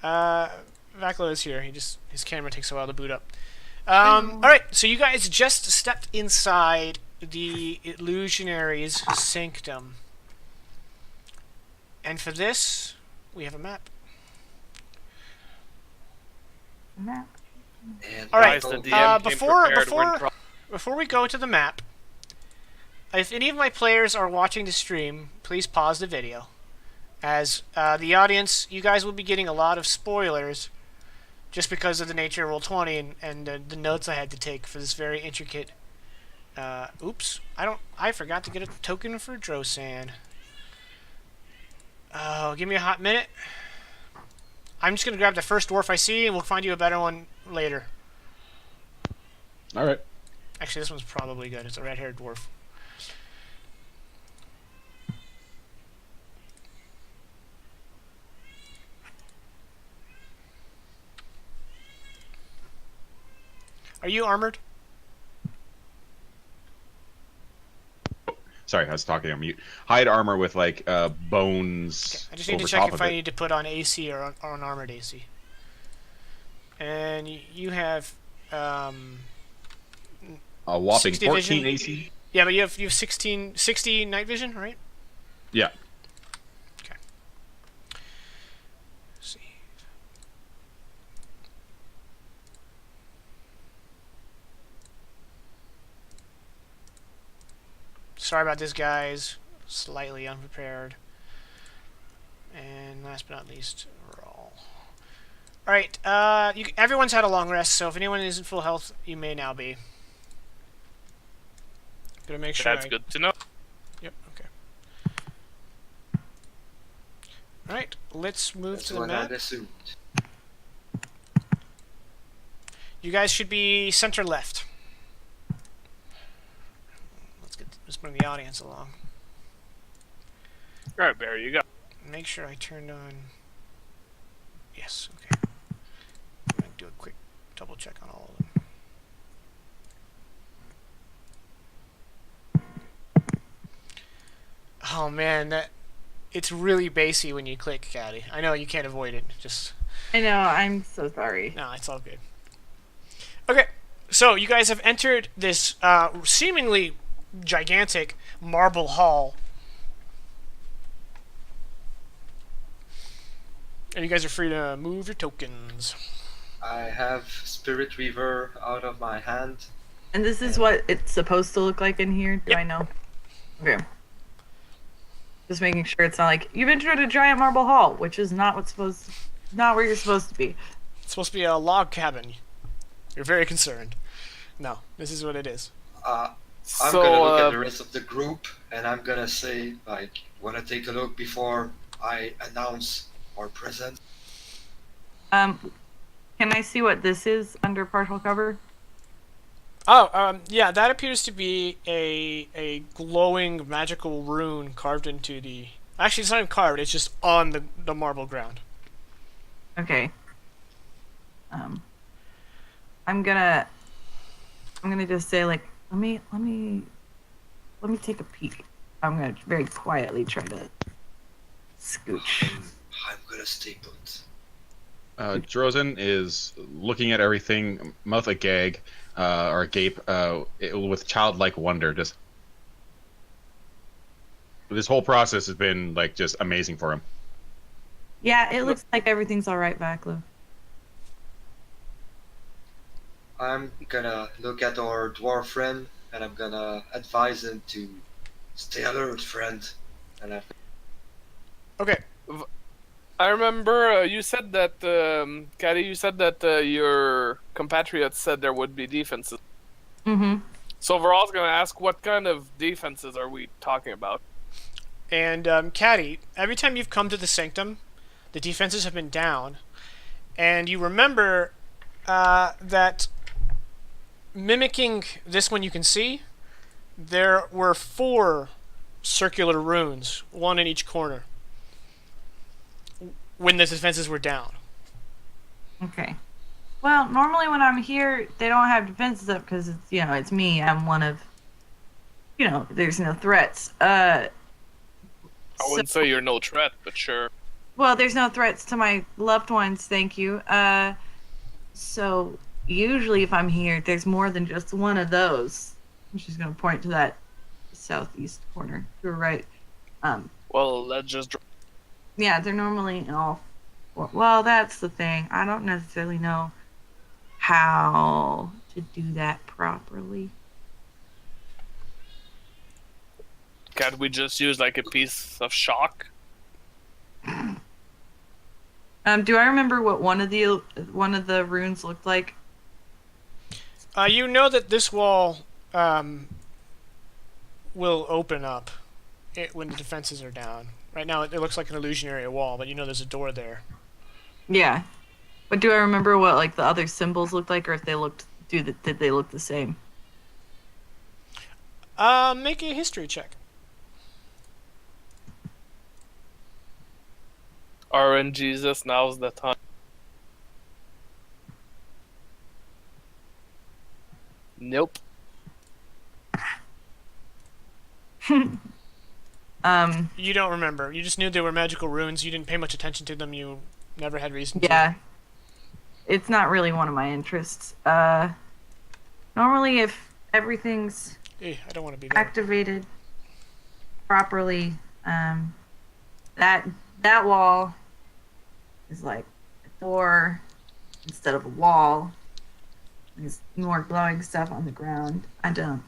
Vaclo is here. His camera takes a while to boot up. Alright, so you guys just stepped inside the Illusionaries Sanctum. And for this, we have a map. And Alright, Guys, the DM came prepared when before we go to the map, if any of my players are watching the stream, please pause the video. As the audience, you guys will be getting a lot of spoilers just because of the nature of Roll20 and the notes I had to take for this very intricate... oops. I forgot to get a token for Drosan. Oh, give me a hot minute. I'm just going to grab the first dwarf I see, and we'll find you a better one later. Alright. Actually, this one's probably good. It's a red-haired dwarf. Are you armored? Sorry, I was talking on mute. Hide armor with like bones. Okay. I just need to over check top if of I it. need to put on AC or on armored AC. And you have A whopping 60 14 vision. AC. Yeah, but you have 60 night vision, right? Yeah. Okay. Let's see. Sorry about this, guys. Slightly unprepared. And last but not least, roll. Alright, everyone's had a long rest, so if anyone isn't full health, you may now be. Gonna make sure That's good to know. Yep, okay. Alright, let's move That's to the what map. I assumed. You guys should be center left. Let's bring the audience along. Alright, there you go. Make sure I turned on... Yes, okay. I'm gonna do a quick double check on all of them. Oh man, it's really bassy when you click, Caddy. I know you can't avoid it. Just I know. I'm so sorry. no, it's all good. Okay, so you guys have entered this seemingly gigantic marble hall, and you guys are free to move your tokens. I have Spirit Reaver out of my hand. And this is what it's supposed to look like in here. Do Yep. I know? Okay. Just making sure it's not like you've entered a giant marble hall, which is not not where you're supposed to be. It's supposed to be a log cabin. You're very concerned. No, this is what it is. I'm So, gonna look at the rest of the group, and I'm gonna say, like, wanna take a look before I announce our presence? Can I see what this is under partial cover? Oh, yeah, that appears to be a glowing magical rune carved into the... Actually, it's not even carved, it's just on the marble ground. Okay. I'm gonna just say, like, let me take a peek. I'm gonna very quietly try to scooch. I'm gonna stay put. Drozen is looking at everything, mouth agag, or agape, with childlike wonder. Just this whole process has been like just amazing for him. Yeah, it looks like everything's all right, Vaclo. I'm gonna look at our dwarf friend, and I'm gonna advise him to stay alert, friend. And Okay, I remember you said that, Caddy, you said that your compatriots said there would be defenses. Mm-hmm. So overall, I was going to ask, what kind of defenses are we talking about? and Caddy, every time you've come to the Sanctum, the defenses have been down, and you remember that mimicking this one you can see, there were 4 circular runes, one in each corner, when the defenses were down. Okay. Well, normally when I'm here, they don't have defenses up because it's, it's me. I'm one of, there's no threats. I wouldn't say you're no threat, but sure. Well, there's no threats to my loved ones, thank you. So usually if I'm here, there's more than just one of those. She's gonna point to that southeast corner to her right. Well, let's just. Yeah, they're normally in all. Well, that's the thing. I don't necessarily know how to do that properly. Can't we just use like a piece of shock? Do I remember what one of the runes looked like? You know that this wall will open up when the defenses are down. Right now, it looks like an illusionary wall, but you know there's a door there. Yeah, but do I remember what like the other symbols looked like, or if they looked did they look the same? Make a history check. RNGesus, now's the time. Nope. You don't remember. You just knew they were magical runes. You didn't pay much attention to them. You never had reason to. Yeah, it's not really one of my interests. Normally, if everything's I don't want to be there. activated properly, that wall is like a door instead of a wall. There's more glowing stuff on the ground. I don't.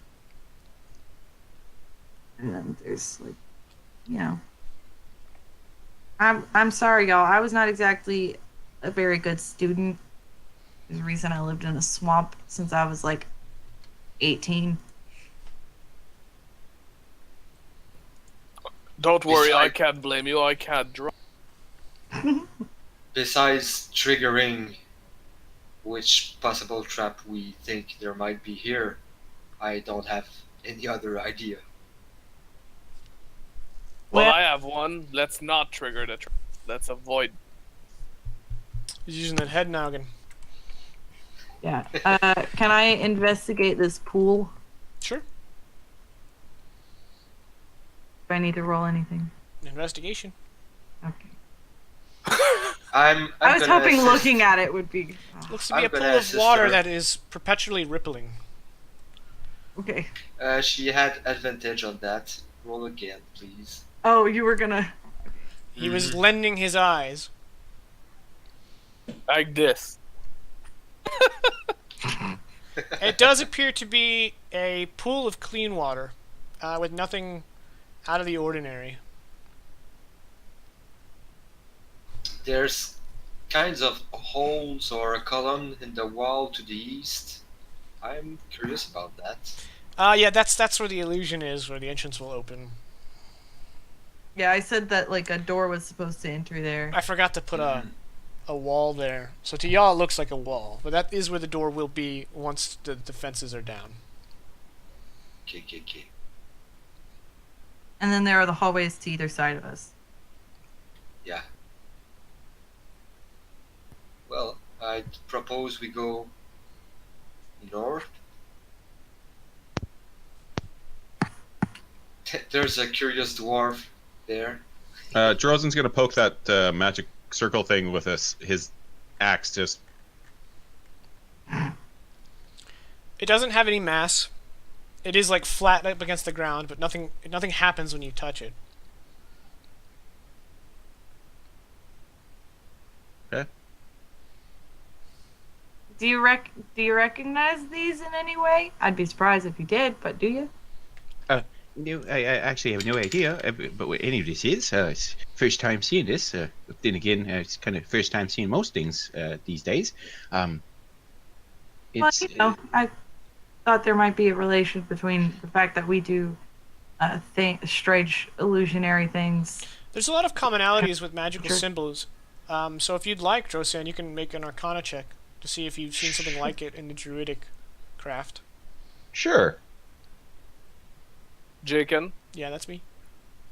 And then there's like, you know. I'm sorry, y'all. I was not exactly a very good student. There's a reason I lived in a swamp since I was like 18. Don't worry, I can't blame you. I can't draw. Besides triggering which possible trap we think there might be here, I don't have any other idea. Well, Well- I have one. Let's not trigger the trap. Let's avoid. He's using that head noggin. Yeah. Can I investigate this pool? Sure. Do I need to roll anything? Investigation. Okay. I'm I was gonna hoping assist. looking at it would be. Looks to be I'm a pool gonna of assist water her. that is perpetually rippling. Okay. She had advantage on that. Roll again, please. Oh, you were gonna. He was lending his eyes. Like this. It does appear to be a pool of clean water, with nothing out of the ordinary. There's kinds of holes or a column in the wall to the east. I'm curious about that. Yeah, that's where the illusion is, where the entrance will open. Yeah, I said that like a door was supposed to enter there. I forgot to put a wall there. So to y'all it looks like a wall, but that is where the door will be once the defenses are down. Okay. And then there are the hallways to either side of us. Yeah. Well, I propose we go north. There's a curious dwarf there. Drozen's gonna poke that magic circle thing with his axe. Just It doesn't have any mass. It is like flat up against the ground, but nothing happens when you touch it. okay. Do you recognize these in any way? I'd be surprised if you did, but do you? No, I actually have no idea but what any of this is. It's first time seeing this. Then again, it's kind of first time seeing most things these days. Well, It's you know, I thought there might be a relation between the fact that we do strange illusionary things. There's a lot of commonalities with magical Sure. symbols. So if you'd like, Drosan, you can make an Arcana check to see if you've seen something like it in the druidic craft. Sure. Jaken. Yeah, that's me.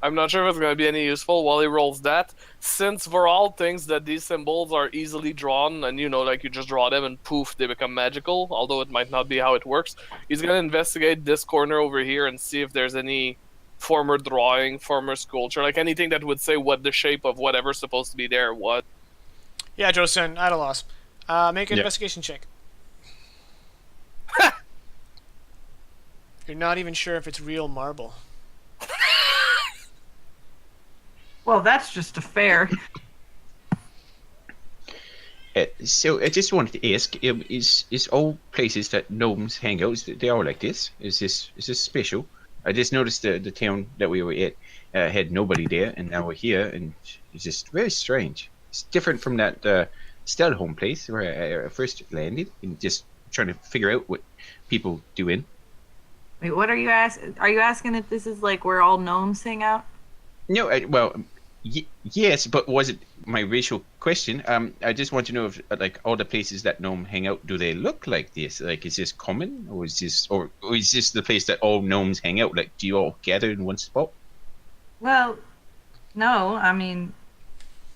I'm not sure if it's going to be any useful while he rolls that. Since we're all things that these symbols are easily drawn, and you know, like you just draw them and poof, they become magical, although it might not be how it works. He's going to investigate this corner over here and see if there's any former drawing, former sculpture, like anything that would say what the shape of whatever's supposed to be there was. Yeah, Josen, at a loss. Make an Yeah. investigation check. You're not even sure if it's real marble. Well, that's just a fair. So I just wanted to ask: is all places that gnomes hang out? They all like this? Is this special? I just noticed the town that we were at had nobody there, and now we're here, and it's just very strange. It's different from that Stelholm place where I first landed, and just trying to figure out what people doing. Wait, what are you asking? Are you asking if this is like where all gnomes hang out? No, yes, but was it my racial question? I just want to know if like all the places that gnome hang out, do they look like this? Like, is this common, or is this the place that all gnomes hang out? Like, do you all gather in one spot? Well, no. I mean,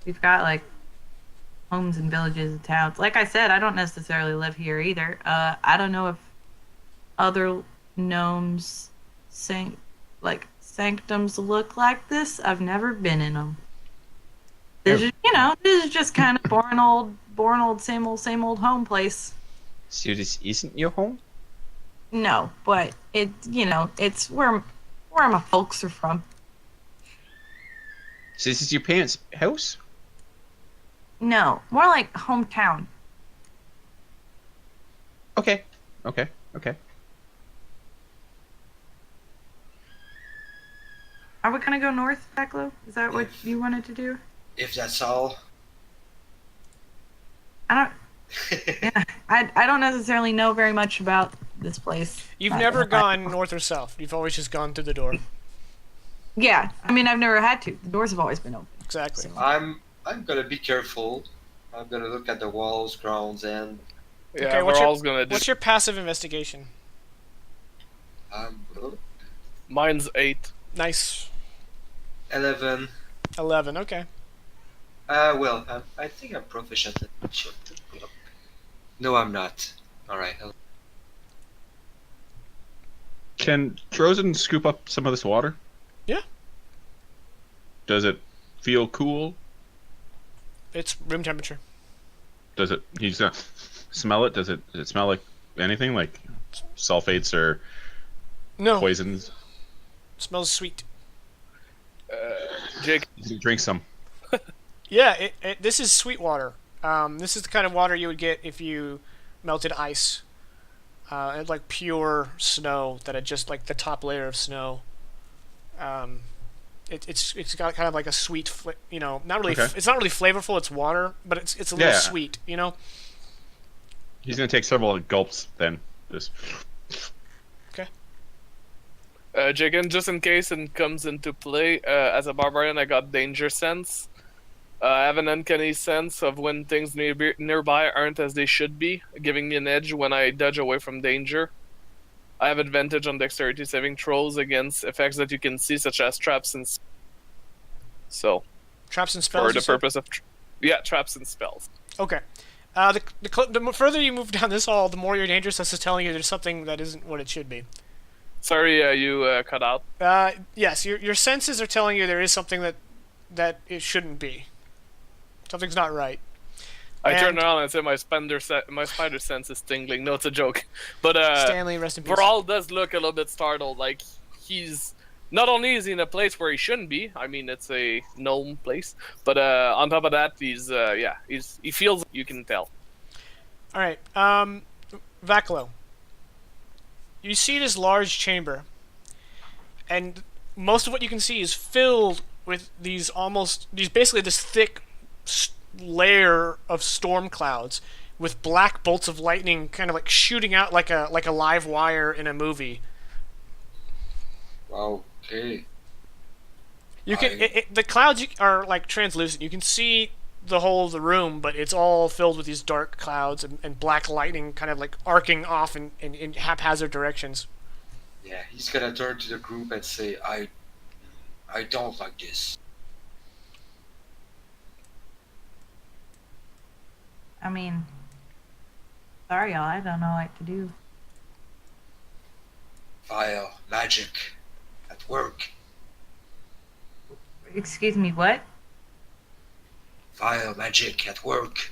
we've got like homes and villages and towns. Like I said, I don't necessarily live here either. I don't know if other gnomes sanctums look like this. I've never been in them. This is just kind of boring old, same old home place. So this isn't your home? No, but it's where my folks are from. So this is your parents' house? No, more like hometown. Okay. Are we gonna go north, Becklo? Is that what you wanted to do? If that's all. I don't necessarily know very much about this place. You've never gone north or south. You've always just gone through the door. Yeah, I mean, I've never had to. The doors have always been open. Exactly. So. I'm gonna be careful. I'm gonna look at the walls, grounds, and Yeah, Okay, we're all gonna do. What's your passive investigation? um, Mine's 8. Nice. 11. 11, okay. I think I'm proficient at shit. No, I'm not. Alright. Can Trozen scoop up some of this water? Yeah. Does it feel cool? It's room temperature. Does it? He's gonna smell it. Does it smell like anything, like sulfates or No. poisons? It smells sweet. Jake, Drink some. Yeah, this is sweet water. This is the kind of water you would get if you melted ice. And like pure snow that had just like the top layer of snow. It's got kind of like a sweet, not really. Okay. It's not really flavorful. It's water, but it's a little Yeah. sweet. He's gonna take several gulps then. Just Jake, and just in case it comes into play, as a barbarian, I got danger sense. I have an uncanny sense of when things nearby aren't as they should be, giving me an edge when I dodge away from danger. I have advantage on dexterity saving throws against effects that you can see, such as traps and so. Traps and spells. For the you said? purpose of traps and spells. Okay. The further you move down this hall, the more your danger sense is telling you there's something that isn't what it should be. Sorry, you cut out. Yes, your senses are telling you there is something that it shouldn't be. Something's not right. I turn around and say my spider sense is tingling. No, it's a joke. But Stanley, rest in peace. Varl does look a little bit startled. Like, he's not only is he in a place where he shouldn't be. I mean, it's a gnome place. But on top of that, he feels. You can tell. All right, Vaklo. You see this large chamber, and most of what you can see is filled with basically this thick layer of storm clouds with black bolts of lightning kind of like shooting out like a live wire in a movie. Okay. You can the clouds are like translucent. You can see the whole of the room, but it's all filled with these dark clouds and black lightning kind of like arcing off in haphazard directions. Yeah, he's gonna turn to the group and say, I don't like this. I mean, sorry, y'all. I don't know what to do. Vile magic at work. Excuse me, what? Vile magic at work.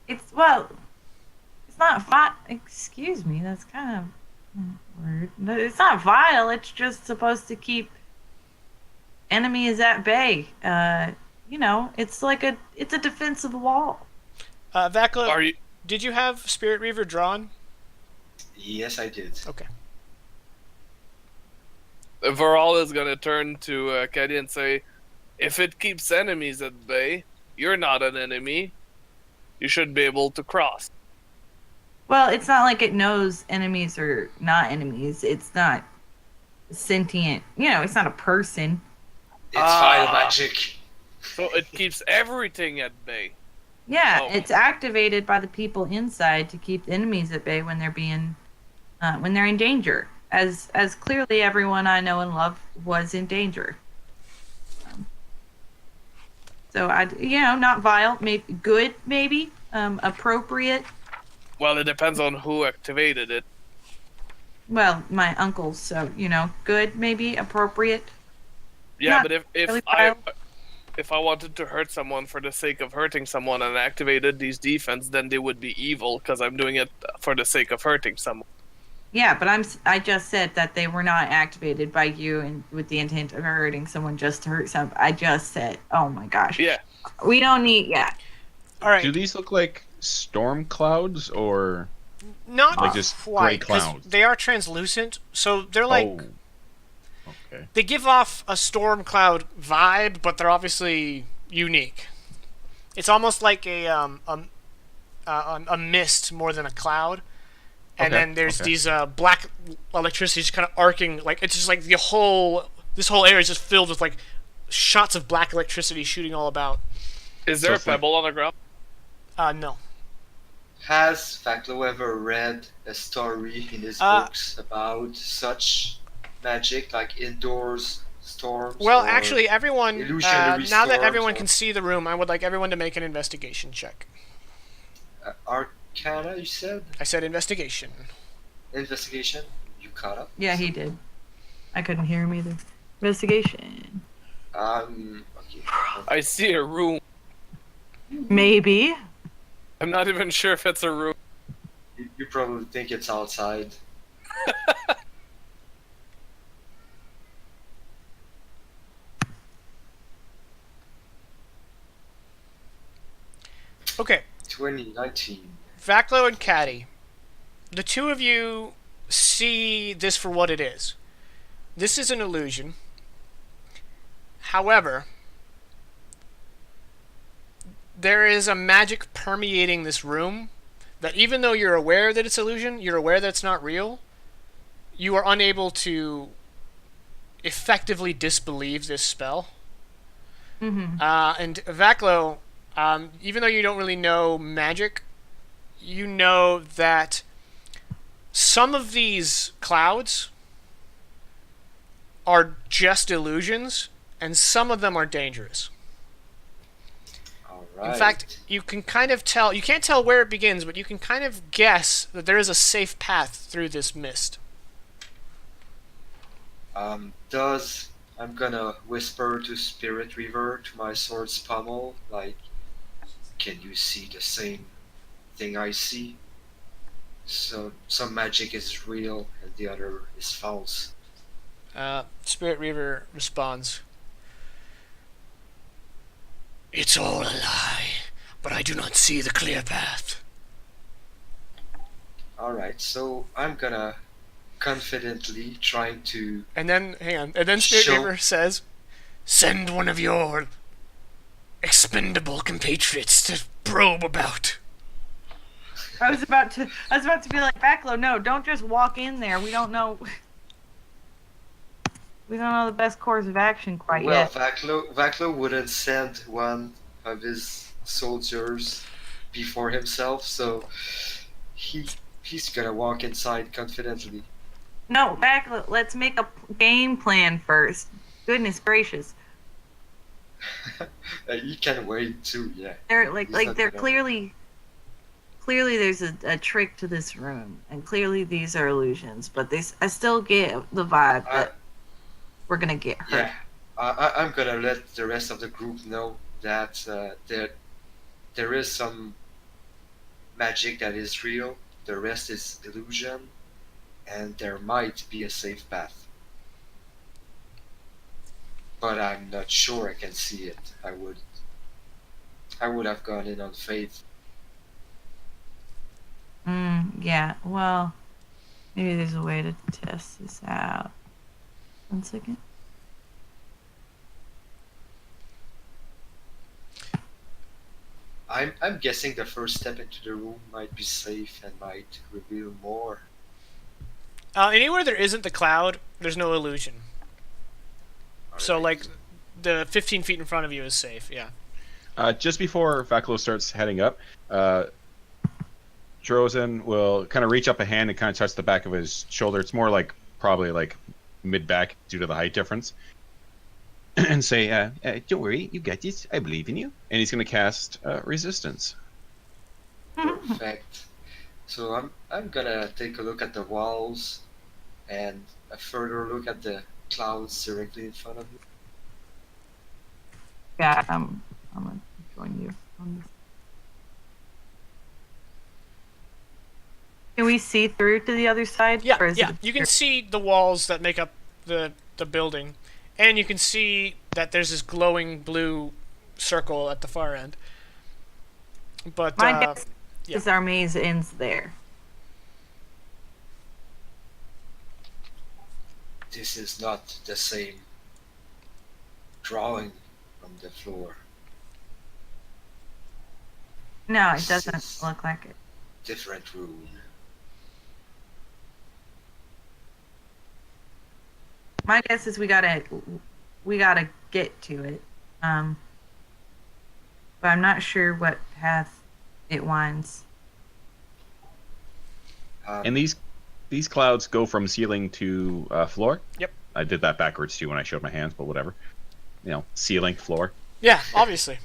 It's not excuse me, that's kind of weird. No, it's not vile, it's just supposed to keep enemies at bay. It's a defensive wall. Vakla, Are you? did you have Spirit Reaver drawn? Yes, I did. Okay. Varal is gonna turn to Caddy and say, "If it keeps enemies at bay, you're not an enemy. You should be able to cross." Well, it's not like it knows enemies or not enemies. It's not sentient. It's not a person. It's vile magic. So it keeps everything at bay. Yeah, Oh. it's activated by the people inside to keep enemies at bay when they're in danger. As clearly everyone I know and love was in danger. So not vile, maybe good, maybe appropriate. Well, it depends on who activated it. Well, my uncles, so good, maybe appropriate. Yeah, Not but really vile. if I wanted to hurt someone for the sake of hurting someone and activated these defense, then they would be evil because I'm doing it for the sake of hurting someone. Yeah, but I just said that they were not activated by you and with the intent of hurting someone just to hurt someone. I just said, oh my gosh. Yeah. We don't need, All right. Do these look like storm clouds or Not like just quite, gray 'cause clouds? they are translucent, so they're like Oh, okay. they give off a storm cloud vibe, but they're obviously unique. It's almost like a mist more than a cloud, and Okay, then there's okay. these black electricity just kind of arcing, like it's just like this whole area is just filled with like shots of black electricity shooting all about. Is there So a it's like- pebble on the ground? No. Has Vaklo ever read a story in his Uh, books about such magic, like indoors storms? Well, or actually, everyone illusionary now that storms everyone or- can see the room, I would like everyone to make an investigation check. Arcana, you said? I said investigation. Investigation? You caught up? Yeah, he did. I couldn't hear him either. Investigation. Okay. I see a room. Maybe. I'm not even sure if it's a room. You probably think it's outside. Okay, 2019. Vaklo and Caddy, the two of you see this for what it is. This is an illusion. However, there is a magic permeating this room that even though you're aware that it's illusion, you're aware that it's not real, you are unable to effectively disbelieve this spell. Mm-hmm. And Vaklo, even though you don't really know magic, you know that some of these clouds are just illusions, and some of them are dangerous. Alright. In fact, you can kind of tell, you can't tell where it begins, but you can kind of guess that there is a safe path through this mist. I'm gonna whisper to Spirit Reaver to my sword's pommel, like, can you see the same thing I see? So some magic is real and the other is false. Spirit Reaver responds, "It's all a lie, but I do not see the clear path." Alright, so I'm gonna confidently trying to And then, hang on, and then Spirit Show- Reaver says, "Send one of your expendable compatriots to probe about." I was about to be like, Backlow, no, don't just walk in there. We don't know the best course of action quite well, yet. Vaklo wouldn't send one of his soldiers before himself, so he's gonna walk inside confidently. No, Backlow, let's make a game plan first. Goodness gracious. You can wait too, yeah. They're He's like not they're gonna- clearly there's a trick to this room, and clearly these are illusions, but I still get the vibe that we're gonna get hurt. Yeah, I'm gonna let the rest of the group know that there is some magic that is real. The rest is illusion, and there might be a safe path. But I'm not sure I can see it. I would have gone in on faith. Yeah, well, maybe there's a way to test this out. 1 second. I'm guessing the first step into the room might be safe and might reveal more. Anywhere there isn't the cloud, there's no illusion. So, like, the 15 feet in front of you is safe, yeah. Just before Vaklo starts heading up, Drozen will kind of reach up a hand and kind of touch the back of his shoulder. It's more like probably like mid-back due to the height difference. And say, don't worry, you got this. I believe in you. And he's going to cast Resistance. Perfect. So I'm gonna take a look at the walls and a further look at the clouds directly in front of me. Yeah, I'm gonna join you on this. Can we see through to the other side? Yeah, or is yeah. it- You can see the walls that make up the building, and you can see that there's this glowing blue circle at the far end. But My guess yeah. is our maze ends there. This is not the same drawing from the floor. No, it This doesn't is- look like it. Different room. My guess is we gotta get to it. But I'm not sure what path it winds. And these clouds go from ceiling to floor. Yep. I did that backwards too when I showed my hands, but whatever. You know, ceiling, floor. Yeah, obviously.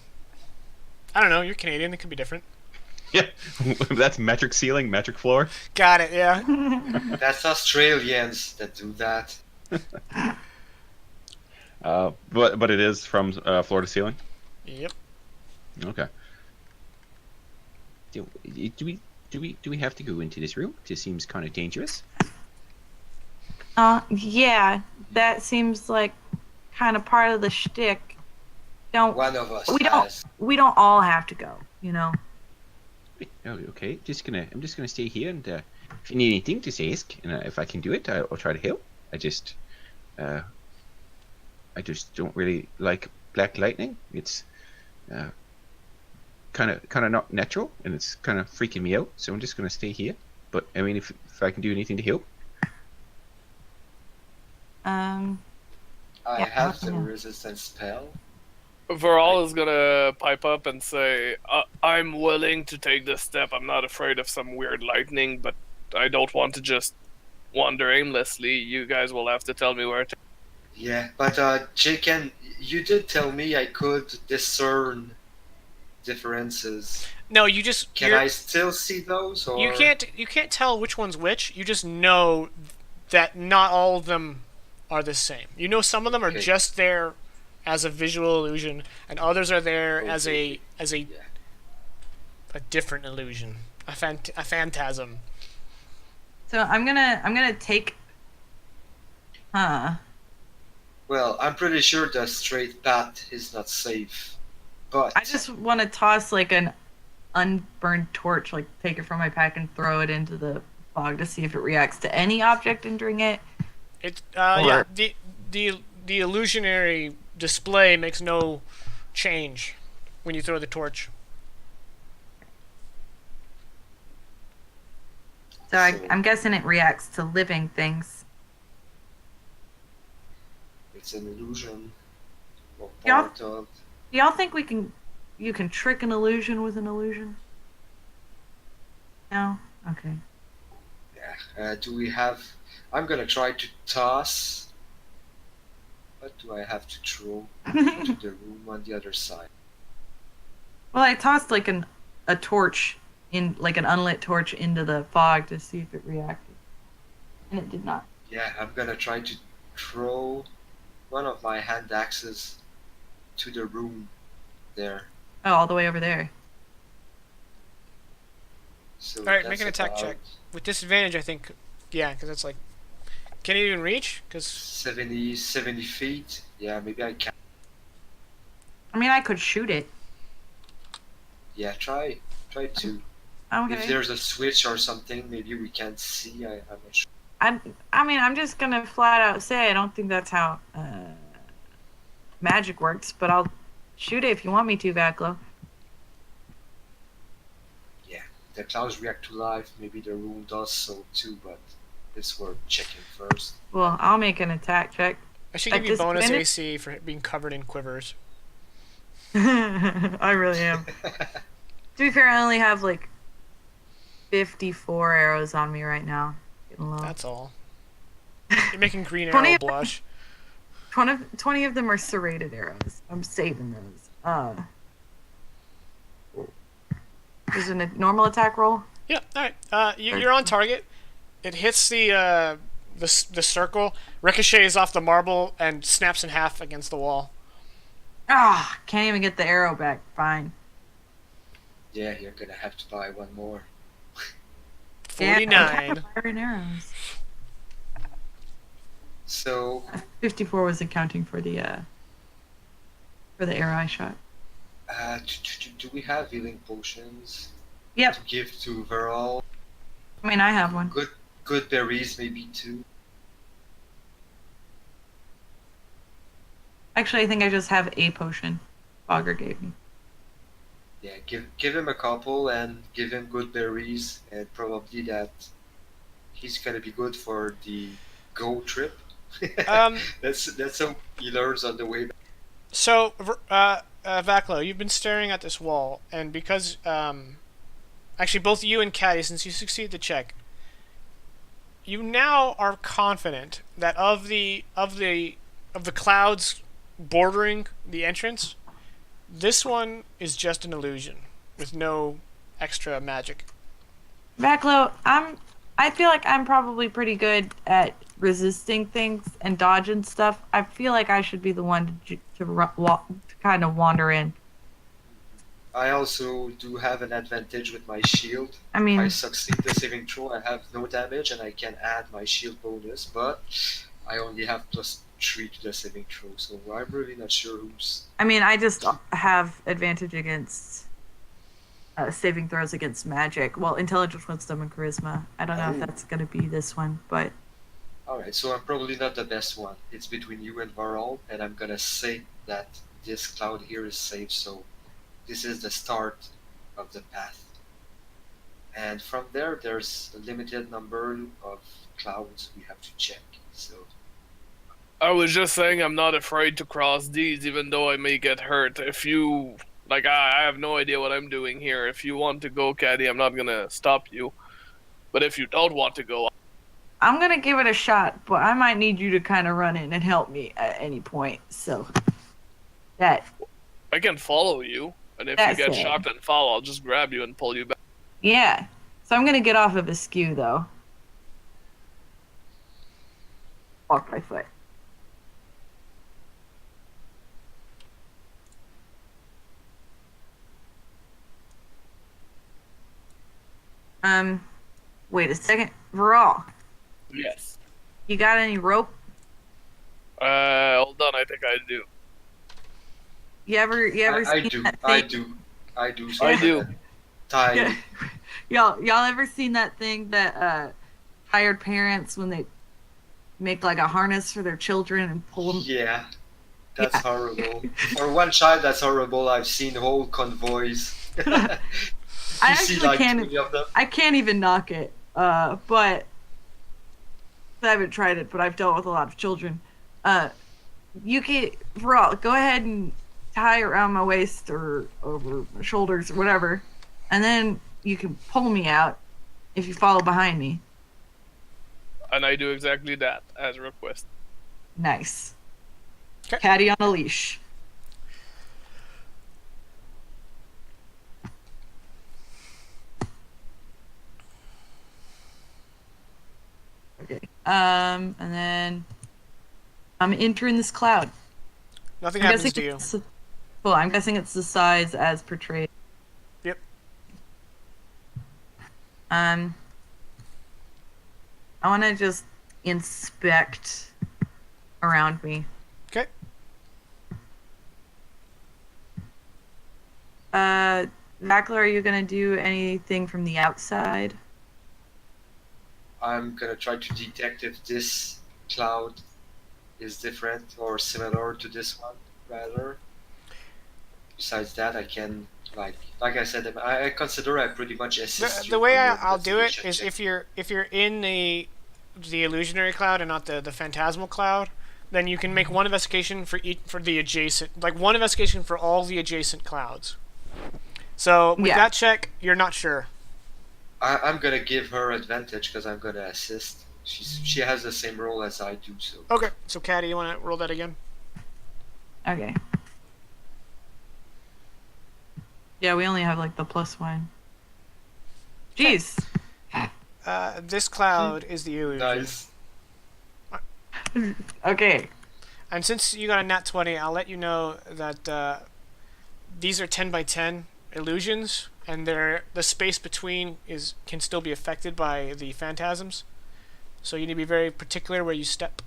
I don't know. You're Canadian. It could be different. Yeah, that's metric ceiling, metric floor. Got it. Yeah. That's Australians that do that. But it is from floor to ceiling. Yep. Okay. Do we have to go into this room? This seems kind of dangerous. Yeah, that seems like kind of part of the shtick. One of us has. We don't all have to go, you know. Oh, okay. I'm just gonna stay here, and if you need anything, just ask, and if I can do it, I'll try to help. I just don't really like black lightning. It's kind of not natural, and it's kind of freaking me out. So I'm just gonna stay here. But I mean, if I can do anything to help. I Yeah, have the yeah. resistance spell. Veral is gonna pipe up and say, I'm willing to take this step. I'm not afraid of some weird lightning, but I don't want to just wander aimlessly. You guys will have to tell me where to. Yeah, but Jaken, you did tell me I could discern differences. No, you just Can I still see those? Or you can't tell which one's which. You just know that not all of them are the same. You know some of them are Okay. just there as a visual illusion, and others are there as a Yeah. a different illusion, a phantasm. So I'm gonna take. Well, I'm pretty sure the straight path is not safe, but I just want to toss like an unburned torch, like take it from my pack and throw it into the fog to see if it reacts to any object entering it. It Or- yeah, the illusionary display makes no change when you throw the torch. So I'm guessing it reacts to living things. it's an illusion. Or Yeah. part of. Do y'all think you can trick an illusion with an illusion? No? Okay. Yeah. Do we have? I'm gonna try to toss. What do I have to throw to the room on the other side? Well, I tossed like a torch in like an unlit torch into the fog to see if it reacted, and it did not. Yeah, I'm gonna try to throw one of my hand axes to the room there. Oh, all the way over there. So All right, that's make an attack about check with disadvantage. I think. Yeah, because it's like. Can you even reach? Because 70 feet. Yeah, maybe I can. I mean, I could shoot it. Yeah, try to. Okay. If there's a switch or something, maybe we can't see. I'm not sure. I mean, I'm just gonna flat out say I don't think that's how magic works, but I'll shoot it if you want me to, Vaclo. Yeah, the clouds react to life. Maybe the room does so too, but it's worth checking first. Well, I'll make an attack check. I should give you bonus AC for being covered in quivers. I really am. To be fair, I only have like 54 arrows on me right now. Getting low. That's all. You're making Green 20 Arrow of blush. 20 of them are serrated arrows. I'm saving those. Is it a normal attack roll? Yeah. All right. You're on target. It hits the circle, ricochets off the marble, and snaps in half against the wall. Ah, can't even get the arrow back. Fine. Yeah, you're gonna have to buy one more. 49. Yeah, firing arrows. So 54 wasn't counting for the arrow I shot. do we have healing potions Yep. to give to Verall? I mean, I have one. Good berries, maybe too. Actually, I think I just have a potion. Fogger gave me. Yeah, give him a couple and give him good berries, and probably that he's gonna be good for the go trip. That's how he learns on the way back. So, Vaclo, you've been staring at this wall, and because actually both you and Caddy, since you succeeded the check, you now are confident that of the clouds bordering the entrance, this one is just an illusion with no extra magic. Vaclo, I feel like I'm probably pretty good at resisting things and dodging stuff. I feel like I should be the one to kind of wander in. I also do have an advantage with my shield. I mean, If I succeed the saving throw, I have no damage and I can add my shield bonus, but I only have +3 to the saving throw, so I'm really not sure who's. I mean, I just have advantage against saving throws against magic. Well, intelligence, wisdom, and charisma. I don't know if that's going to be this one, but Alright, so I'm probably not the best one. It's between you and Varol, and I'm gonna say that this cloud here is safe, so this is the start of the path. And from there, there's a limited number of clouds we have to check, so. I was just saying I'm not afraid to cross these, even though I may get hurt. If you... Like, I have no idea what I'm doing here. If you want to go, Caddy, I'm not gonna stop you. But if you don't want to go... I'm going to give it a shot, but I might need you to kind of run in and help me at any point, so that... I can follow you, and if you get shocked and fall, I'll just grab you and pull you back. Yeah, so I'm going to get off of askew, though. Walk by foot. Wait a second. Varall, Yes. you got any rope? Hold on, I think I do. You ever I seen do, that I thing? do. I do. Tie. Yeah. Y'all ever seen that thing that tired parents when they make like a harness for their children and pull them? Yeah, that's Yeah. horrible. For one child, that's horrible. I've seen whole convoys. I You see, actually like, can't. 20 of them. I can't even knock it. But I haven't tried it. But I've dealt with a lot of children. You can, Varall, go ahead and tie around my waist or over my shoulders or whatever, and then you can pull me out if you follow behind me. And I do exactly that, as requested. Nice. 'Kay. Caddy on a leash. Okay. And then I'm entering this cloud. Nothing I'm happens guessing to you. Cool. I'm guessing it's the size as portrayed. Yep. I want to just inspect around me. Okay. Vackler, are you gonna do anything from the outside? I'm gonna try to detect if this cloud is different or similar to this one, rather. Besides that, I can, like I said, I consider I pretty much assist you. The way on your I'll do it investigation is check. if you're in the illusionary cloud and not the phantasmal cloud, then you can make one investigation for the adjacent, like one investigation for all the adjacent clouds. So with that check, you're not sure. I'm gonna give her advantage because I'm gonna assist. She has the same role as I do, so. Okay, so Caddy, you want to roll that again? Okay. Yeah, we only have like the +1. Jeez. This cloud is the illusion. Nice. Okay. And since you got a nat 20, I'll let you know that these are 10 by 10 illusions, and the space between can still be affected by the phantasms. So you need to be very particular where you step.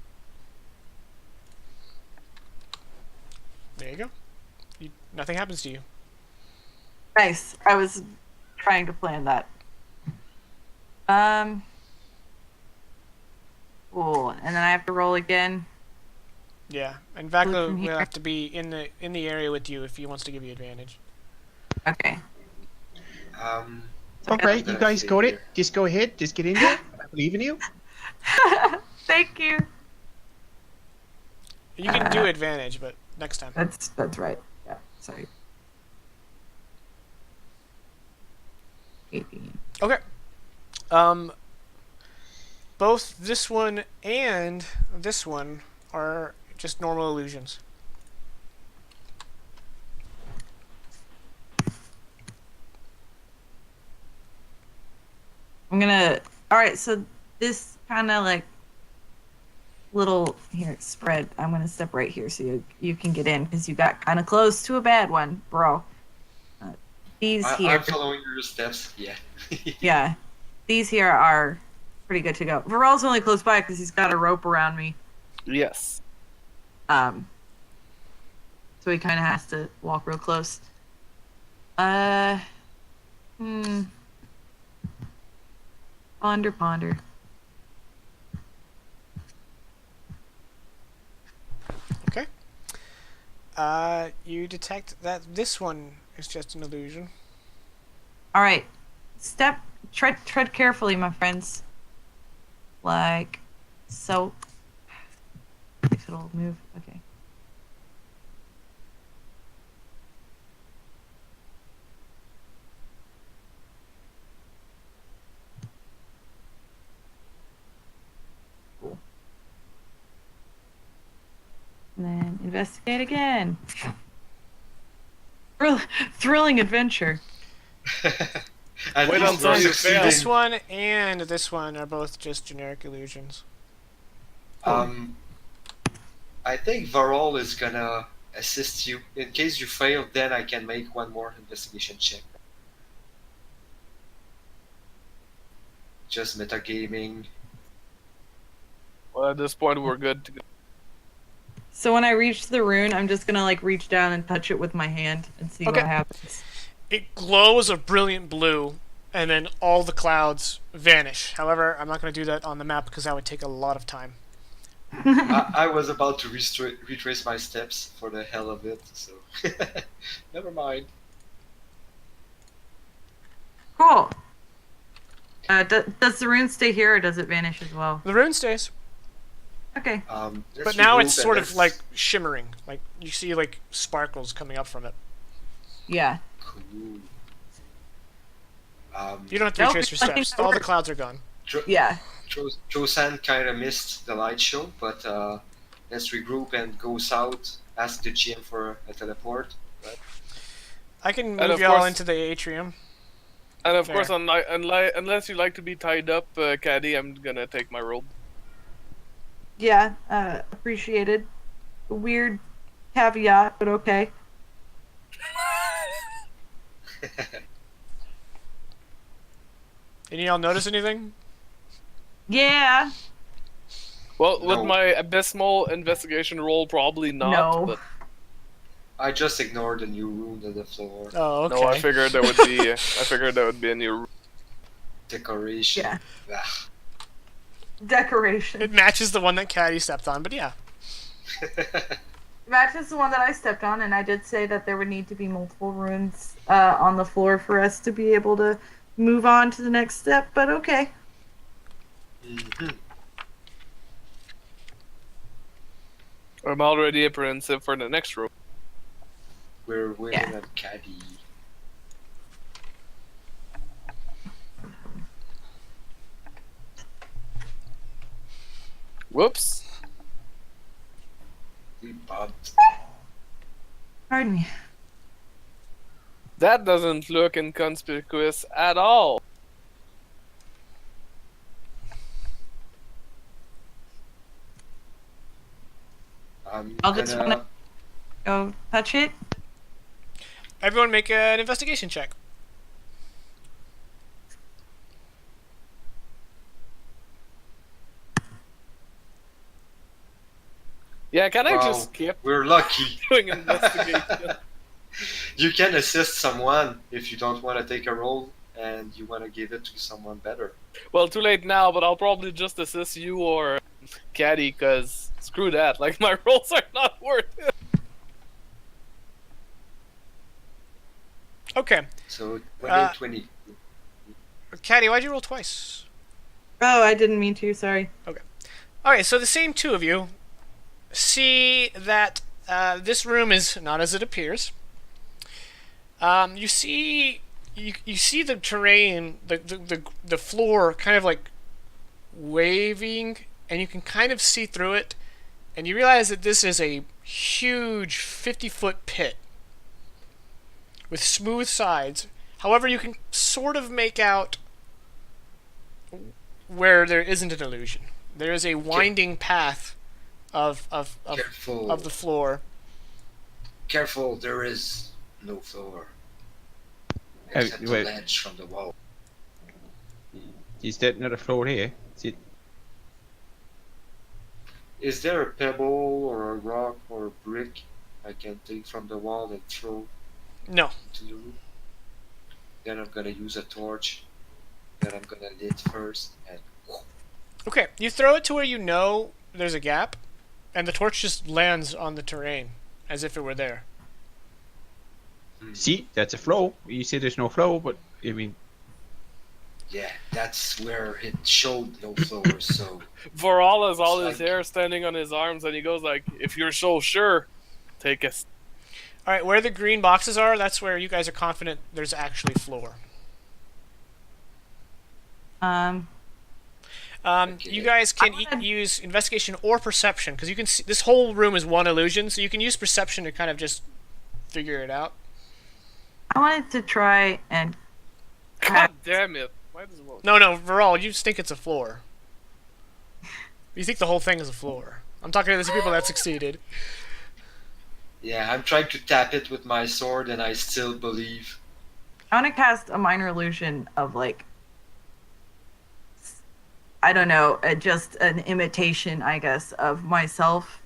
There you go. Nothing happens to you. Nice. I was trying to plan that. Cool. And then I have to roll again. Yeah, and Vaclo from will here. have to be in the area with you if he wants to give you advantage. Okay. All right, you guys got it. Just go ahead. Just get in there. I believe in you. Thank you. You can do advantage, but next time. That's right. Yeah. Sorry. 18. Okay. Both this one and this one are just normal illusions. Alright, so this kind of like little, here, spread. I'm gonna step right here so you can get in because you got kind of close to a bad one, bro. These here. I'm following your steps, yeah. Yeah. These here are pretty good to go. Varal's only close by because he's got a rope around me. Yes. So he kind of has to walk real close. Ponder. Okay. You detect that this one is just an illusion. All right. Tread carefully, my friends. Like so. If it'll move. Okay. Cool. And then investigate again. Thrilling adventure. At Wait least until we're you succeeding. fail. This one and this one are both just generic illusions. I think Varol is gonna assist you. In case you fail, then I can make one more investigation check. Just metagaming. Well, at this point, we're good to go. So when I reach the rune, I'm just gonna like reach down and touch it with my hand and see Okay. what happens. It glows a brilliant blue, and then all the clouds vanish. However, I'm not going to do that on the map because that would take a lot of time. I was about to retrace my steps for the hell of it, so never mind. Cool. Does the rune stay here or does it vanish as well? The rune stays, Okay. but now it's sort of like shimmering. Like you see like sparkles coming up from it. Yeah. Cool. You don't have to Nope, retrace your I think steps. that All the works. clouds are gone. Yeah. Josan kind of missed the light show, but let's regroup and go south. Ask the GM for a teleport. I can And move of y'all course- into the atrium. And of Fair. course, unless you like to be tied up, Caddy, I'm gonna take my rope. Yeah, appreciated. Weird caveat, but okay. Any of y'all notice anything? Yeah. Well, with No. my abysmal investigation roll, probably not. No. But I just ignored the new rune on the floor. Oh, okay. no, I figured there would be. I figured there would be a new. Decoration. Yeah. Ah. Decoration. It matches the one that Caddy stepped on, but yeah. Matches the one that I stepped on, and I did say that there would need to be multiple runes on the floor for us to be able to move on to the next step, but okay. Mhm. I'm already apprehensive for the next room. We're waiting Yeah. on Caddy. Whoops. We bumped. Pardon me. That doesn't look inconspicuous at all. I'm I'll just gonna. wanna- Go touch it. Everyone make an investigation check. Yeah, can I Wow, just skip We're lucky. doing investigation? You can assist someone if you don't want to take a role and you want to give it to someone better. Well, too late now, but I'll probably just assist you or Caddy, because screw that. Like, my rolls are not worth it. Okay. So 20, Uh, 20. Caddy, why'd you roll twice? Oh, I didn't mean to, sorry. Okay, so the same two of you see that this room is not as it appears. You see the terrain, the floor kind of like waving, and you can kind of see through it, and you realize that this is a huge 50-foot pit with smooth sides. However, you can sort of make out where there isn't an illusion. There is a winding path of Careful. the floor. Careful, there is no floor. Oh, Except the wait. ledge from the wall. Is that not a floor here? Is it? Is there a pebble or a rock or a brick I can take from the wall and throw No. into the room? Then I'm gonna use a torch that I'm gonna lit first and Okay, you throw it to where you know there's a gap, and the torch just lands on the terrain as if it were there. See, that's a flow. You say there's no flow, but I mean, yeah, that's where it showed no floor, so Voral has all It's his like- hair standing on his arms, and he goes like, "If you're so sure, take us." All right, where the green boxes are, that's where you guys are confident there's actually floor. Okay. You guys can I wanna- use investigation or perception, because you can see this whole room is one illusion, so you can use perception to kind of just figure it out. I wanted to try and God damn it! Might as well. No, Viral, you just think it's a floor. You think the whole thing is a floor. I'm talking to the people that succeeded. yeah, I'm trying to tap it with my sword and I still believe. I want to cast a minor illusion of like, I don't know, just an imitation, I guess, of myself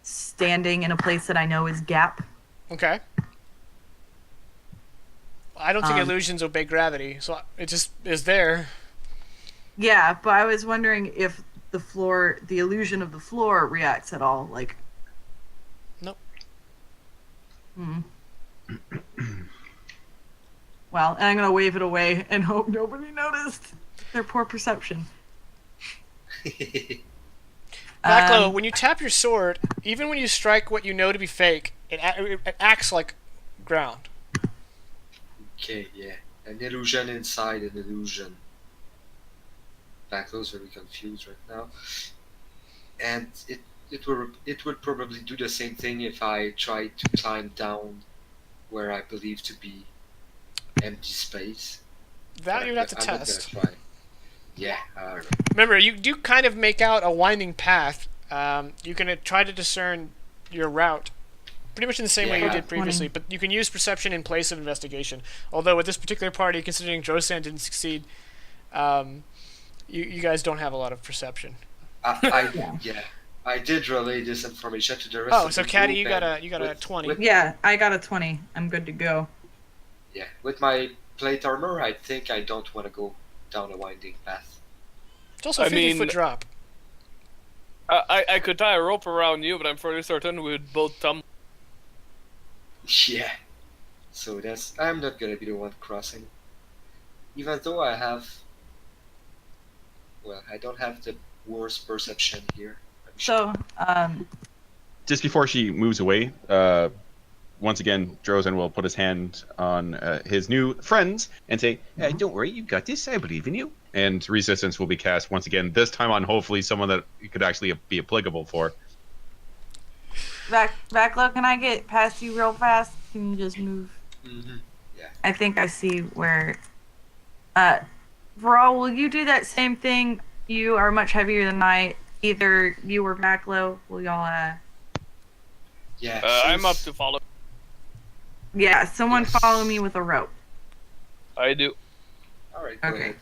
standing in a place that I know is gap. Okay. I don't think Um, illusions obey gravity, so it just is there. Yeah, but I was wondering if the floor, the illusion of the floor, reacts at all. Like, Nope. Well, and I'm gonna wave it away and hope nobody noticed their poor perception. Backlow, when you tap your sword, even when you strike what you know to be fake, it acts like ground. Okay, yeah. An illusion inside an illusion. Backlow's very confused right now. And it will probably do the same thing if I try to climb down where I believe to be empty space. That But you would have to I'm not test. gonna try. Yeah, alright. Remember, you do kind of make out a winding path. You can try to discern your route, pretty much in the same way you Yeah. did previously, but you can use perception in place of investigation. Although with this particular party, considering Drosan didn't succeed, you guys don't have a lot of perception. I did relay this information to the rest Oh, of so the Caddy, group, you got and a 20. Yeah, I got a 20. I'm good to go. Yeah, with my plate armor, I think I don't want to go down a winding path. It's also a 50-foot drop. I could tie a rope around you, but I'm fairly certain we would both tumble. Yeah. So I'm not gonna be the one crossing. Even though I don't have the worst perception here. So, Just before she moves away, once again, Drozen will put his hand on his new friends and say, "Don't worry, you got this. I believe in you." And resistance will be cast once again. This time on hopefully someone that it could actually be applicable for. Backlow, can I get past you real fast? Can you just move? Mm-hmm. Yeah. I think I see where. Varol, will you do that same thing? You are much heavier than I. Either you or Backlow. Will y'all? Yeah. I'm up to follow. Yeah, someone Yes. follow me with a rope. I do. All right. Go Okay. ahead.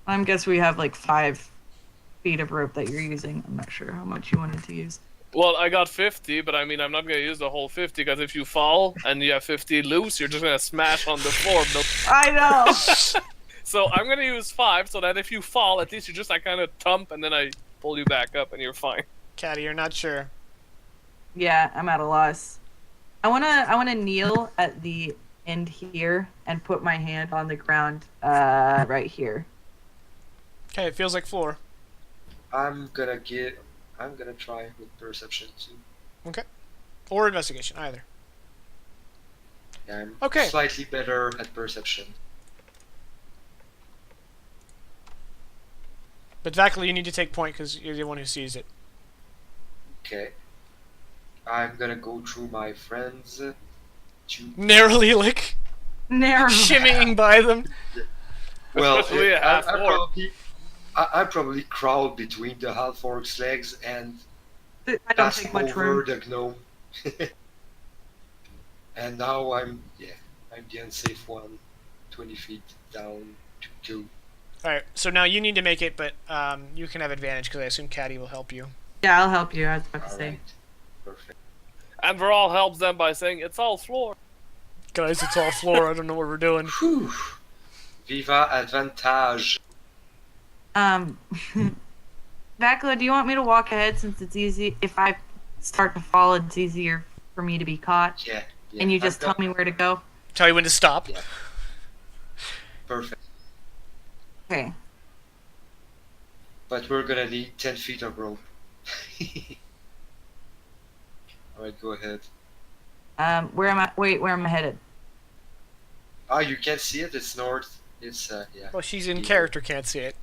I guess we have like 5 feet of rope that you're using. I'm not sure how much you wanted to use. Well, I got 50, but I mean, I'm not gonna use the whole 50 because if you fall and you have 50 loose, you're just gonna smash on the floor. I know. So I'm gonna use 5, so that if you fall, at least you just like kind of thump, and then I pull you back up, and you're fine. Caddy, you're not sure. Yeah, I'm at a loss. I wanna kneel at the end here and put my hand on the ground right here. Okay, it feels like floor. I'm gonna try with perception too. Or investigation, either. Yeah, I'm Okay. slightly better at perception. But Vakla, you need to take point because you're the one who sees it. Okay. I'm gonna go through my friends. Narrowly, like, Narrow. shimmying by them. Well, Oh, yeah, I half-orc. I probably crawled between the half-orc's legs and I don't passed take much over room. the gnome. And now I'm the unsafe one, 20 feet down to 2. Alright, so now you need to make it, but you can have advantage because I assume Caddy will help you. Yeah, I'll help you. I was about to say. Alright, perfect. And Varol helps them by saying it's all floor. Guys, it's all floor. I don't know what we're doing. Whew. Viva advantage. Vakla, do you want me to walk ahead since it's easy? If I start to fall, it's easier for me to be caught. Yeah. And you just tell me where to go? Tell you when to stop. Yeah. Perfect. Okay. But we're gonna need 10 feet of rope. Alright, go ahead. Where am I? Wait, where am I headed? Ah, you can't see it. It's north. It's yeah. Well, she's in Yeah. character, can't see it.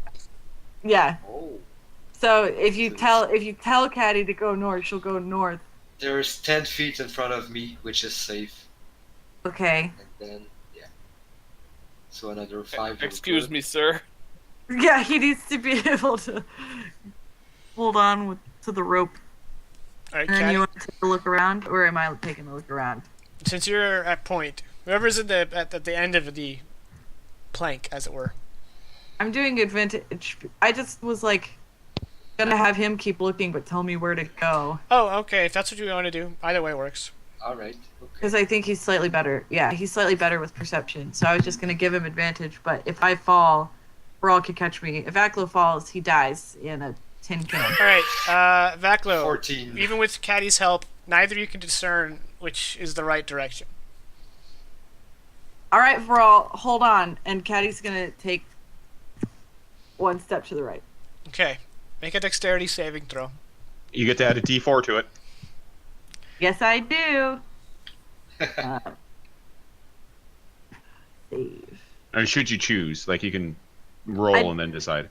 Yeah. Oh. So if you tell Caddy to go north, she'll go north. There's 10 feet in front of me, which is safe. Okay. And then so another 5. Excuse me, sir. Yeah, he needs to be able to hold on to the rope. Alright, And then Caddy, you want to take a look around, or am I taking a look around? since you're at point, whoever's at the end of the plank, as it were. I'm doing advantage. I just was like gonna have him keep looking, but tell me where to go Oh, okay. If that's what you want to do, either way works. Alright. Okay. because I think he's slightly better. Yeah, he's slightly better with perception. So I was just gonna give him advantage. But if I fall, Brawl can catch me. If Aklo falls, he dies in a tin can. Alright, Vaklo, 14. even with Caddy's help, neither of you can discern which is the right direction. All right, Brawl, hold on, and Caddy's gonna take one step to the right. Okay, make a dexterity saving throw. You get to add a D4 to it. Yes, I do. Save. Or should you choose? Like you can roll and then decide.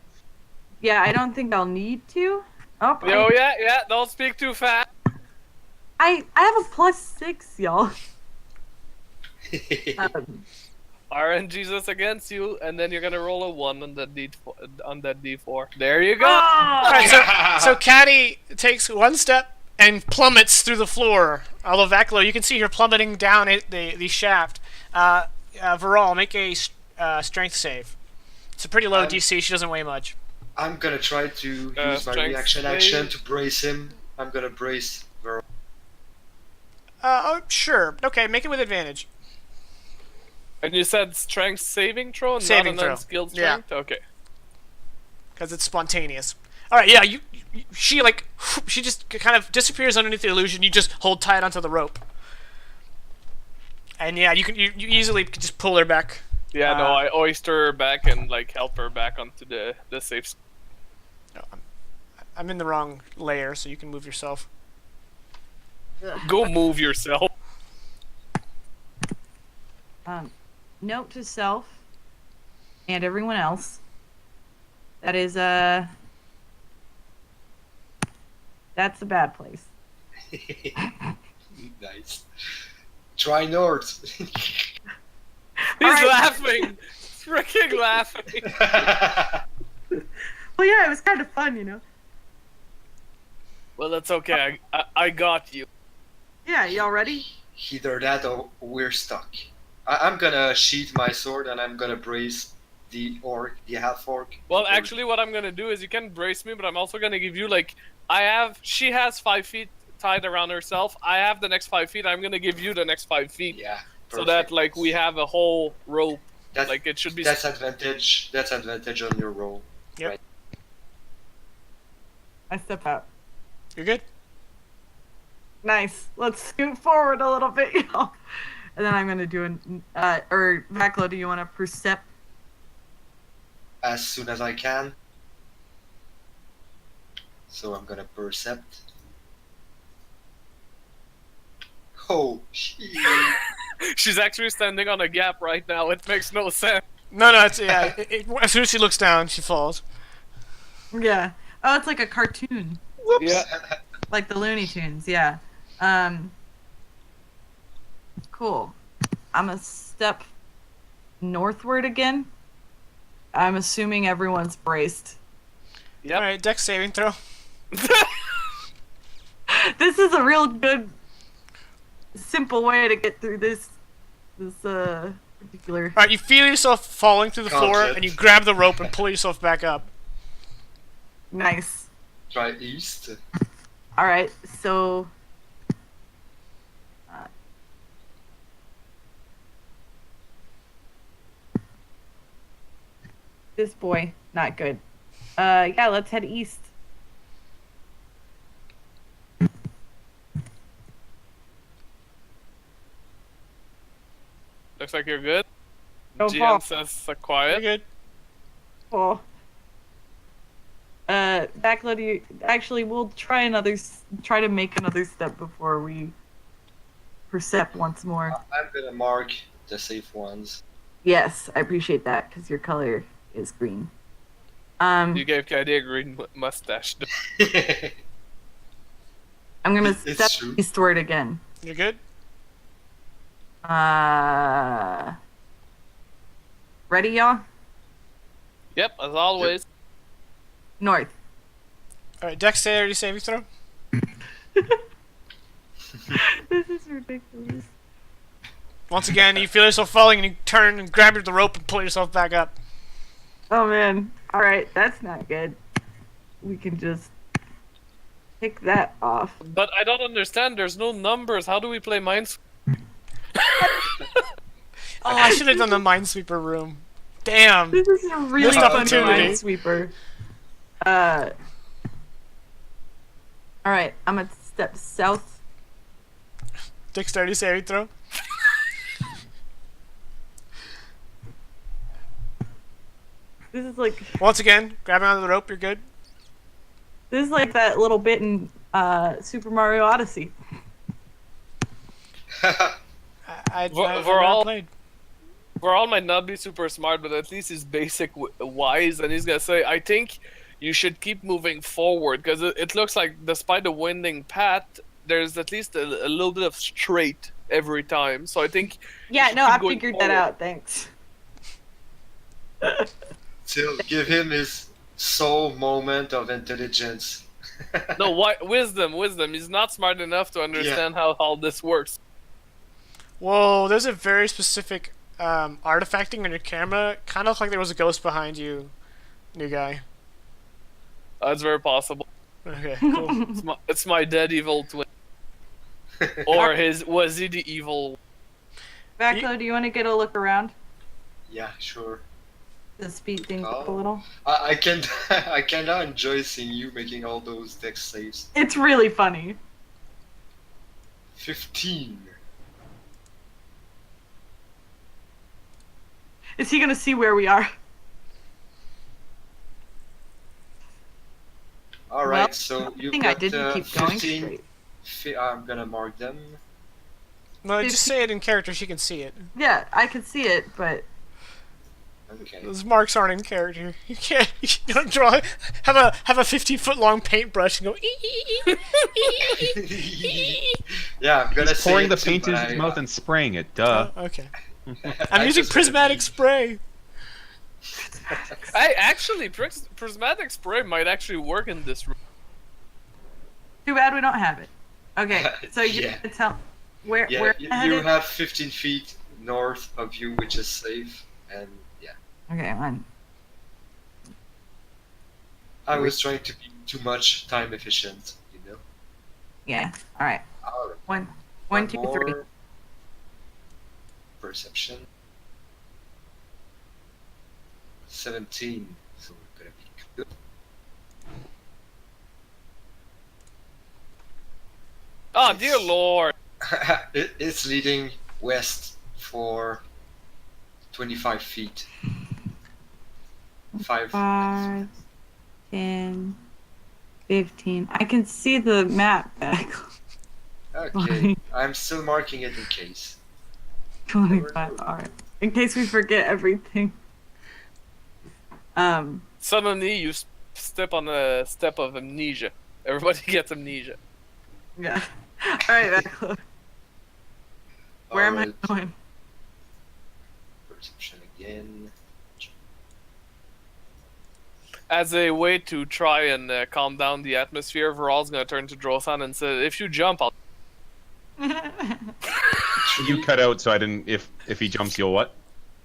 Yeah, I don't think I'll need to. Oh, Oh yeah, don't speak too fast. I I have a +6, y'all. RNG's us against you, and then you're gonna roll a 1 on that D4. There you go. Alright, so Caddy takes one step and plummets through the floor. Although Vaklo, you can see her plummeting down the shaft. Viral, make a strength save. It's a pretty low DC. She doesn't weigh much. I'm gonna try to use my strength reaction save. action to brace him. I'm gonna brace Ver. Oh, sure. Okay, make it with advantage. And you said strength saving throw, Saving not throw. an unskilled Yeah. strength? Okay. Because it's spontaneous. Alright, yeah, she just kind of disappears underneath the illusion. You just hold tight onto the rope. And yeah, you easily can just pull her back. Yeah, no, I oyster her back and like help her back onto the safe. No, I'm in the wrong layer, so you can move yourself. Go move yourself. Note to self and everyone else. That is that's a bad place. Nice. Try north. He's Alright. laughing. Freaking laughing. Well, yeah, it was kind of fun, you know. Well, that's okay. I got you. Yeah, y'all ready? Either that or we're stuck. I'm gonna sheath my sword and I'm gonna brace the half orc. Well, actually, what I'm gonna do is you can brace me, but I'm also gonna give you like she has 5 feet tied around herself. I have the next 5 feet. I'm gonna give you the next 5 feet. Yeah. So that like we have a whole rope. That's, Like it should be. that's advantage. That's advantage on your roll. I step out. You're good? Nice. Let's scoot forward a little bit, y'all. And then I'm gonna do or Vaklo, do you want to percept? As soon as I can. So I'm gonna percept. Oh shit. She's actually standing on a gap right now. It makes no sense. No, it's as soon as she looks down, she falls. Yeah. Oh, it's like a cartoon, Whoops. Yeah. like the Looney Tunes. Yeah. Cool. I'm a step northward again. I'm assuming everyone's braced. Yep. Alright, dex saving throw. This is a real good, simple way to get through this particular. Alright, you feel yourself falling through the floor, Gauntlet. and you grab the rope and pull yourself back up. Nice. Try east. All right, so. This boy, not good. Yeah, let's head east. Looks like you're good. Go GM ball. says You're quiet. good. Cool. Backload you. Actually, we'll try to make another step before we percept once more. I'm gonna mark the safe ones. Yes, I appreciate that because your color is green. You gave Caddy a green mustache. I'm gonna It's step true. eastward again. You're good? Ready, y'all? Yep, as always. North. Alright, dexterity saving throw. This is ridiculous. Once again, you feel yourself falling, and you turn and grab the rope and pull yourself back up. Oh man. Alright, that's not good. We can just pick that off. But I don't understand. There's no numbers. How do we play Mindsweeper? Oh, I should have done the Minesweeper room. Damn. This is a really Missed funny opportunity. Minesweeper. Alright, I'm gonna step south. Dexterity saving throw. This is like Once again, grabbing onto the rope, you're good. that little bit in Super Mario Odyssey. I've We're never all- played. Varol might not be super smart, but at least he's basic wise, and he's gonna say, I think you should keep moving forward, because it looks like despite the winding path, there's at least a little bit of straight every time. So I think. Yeah, should no, keep I going figured that forward. out. Thanks. Still, give him his sole moment of intelligence. No, why? Wisdom. He's not smart enough to understand how all this works. Whoa, there's a very specific artifacting on your camera. Kind of looked like there was a ghost behind you, new guy. That's very possible. Okay, cool. It's my dead evil twin. Or was he the evil? Backlow, do you want to get a look around Yeah, sure. to speed things up a little? I can I kinda enjoy seeing you making all those dex saves. It's really funny. 15. Is he gonna see where we are? All Well, right, so I you've think got I didn't keep going 15. straight. I'm gonna mark them. No, just say it in character. She can see it. Yeah, I could see it, but Okay. Those marks aren't in character. You can't. You don't draw. Have a 50-foot long paintbrush and go. Yeah, I'm gonna He's say pouring it the too, paint but into his I- mouth and spraying it. Duh. Oh, okay. I I'm using just prismatic wanna spray. Actually, prismatic spray might actually work in this room. too bad we don't have it. Okay, so you're Yeah. gonna tell where Yeah, where you headed? have 15 feet north of you, which is safe, and yeah. Okay, fine. I was trying to be too much time efficient, you know. Yeah. All right. All right. One, One 2, 3. more. Perception. 17. So we're gonna be good. Oh dear lord! It's leading west for 25 feet. 5. 5, 10, 15. I can see the map back. Okay, I'm still marking it in case. 25. All right. In case we forget everything. Suddenly you step on a step of amnesia. Everybody gets amnesia. Yeah. All right, back close. Where am I Alright, going? Perception again. As a way to try and calm down the atmosphere, Varal's gonna turn to Drosan and say, "If you jump, I'll." You cut out, so I didn't. If he jumps, you'll what?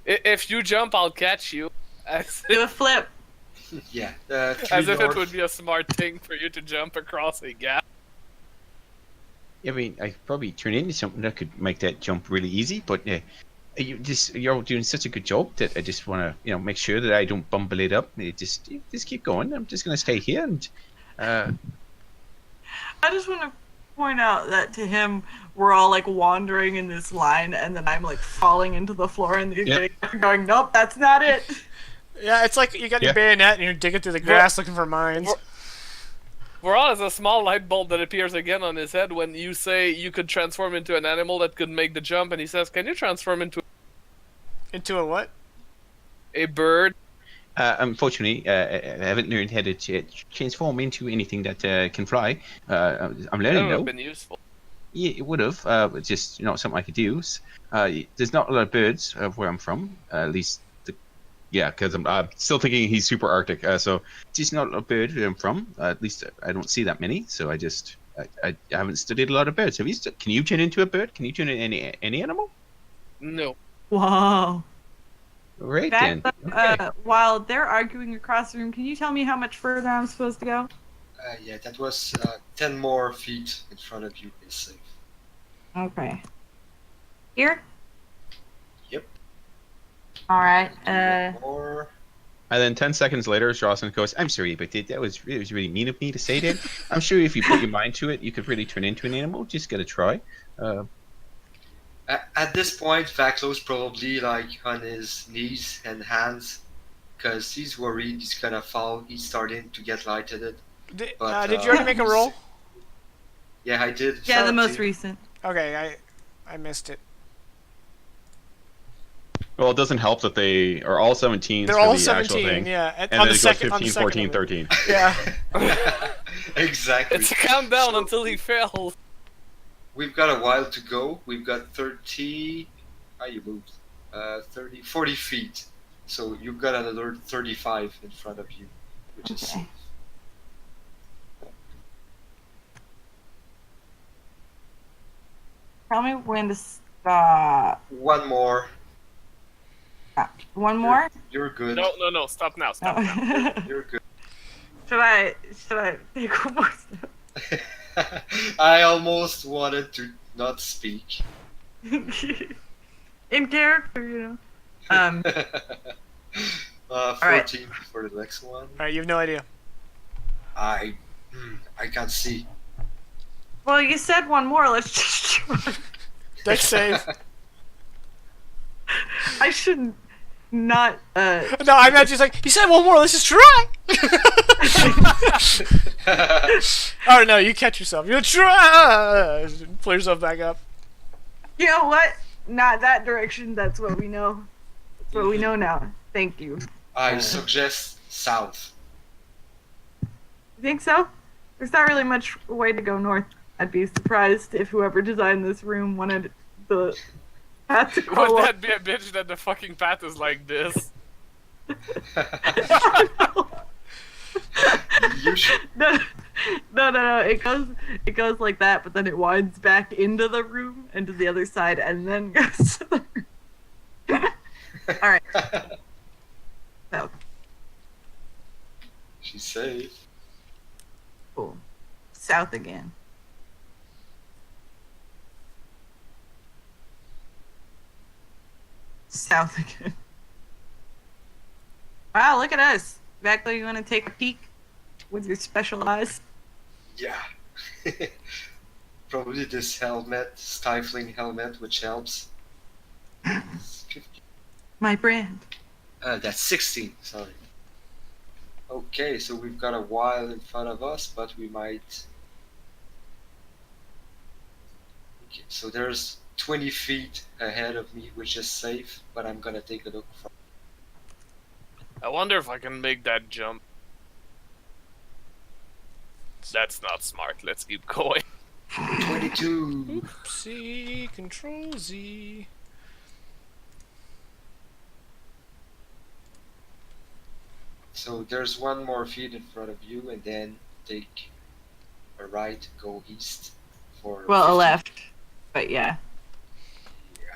If you jump, I'll catch you. As Do a flip. Yeah, 3 As if north. it would be a smart thing for you to jump across a gap. I mean, I could probably turn into something that could make that jump really easy, but you're all doing such a good job that I just want to, make sure that I don't bumble it up. Just keep going. I'm just gonna stay here and. I just want to point out that to him, we're all like wandering in this line, and then I'm like falling into the floor, and he's Yep. going, nope, that's not it. Yeah, it's like you got your Yeah. bayonet and you're digging through the grass looking for mines. Varal has a small light bulb that appears again on his head when you say you could transform into an animal that could make the jump, and he says, "Can you transform into Into a what? a bird?" Unfortunately, I haven't learned how to transform into anything that can fly. I'm That learning would though. have been useful. Yeah, it would have. But just something I could use. There's not a lot of birds where I'm from. At least, because I'm still thinking he's super Arctic. So just not a lot of birds where I'm from. At least I don't see that many. So I haven't studied a lot of birds. Have you? Can you turn into a bird? Can you turn into any animal? No. Whoa. Right Back, then. Okay. while they're arguing across the room, can you tell me how much further I'm supposed to go? Yeah, that was 10 more feet in front of you is safe. Okay. Here? Yep. All right. One more. And then 10 seconds later, Jocelyn goes, "I'm sorry, but it was really mean of me to say that. I'm sure if you put your mind to it, you could really turn into an animal. Just gotta try." At this point, Vaclo's probably like on his knees and hands because he's worried he's gonna fall. He's starting to get lightheaded. Did But, you already make a roll? Yeah, I did. Yeah, the most 17. recent. Okay, I missed it. Well, it doesn't help that they are all 17s They're for all the actual 17, thing. yeah. And on then the it goes second, 15, 14, 13. Yeah. Exactly. It's a countdown until he fails. we've got a while to go. We've got 30. How you moved? 40 feet. So you've got another 35 in front of you, which is Okay. safe. Tell me when to stop. One more. One more? You're good. No. Stop now. Stop now. No. You're good. Should I take one more step? I almost wanted to not speak. In character, you know. 14 for the next one. Alright, you have no idea. I can't see. Well, you said one more. Let's just try. Dex save. I shouldn't not. No, I imagine he's like, you said one more, let's just try! Oh no, you catch yourself. You try! Pull yourself back up. You know what? Not that direction. That's what we know. That's what we know now. Thank you. I suggest south. You think so? There's not really much way to go north. I'd be surprised if whoever designed this room wanted the path to go Would up. that be a bitch that the fucking path is like this? You should. No. It goes like that, but then it winds back into the room and to the other side, and then goes to the room. All right. So She's safe. cool. South again. South again. Wow, look at us. Exactly, you want to take a peek with your special eyes? Yeah. Probably this helmet, stifling helmet, which helps. My brand. That's 16, sorry. Okay, so we've got a while in front of us, but we might... Okay, so there's 20 feet ahead of me, which is safe, but I'm gonna take a look from... I wonder if I can make that jump. That's not smart. Let's keep going. 22! Oopsie, Control Z. So there's one more feet in front of you, and then take a right, go east for... Well, a 50. left. But yeah.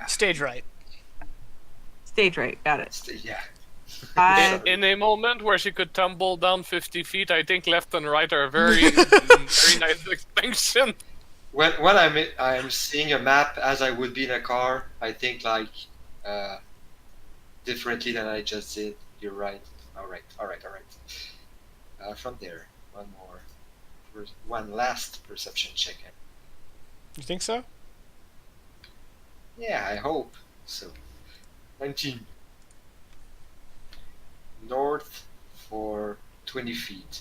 Stage right. Stage right. Got it. Yeah. I- In a moment where she could tumble down 50 feet, I think left and right are very, very nice extension. When I'm seeing a map as I would be in a car, I think like differently than I just did. You're right. All right. From there, one last perception check. You think so? Yeah, I hope so. 19. North for 20 feet.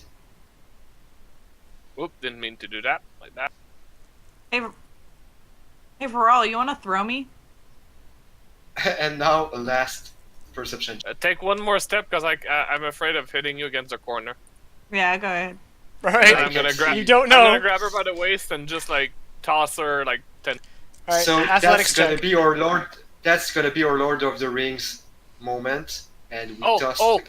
Whoop, didn't mean to do that. Like that. Hey, Varol, you want to throw me? And now a last perception check. Take one more step, because I'm afraid of hitting you against a corner. Yeah, go ahead. Right. I'm gonna grab. You don't I'm know. gonna grab her by the waist and just like toss her like 10. Alright, So athletics that's gonna check. be our Lord. That's gonna be our Lord of the Rings moment, and we toss. Oh.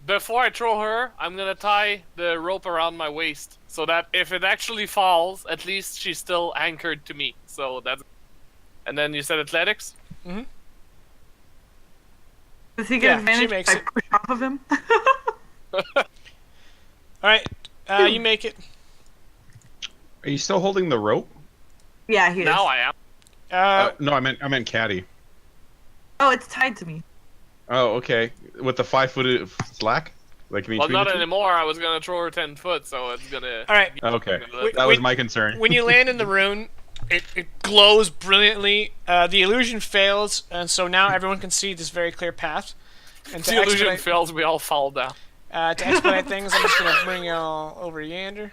Before I throw her, I'm gonna tie the rope around my waist so that if it actually falls, at least she's still anchored to me. So that's. And then you said athletics. Mm-hmm. Does he Yeah, get advantage she if makes I it. push off of him? Alright, you make it. Are you still holding the rope? Yeah, he is. Now I am. No, I meant Caddy. Oh, it's tied to me. Oh, okay. With the 5-foot slack, like in Well, between not the two? anymore. I was gonna throw her 10 foot, so it's gonna. Alright, Okay, Wait, that was wait. my concern. when you land in the rune, it glows brilliantly. The illusion fails, and so now everyone can see this very clear path. And The illusion fails, we all fall down. to expedite things, I'm just going to bring y'all over yonder.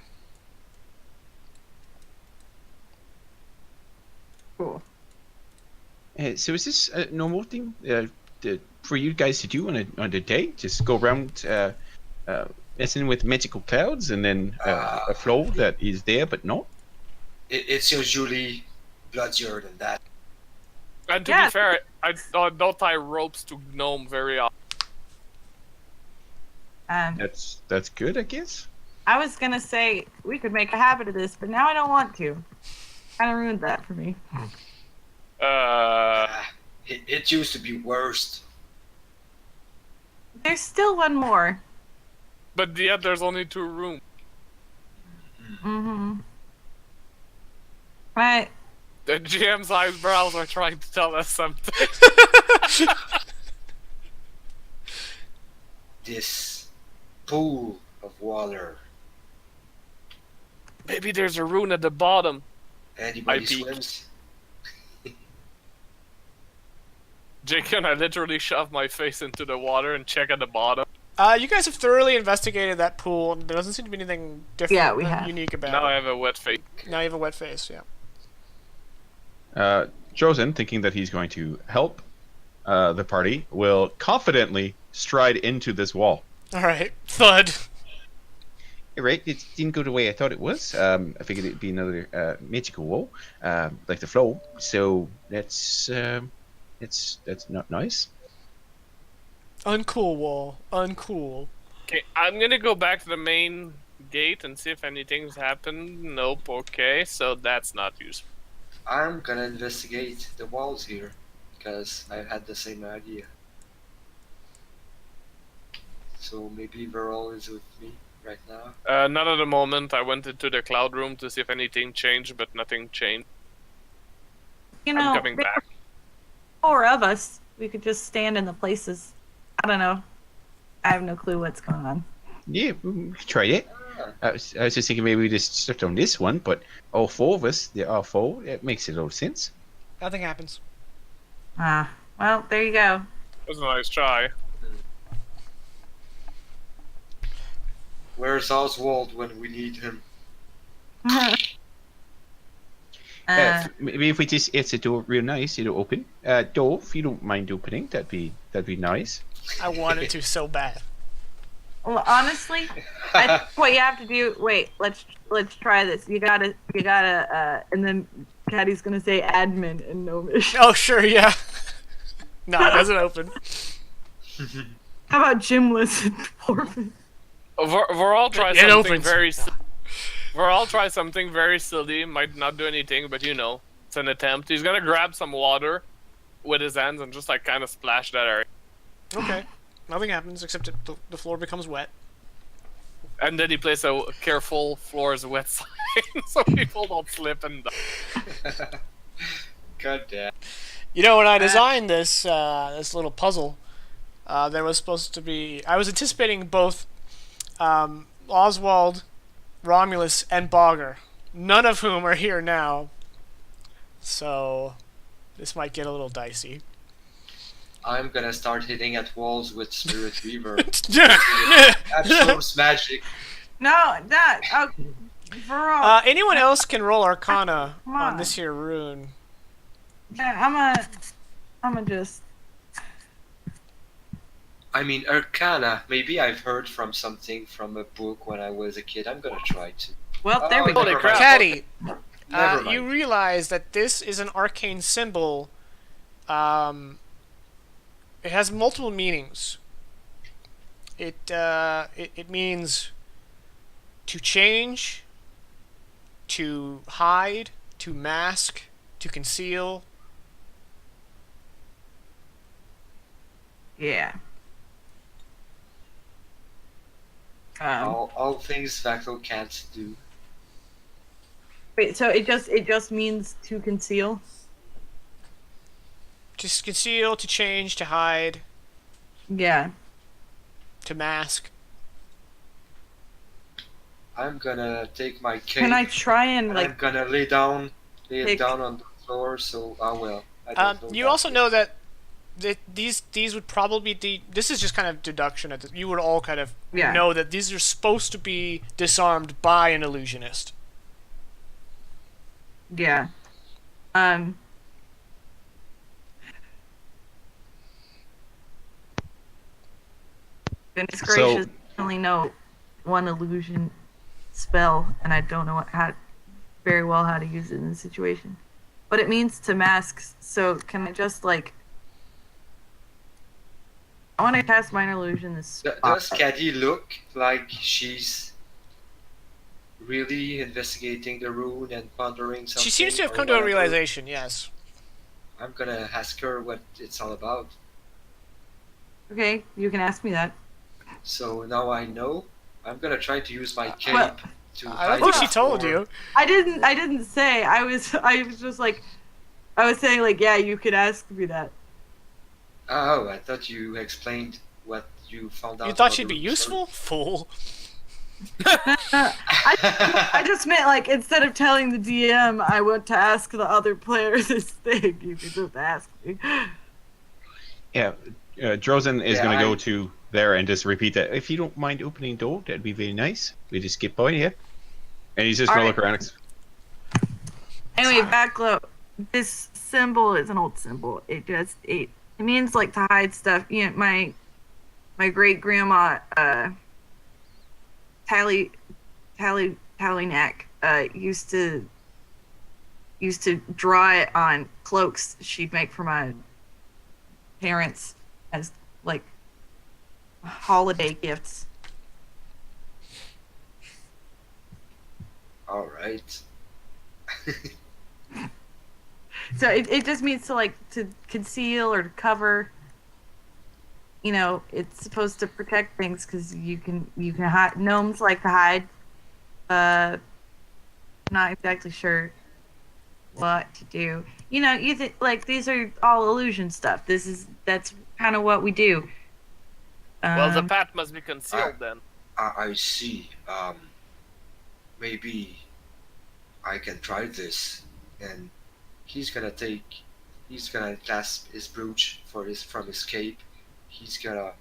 Cool. So is this a normal thing for you guys to do on a day? Just go around messing with magical clouds and then a flow that is there but not? It's usually bloodier than that. And to Yeah. be fair, I don't tie ropes to gnome very often. That's good, I guess. I was gonna say we could make a habit of this, but now I don't want to. Kind of ruined that for me. It used to be worst. There's still one more. But yet there's only 2 rooms. Mm-hmm. Right. The GM's eyebrows are trying to tell us something. This pool of water. Maybe there's a rune at the bottom. Anybody I peek. swims? Jake and I literally shove my face into the water and check at the bottom. You guys have thoroughly investigated that pool. And there doesn't seem to be anything different, Yeah, we have. unique about Now I it. have a wet face. Now you have a wet face. Yeah. Josen, thinking that he's going to help the party, will confidently stride into this wall. All right. Thud. Right, it didn't go the way I thought it was. I figured it'd be another magical wall, like the flow. So that's not nice. Uncool wall. Uncool. Okay, I'm gonna go back to the main gate and see if anything's happened. Nope, okay, so that's not useful. I'm gonna investigate the walls here, because I had the same idea. So maybe Verol is with me right now. Not at the moment. I went into the cloud room to see if anything changed, but nothing changed. You I'm know, coming back. 4 of us. We could just stand in the places. I don't know. I have no clue what's going on. Yeah, we could try it. I was just thinking maybe we just stepped on this one, but all 4 of us, there are 4. It makes a lot of sense. Nothing happens. Ah, well, there you go. That was a nice try. Where's Oswald when we need him? Maybe if we just hit the door real nice, it'll open. Door, if you don't mind opening, that'd be nice. I wanted to so bad. Well, honestly, I think what you have to do. Wait, let's try this. You gotta, and then Caddy's gonna say admin and gnomish. Oh sure, yeah. No, it doesn't open. How about gymless and dwarven? We're all try It something opens. very. We're all try something very silly. Might not do anything, but you know, it's an attempt. He's gonna grab some water with his hands and just like kind of splash that area, Okay. Nothing happens except that the floor becomes wet. and then he plays a careful floor is wet sign so people don't slip and die. God damn. You know, when I designed this this little puzzle, there was supposed to be. I was anticipating both Oswald, Romulus, and Bogger, none of whom are here now. So this might get a little dicey. I'm gonna start hitting at walls with Spirit Weaver. uh, Absorbs magic. No, that. Oh, Verol. anyone else can roll Arcana Come on on. this here rune. Yeah, I'm gonna just. I mean, Arcana. Maybe I've heard from something from a book when I was a kid. I'm gonna try to. Well, there we go. Holy Never crap. mind. Caddy, Never mind. you realize that this is an arcane symbol. It has multiple meanings. It means to change, to hide, to mask, to conceal. Yeah. All things Vaclo can't do. Wait, so it just means to conceal? To conceal, to change, to hide, Yeah. to mask. I'm gonna take my cape. Can I try and and I'm like? gonna lay it pick- down on the floor. So I will. I don't know You that also yet. know that these would probably be. This is just kind of deduction. You would all kind of Yeah. know that these are supposed to be disarmed by an illusionist. Yeah. Goodness gracious, I only know one illusion spell, and I don't know very well how to use it in this situation. but it means to mask. So can I just like? I want to cast minor illusion. This Does Caddy look like she's really investigating the rune and pondering something? She seems to have or come to a whatever? realization. Yes. I'm gonna ask her what it's all about. Okay, you can ask me that. So now I know. I'm gonna try to use my cape Well, to I hide don't think the she told floor. you. I didn't say. I was just like, I was saying like, yeah, you could ask me that. Oh, I thought you explained what you found out. You thought about she'd the be rune. useful? Fool. I just meant like instead of telling the DM, I want to ask the other player this thing. You could just ask me. Yeah, Drozen is Yeah, going to go I- to there and just repeat that. If you don't mind opening the door, that'd be very nice. We just skip by here. And he's just going to Alright. look around. Anyway, backload. This symbol is an old symbol. It means like to hide stuff. You know, my great grandma Tally Neck used to draw it on cloaks she'd make for my parents as like holiday gifts. All right. So it just means to like to conceal or to cover. You know, it's supposed to protect things because you can hide. Gnomes like to hide. Not exactly sure what to do. You know, like these are all illusion stuff. That's kind of what we do. Well, the path must be concealed then. I see. Maybe I can try this. And he's gonna clasp his brooch from his cape. He's gonna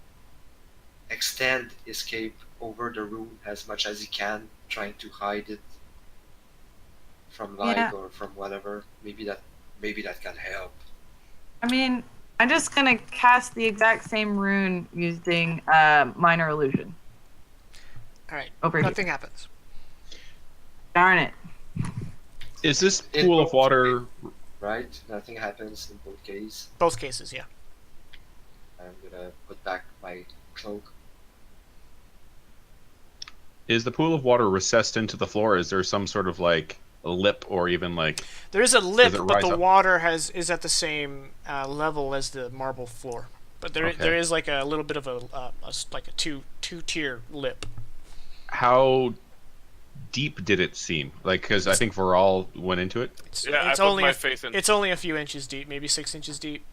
extend his cape over the room as much as he can, trying to hide it from light Yeah. or from whatever. Maybe that can help. I mean, I'm just gonna cast the exact same rune using minor illusion. All right. Over here. Nothing happens. Darn it. Is this In pool of both water? Right? Nothing happens in both cases. Both cases, yeah. I'm gonna put back my cloak. Is the pool of water recessed into the floor? Is there some sort of like a lip or even like? There is a lip, it but rise the up? water is at the same level as the marble floor. But there Okay. there is like a little bit of like a two-tier lip. How deep did it seem? Like, because I think Varal went into it. Yeah, I It's put only my a, face in. It's only a few inches deep, maybe 6 inches deep.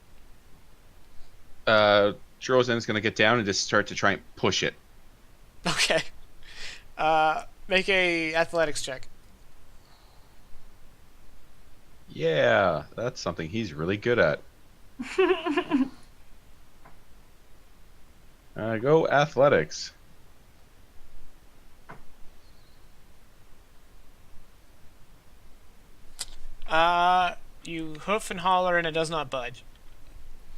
Drozen's gonna get down and just start to try and push it. Okay. Make a athletics check. Yeah, that's something he's really good at. Go athletics. You hoof and holler and it does not budge.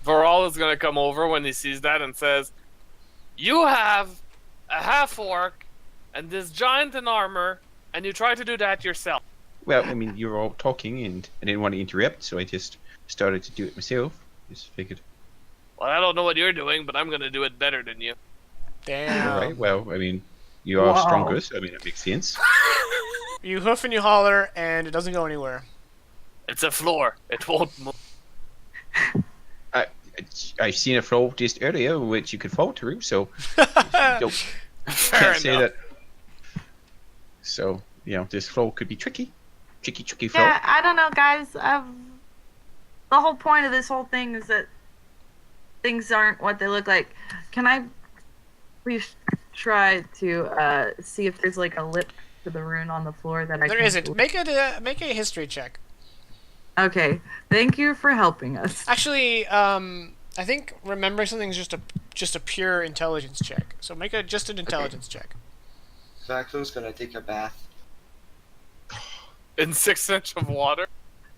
Varal is gonna come over when he sees that and says, "You have a half orc and this giant in armor, and you try to do that yourself." Well, I mean, you were all talking, and I didn't want to interrupt, so I just started to do it myself. Just figured. Well, I don't know what you're doing, but I'm gonna do it better than you. Damn. All right. Well, I mean, you are Wow. stronger, so I mean, it makes sense. You hoof and you holler and it doesn't go anywhere. It's a floor. It won't move. I've seen a floor just earlier which you could fall through, so don't Fair can't say enough. that. So this floor could be tricky floor. Yeah, I don't know, guys. The whole point of this whole thing is that things aren't what they look like. Can I please try to see if there's like a lip to the rune on the floor that I There can isn't. Make a history check. Okay, thank you for helping us. Actually, I think remembering something is just a pure intelligence check. So make just an intelligence check. Vaclo's gonna take a bath. In 6 inches of water.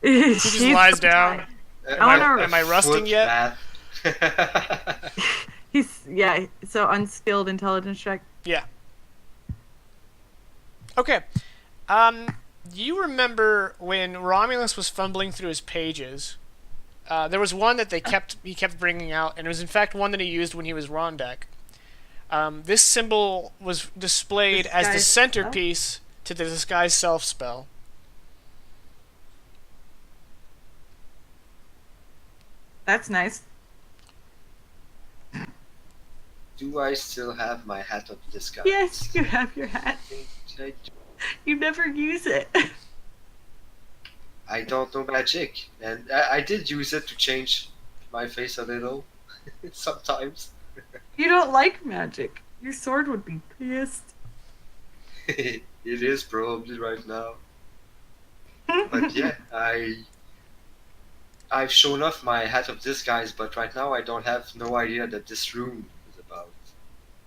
He just lies down. wanna- Am I rusting foot yet? bath. So unskilled intelligence check. Yeah. Okay. You remember when Romulus was fumbling through his pages? There was one that he kept bringing out, and it was in fact one that he used when he was Rondek. This symbol was displayed as the Disguise centerpiece to the Disguise Self spell. That's nice. Do I still have my hat of disguise? Yes, you have your hat. I You never use it. I don't know magic, and I did use it to change my face a little sometimes. You don't like magic. Your sword would be pissed. It is probably right now, but yeah, I've shown off my hat of disguise, but right now I don't have no idea that this room is about.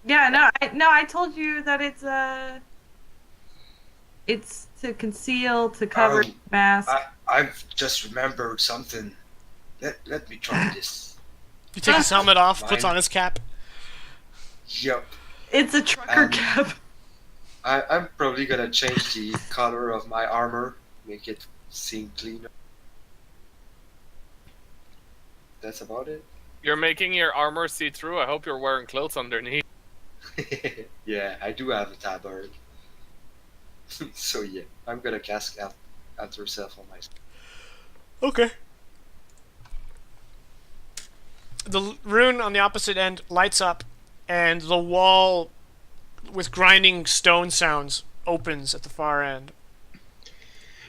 Yeah, I told you that it's to conceal, to cover, Oh, mask. I've just remembered something. Let me try this. He takes his helmet off, puts Mine. on his cap. Yep. It's a trucker Um, cap. I'm probably gonna change the color of my armor, make it seem cleaner. That's about it. You're making your armor see-through. I hope you're wearing clothes underneath. Yeah, I do have a tabard. So yeah, I'm gonna cast out herself on myself. Okay. The rune on the opposite end lights up, and the wall with grinding stone sounds opens at the far end.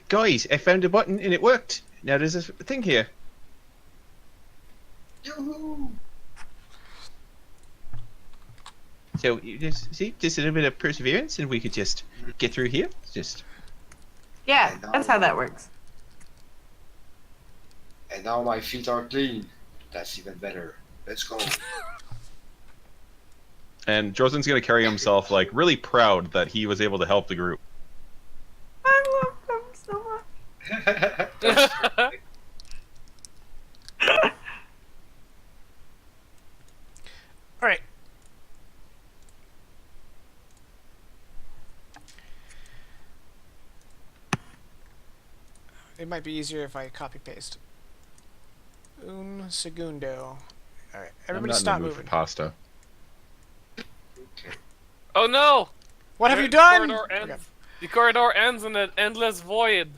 Guys, I found a button and it worked. Now there's a thing here. Yoo-hoo! So you just see, just a little bit of perseverance, and we could just get through here. Just Yeah, that's how that works. And now my feet are clean. That's even better. Let's go. And Josen's gonna carry himself like really proud that he was able to help the group. I love them so much. That's perfect. All right. It might be easier if I copy paste. Un segundo. All right, everybody, I'm not stop in the mood moving. for pasta. Okay. Oh no! What have you The done? corridor ends. Okay. The corridor ends in an endless void.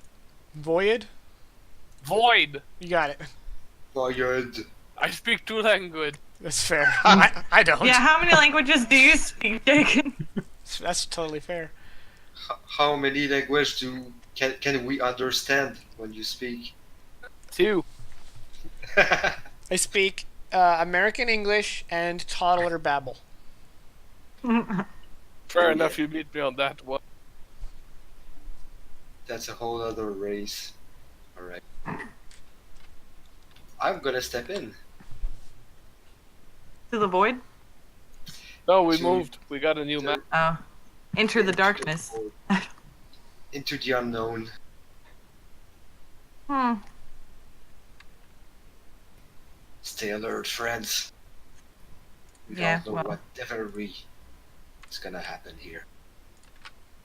Void. Void. You got it. Fired. I speak two language. That's fair. I don't. Yeah, how many languages do you speak, Jake? That's totally fair. How many languages can we understand when you speak? Two. I speak American English and toddler babble. Fair Oh, enough, yeah. you beat me on that one. That's a whole other race. Alright. I'm gonna step in. To the void? No, we Two. moved. We got a new map. Oh. Enter the darkness. Into the unknown. Hmm. Stay alert, friends. We Yeah, don't know well. whatever is gonna happen here.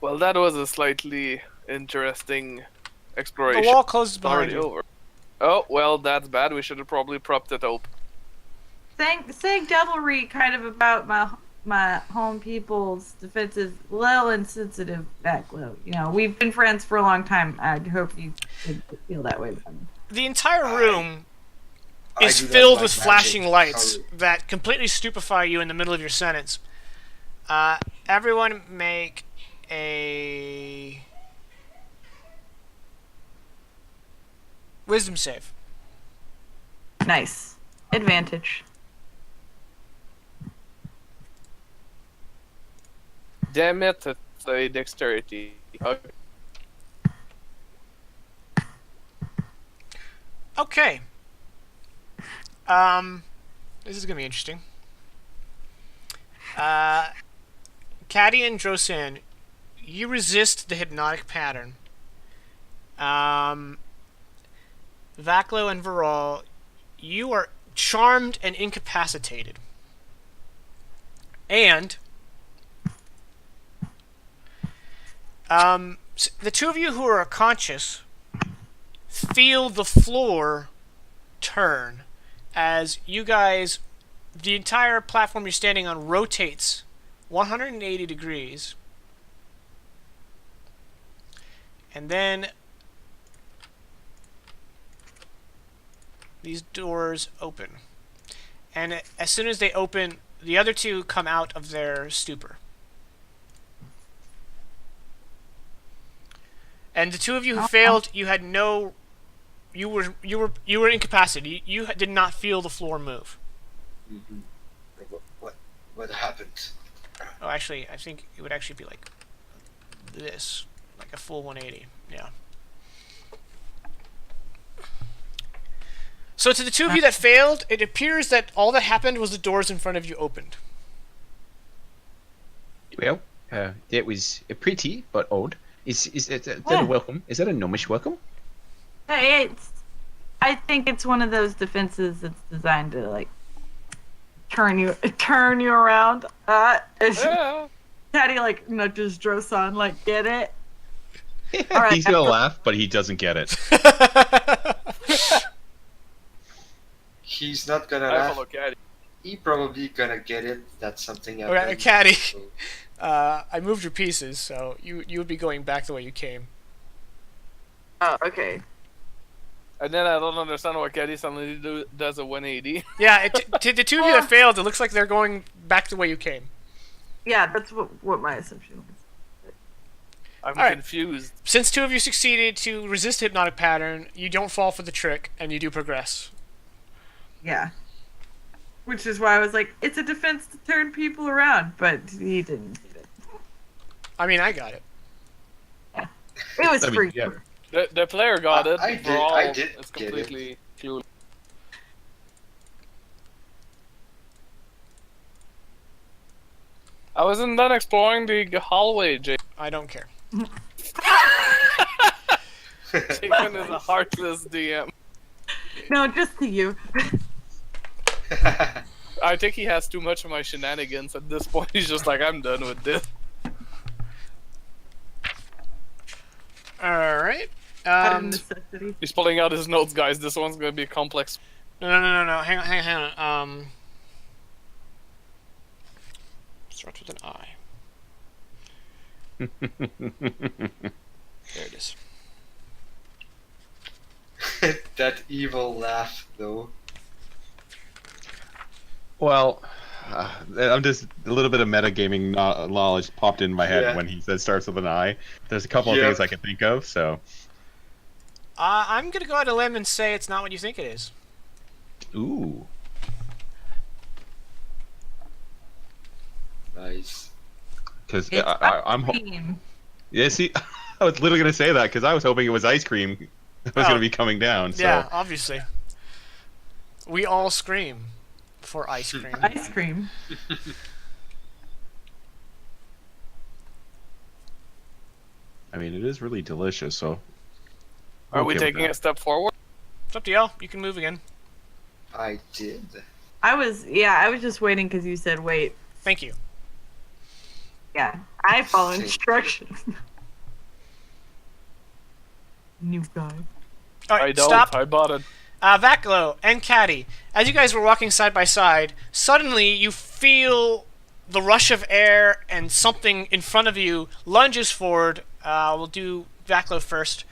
Well, that was a slightly interesting The exploration. wall closes It's behind already you. over. Oh, well, that's bad. We should have probably propped it open. Saying devilry kind of about my home people's defenses, little insensitive backload. You know, we've been friends for a long time. I hope you could feel that way about me. The entire room I is do not filled like with magic. flashing lights Sorry. that completely stupefy you in the middle of your sentence. Everyone make a wisdom save. Nice. Advantage. Damn it, it's a dexterity. Okay. Okay. This is gonna be interesting. Caddy and Drosan, you resist the hypnotic pattern. Vaclo and Viral, you are charmed and incapacitated. And The two of you who are conscious feel the floor turn as you guys, the entire platform you're standing on rotates 180 degrees, and then these doors open, and as soon as they open, the other two come out of their stupor. And the two of you who failed, you had no, you were incapacitated. You did not feel the floor move. Mm-hmm. What happened? Oh, actually, I think it would actually be like this, like a full 180. Yeah. So to the two of you that failed, it appears that all that happened was the doors in front of you opened. Well, that was pretty but odd. Is that a welcome? Is that a gnomish welcome? I think it's one of those defenses that's designed to like turn you around. Caddy like nudges Drosan, like, get it? All right, He's gonna laugh, but he doesn't get it. He's not gonna I laugh. follow Caddy. He probably gonna get it. That's something Okay, happened. Caddy. So, I moved your pieces, so you would be going back the way you came. Oh, okay. And then I don't understand why Caddy suddenly does a 180. Yeah, to the two of you that failed, it looks like they're going back the way you came. Yeah, that's what my assumption was. I'm Alright. confused. Since two of you succeeded to resist the hypnotic pattern, you don't fall for the trick, and you do progress. Yeah. Which is why I was like, it's a defense to turn people around, but he didn't get it. I mean, I got it. It was I mean, free. yeah. The player got it. I We're all, did it's get it. completely clueless. I wasn't done exploring the hallway, Jake. I don't care. Jason is a heartless DM. No, just to you. I think he has too much of my shenanigans at this point. He's just like, I'm done with this. Alright. Out of necessity. He's pulling out his notes, guys. This one's gonna be complex. No. Hang on. Starts with an I. There it is. that evil laugh, though. Well, I'm just a little bit of metagaming knowledge popped in my head Yeah. when he said starts with an I. There's a couple of Yep. things I can think of, so. I'm gonna go out on a limb and say it's not what you think it is. Ooh. Nice. Because It's I'm. cream. Yeah, see, I was literally going to say that because I was hoping it was ice cream that was Oh. going to be coming down. So. Yeah, obviously. We all scream for ice cream. Ice cream. I mean, it is really delicious, so. Are we Okay with taking that. a step forward? It's up to y'all. You can move again. I did. I was just waiting because you said wait. Thank you. Yeah, I follow instructions. New guy. Alright, I don't. stop. I bought it. Vaklo and Caddy, as you guys were walking side by side, suddenly you feel the rush of air and something in front of you lunges forward. We'll do Vaklo first.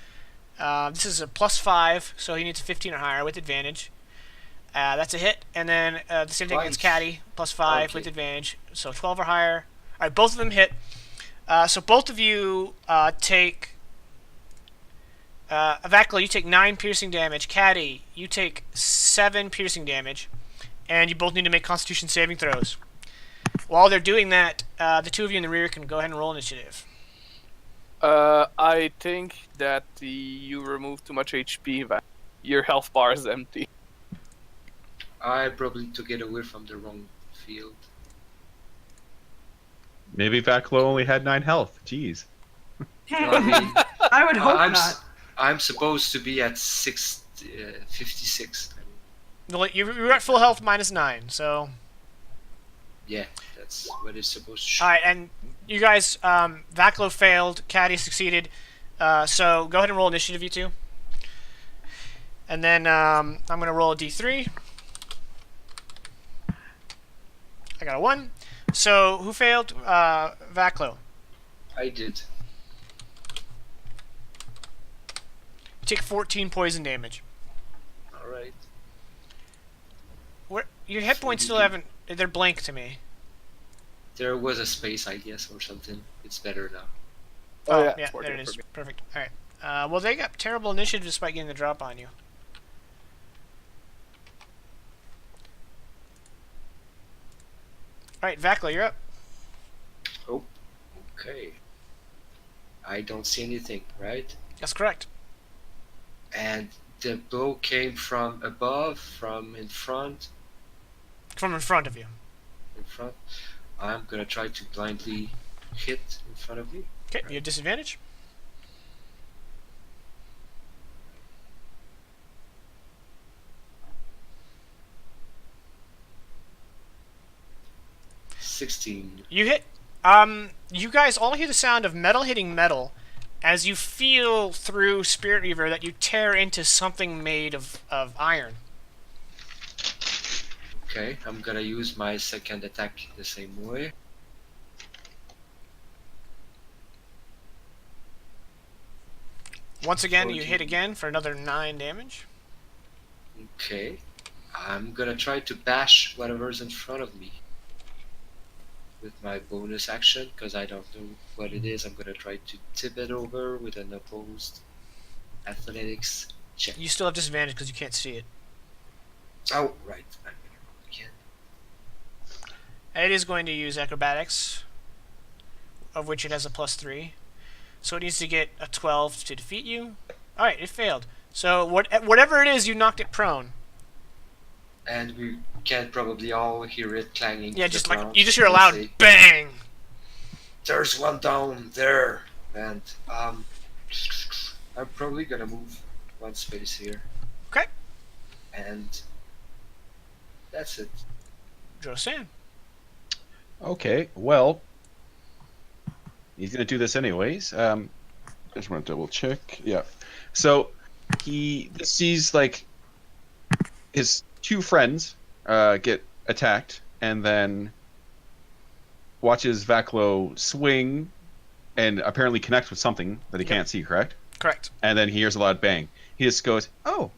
This is a +5, so he needs a 15 or higher with advantage. That's a hit, and then the same thing against Nice. Caddy, +5 Okay. with advantage, so 12 or higher. Alright, both of them hit. So both of you take... Vaklo, you take 9 piercing damage. Caddy, you take 7 piercing damage. And you both need to make Constitution saving throws. While they're doing that, the two of you in the rear can go ahead and roll initiative. I think that you removed too much HP. Your health bar is empty. I probably took it away from the wrong field. Maybe Vaklo only had 9 health. Jeez. I mean, I would hope I'm, not. I'm supposed to be at 56. Well, you're at full health -9, so... Yeah, that's what it's supposed to show. Alright, and you guys, Vaklo failed, Caddy succeeded. So go ahead and roll initiative, you two. And then I'm going to roll a d3. I got a 1. So who failed? Vaclo. I did. You take 14 poison damage. Alright. Where your hit points still haven't... They're blank to me. There was a space, I guess, or something. It's better now. Oh, yeah, yeah, it's working there it for is. me. Perfect. All right. Well, they got terrible initiative despite getting the drop on you. All right, Vacla, you're up. Oh, okay. I don't see anything, right? That's correct. And the blow came from above, from in front. From in front of you. In front. I'm gonna try to blindly hit in front of me. Okay, you have disadvantage. $16. You hit. You guys all hear the sound of metal hitting metal as you feel through Spirit Reaver that you tear into something made of iron. Okay, I'm gonna use my second attack the same way. Once again, you 14. hit again for another 9 damage. Okay. I'm gonna try to bash whatever's in front of me with my bonus action, because I don't know what it is. I'm gonna try to tip it over with an opposed athletics check. You still have disadvantage because you can't see it. Oh, right. I'm gonna roll again. It is going to use acrobatics, of which it has a +3. So it needs to get a 12 to defeat you. Alright, it failed. So whatever it is, you knocked it prone. And we can probably all hear it clanging. Yeah, to just the like ground. you just hear a Let's loud see. bang. There's one down there, and I'm probably gonna move one space here. Okay. And that's it. Josan. Okay, well, he's gonna do this anyways. I just want to double check. Yeah. So he sees like his 2 friends get attacked, and then watches Vaclo swing and apparently connect with something that he Yep. can't see. Correct. Correct. And then he hears a loud bang. He just goes, "Oh,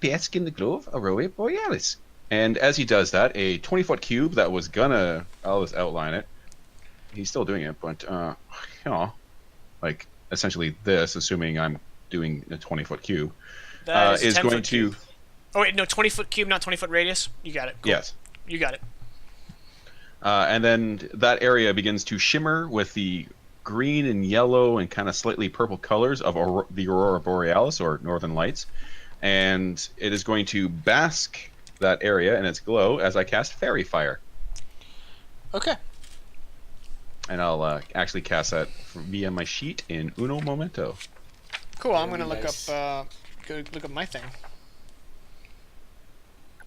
bask in the glow of Aurora Borealis." And as he does that, a 20-foot cube that was gonna, I'll just outline it. He's still doing it, but like essentially this, assuming I'm doing a 20-foot cube, That is a 10-foot going to. cube. Oh wait, no, 20-foot cube, not 20-foot radius. You got it. Cool. Yes. You got it. And then that area begins to shimmer with the green and yellow and kind of slightly purple colors of the Aurora Borealis, or Northern Lights. And it is going to bask that area in its glow as I cast Fairy Fire. Okay. And I'll actually cast that via my sheet in uno momento. Cool. I'm gonna Very look nice. up. Go look up my thing.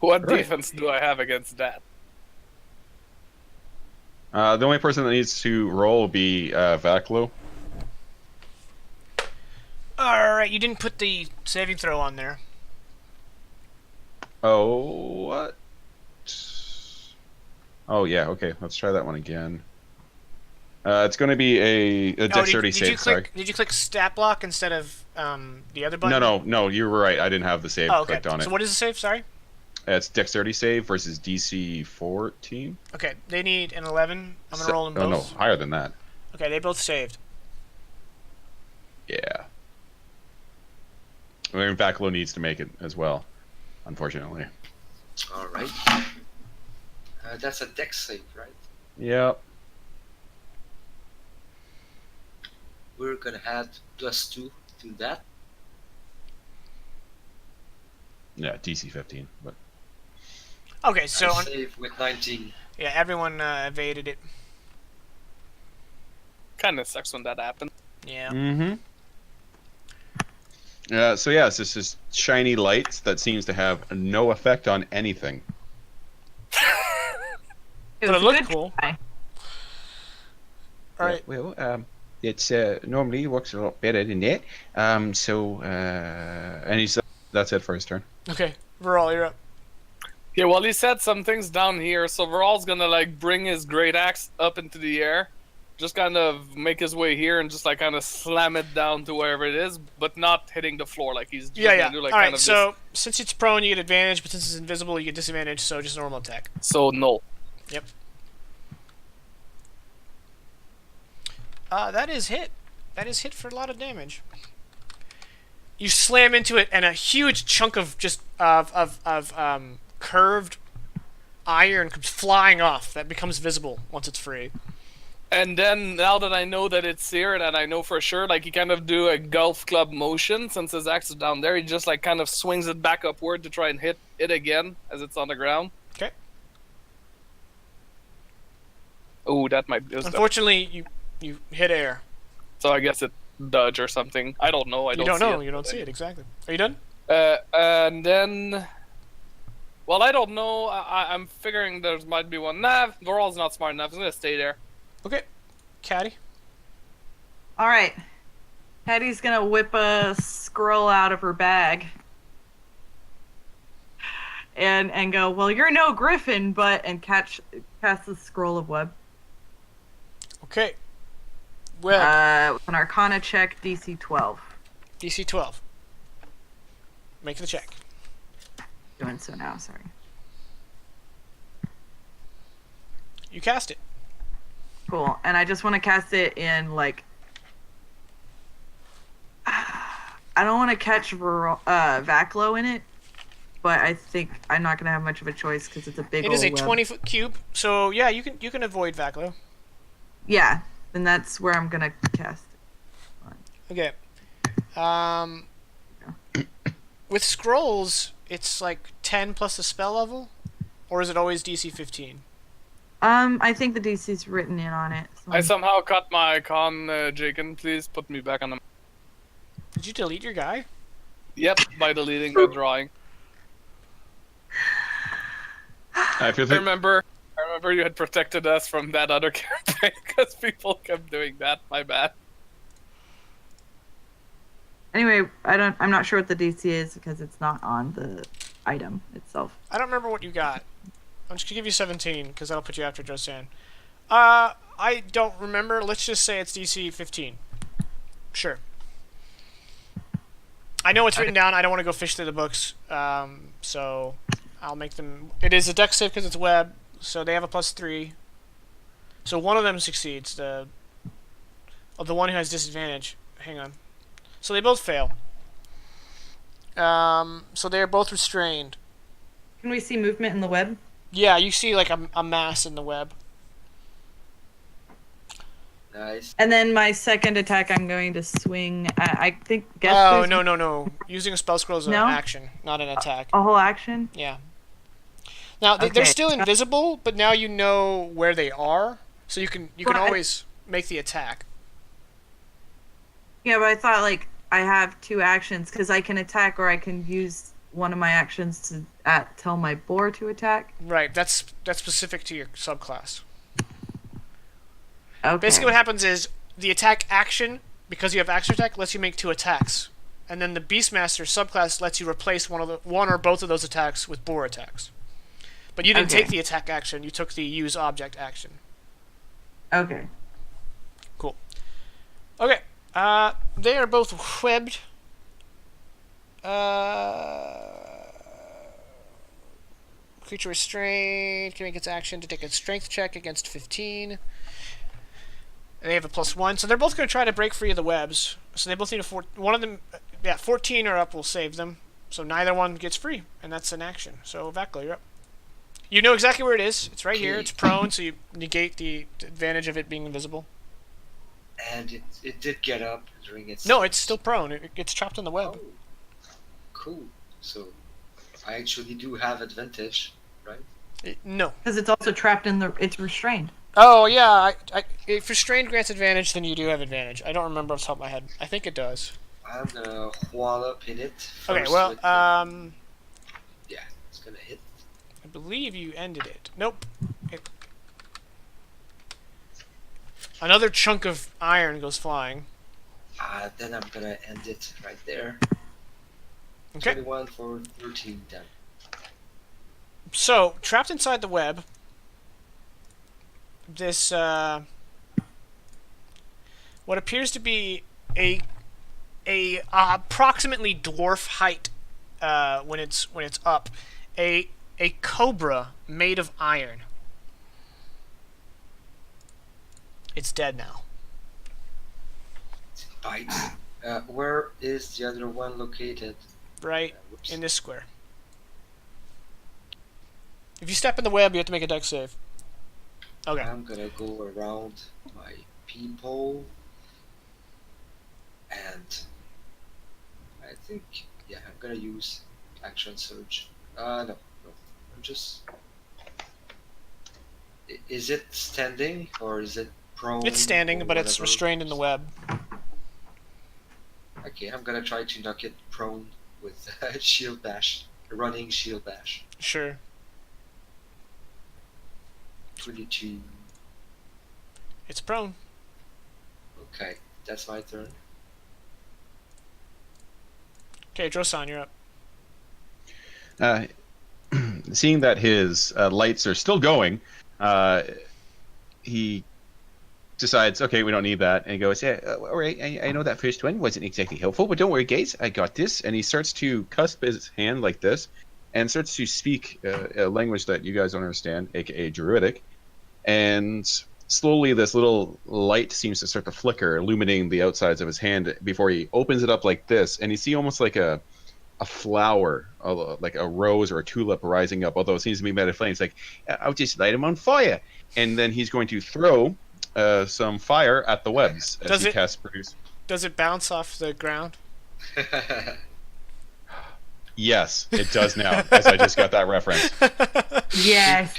What Right. defense do I have against that? The only person that needs to roll will be Vaclo. All right, you didn't put the saving throw on there. Oh, what? Oh, yeah, okay. Let's try that one again. It's going to be a dexterity did save, you sorry. click? Did you click stat block instead of the other button? No, you were right. I didn't have the save Oh, okay. clicked on it. So what is the save? Sorry. It's dexterity save versus DC 14. Okay, they need an 11. I'm gonna roll them Oh, no, both. higher than that. Okay, they both saved. Yeah. I mean, Vaclo needs to make it as well, unfortunately. All right. That's a dex save, right? Yep. We're gonna add +2 to that. Yeah, DC 15. But Okay, so I save with 19. yeah, everyone evaded it. Kind of sucks when that happens. Yeah. Mm-hmm. So yeah, it's just this shiny light that seems to have no effect on anything. It But was it a looked good cool. try. All right. Well, It's normally works a lot better than that. And that's it for his turn. Okay, Viral, you're up. Yeah, well, he said some things down here, so Viral's gonna like bring his great axe up into the air, just kind of make his way here and just like kind of slam it down to wherever it is, but not hitting the floor. Like he's just gonna do like All kind right, of so since it's prone, you get advantage, but since it's invisible, you get disadvantage. So just normal attack. this. So no. Yep. That is hit. That is hit for a lot of damage. You slam into it, and a huge chunk of just curved iron comes flying off. That becomes visible once it's free. And then now that I know that it's here and I know for sure, like he kind of do a golf club motion since his axe is down there. He just like kind of swings it back upward to try and hit it again as it's on the ground. Okay. Oh, that might. Unfortunately, you hit air. So I guess it dodge or something. I don't know. You don't know. You don't see it exactly. Are you done? And then. Well, I don't know. I'm figuring there might be one. Nah, Voral's not smart enough. He's gonna stay there. Okay. Caddy. All right. Caddy's gonna whip a scroll out of her bag and go, well, you're no griffin, and cast the scroll of web. Okay. Web. An Arcana check, DC 12. DC 12. Make the check. Doing so now, sorry. You cast it. Cool. And I just want to cast it in, like... I don't want to catch Vaclo in it, but I think I'm not going to have much of a choice because it's a big old It is a web. 20-foot cube, so yeah, you can avoid Vaclo. Yeah, then that's where I'm going to cast it. Okay. With scrolls, it's like 10 plus the spell level, or is it always DC 15? I think the DC's written in on it. So. I somehow cut my con, Jaken. Please put me back on the. Did you delete your guy? Yep, by deleting the drawing. I feel I like remember you had protected us from that other campaign because people kept doing that. My bad. Anyway, I'm not sure what the DC is because it's not on the item itself. I don't remember what you got. I'm just gonna give you 17 because that'll put you after Josan. I don't remember. Let's just say it's DC 15. Sure. I know it's written down. I don't want to go fish through the books, so I'll make them. It is a dex save because it's web, so they have a +3. So one of them succeeds. The one who has disadvantage. Hang on. So they both fail. So they are both restrained. Can we see movement in the web? Yeah, you see like a mass in the web. Nice. And then my second attack, I'm going to swing. I think. Oh no! Using a spell scroll is an No? action, not an attack. A whole action. Yeah. Now they're Okay. still invisible, but now you know where they are, so you can Well, always make the attack. Yeah, but I thought like I have two actions because I can attack or I can use one of my actions to tell my boar to attack. Right. That's specific to your subclass. Okay. Basically, what happens is the attack action, because you have action attack, lets you make 2 attacks, and then the Beastmaster subclass lets you replace one or both of those attacks with boar attacks. But you didn't take the attack action; you took the use object action. Okay. Cool. Okay. They are both webbed. Creature restrained can make its action to take a strength check against 15. And they have a +1, so they're both going to try to break free of the webs. So they both need one of them, 14 or up will save them. So neither one gets free, and that's an action. So Vaclo, you're up. You know exactly where it is. It's right here. It's prone, so you negate the advantage of it being invisible. And it did get up during its... No, it's still prone. It gets trapped in the web. Oh, cool. So I actually do have advantage, right? No. Because it's also trapped in it's restrained. Oh, yeah. If restrained grants advantage, then you do have advantage. I don't remember off the top of my head. I think it does. I'm gonna wall up in it first. Okay, well, with yeah, it's gonna hit. I believe you ended it. Nope. Another chunk of iron goes flying. Then I'm gonna end it right there. Okay. 21 for 13 then. So, trapped inside the web, this what appears to be a approximately dwarf height when it's up, a cobra made of iron. It's dead now. Bites. Where is the other one located? Right Whoops. in this square. If you step in the web, you have to make a dex save. Okay. I'm gonna go around my peephole, and I think, yeah, I'm gonna use action surge. No. I'm just. Is it standing or is it prone? It's standing, or but it's whatever? restrained in the web. Okay, I'm gonna try to knock it prone with shield bash, running shield bash. Sure. 22. It's prone. Okay, that's my turn. Okay, Drosan, you're up. Seeing that his lights are still going, he decides, okay, we don't need that, and he goes, yeah, all right, I know that first one wasn't exactly helpful, but don't worry, guys, I got this. And he starts to cusp his hand like this, and starts to speak a language that you guys don't understand, aka Druidic, and slowly this little light seems to start to flicker, illuminating the outsides of his hand before he opens it up like this, and you see almost like a flower, like a rose or a tulip rising up, although it seems to be made of flames. Like, I'll just light him on fire, and then he's going to throw some fire at the webs as Does he it- casts produce. Does it bounce off the ground? Yes, it does now, as I just got that reference. Yes.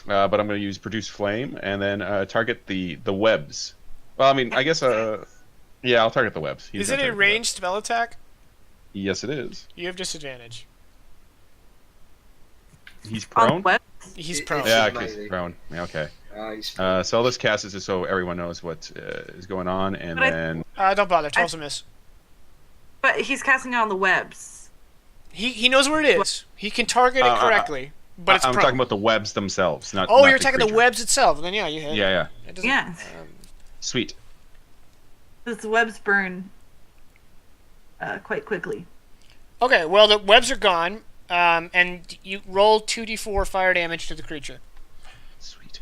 But I'm going to use produce flame and then target the webs. Well, I mean, I guess yeah, I'll target the webs. He's Is gonna it a target the webs. ranged spell attack? Yes, it is. You have disadvantage. He's On prone. web? He's It- prone. it's- Yeah, in my he's league. prone. Yeah, okay. He's So I'll just cast this just so everyone knows what is going on, and But I- then Don't bother. 12's a miss. But he's casting it on the webs. He knows where it is. He can target it correctly, but it's I'm prone. talking about the webs themselves, not. Oh, not you're the attacking the creature. webs itself. Then yeah, you hit. Yeah, yeah. It doesn't- Yes. Sweet. The webs burn quite quickly. Okay, well the webs are gone, and you roll 2d4 fire damage to the creature. Sweet.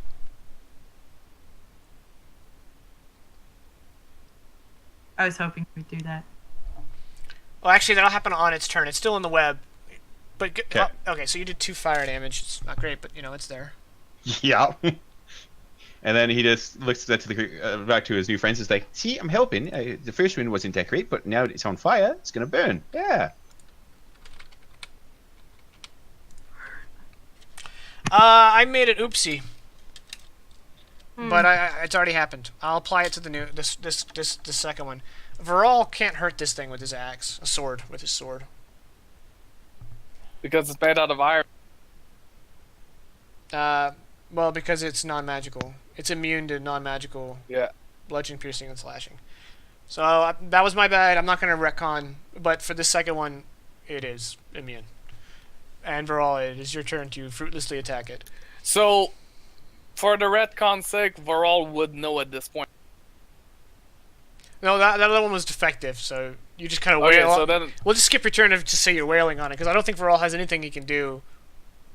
I was hoping we'd do that. Well, actually, that'll happen on its turn. It's still in the web. But Okay. okay, so you did 2 fire damage. It's not great, but it's there. Yeah. And then he just looks at back to his new friends. Is like, see, I'm helping. The first one wasn't that great, but now it's on fire. It's gonna burn. Yeah. I made it oopsie, but it's already happened. I'll apply it to the this second one. Viral can't hurt this thing with his axe, a sword with his sword. Because it's made out of iron. Well, because it's non-magical. It's immune to non-magical Yeah. bludgeoning, piercing, and slashing. So that was my bad. I'm not going to retcon, but for the second one, it is immune. And Viral, it is your turn to fruitlessly attack it. So, for the retcon's sake, Varol would know at this point. No, that other one was defective, so you just kind of Okay, wail. so then We'll just skip your turn to say you're wailing on it, because I don't think Viral has anything he can do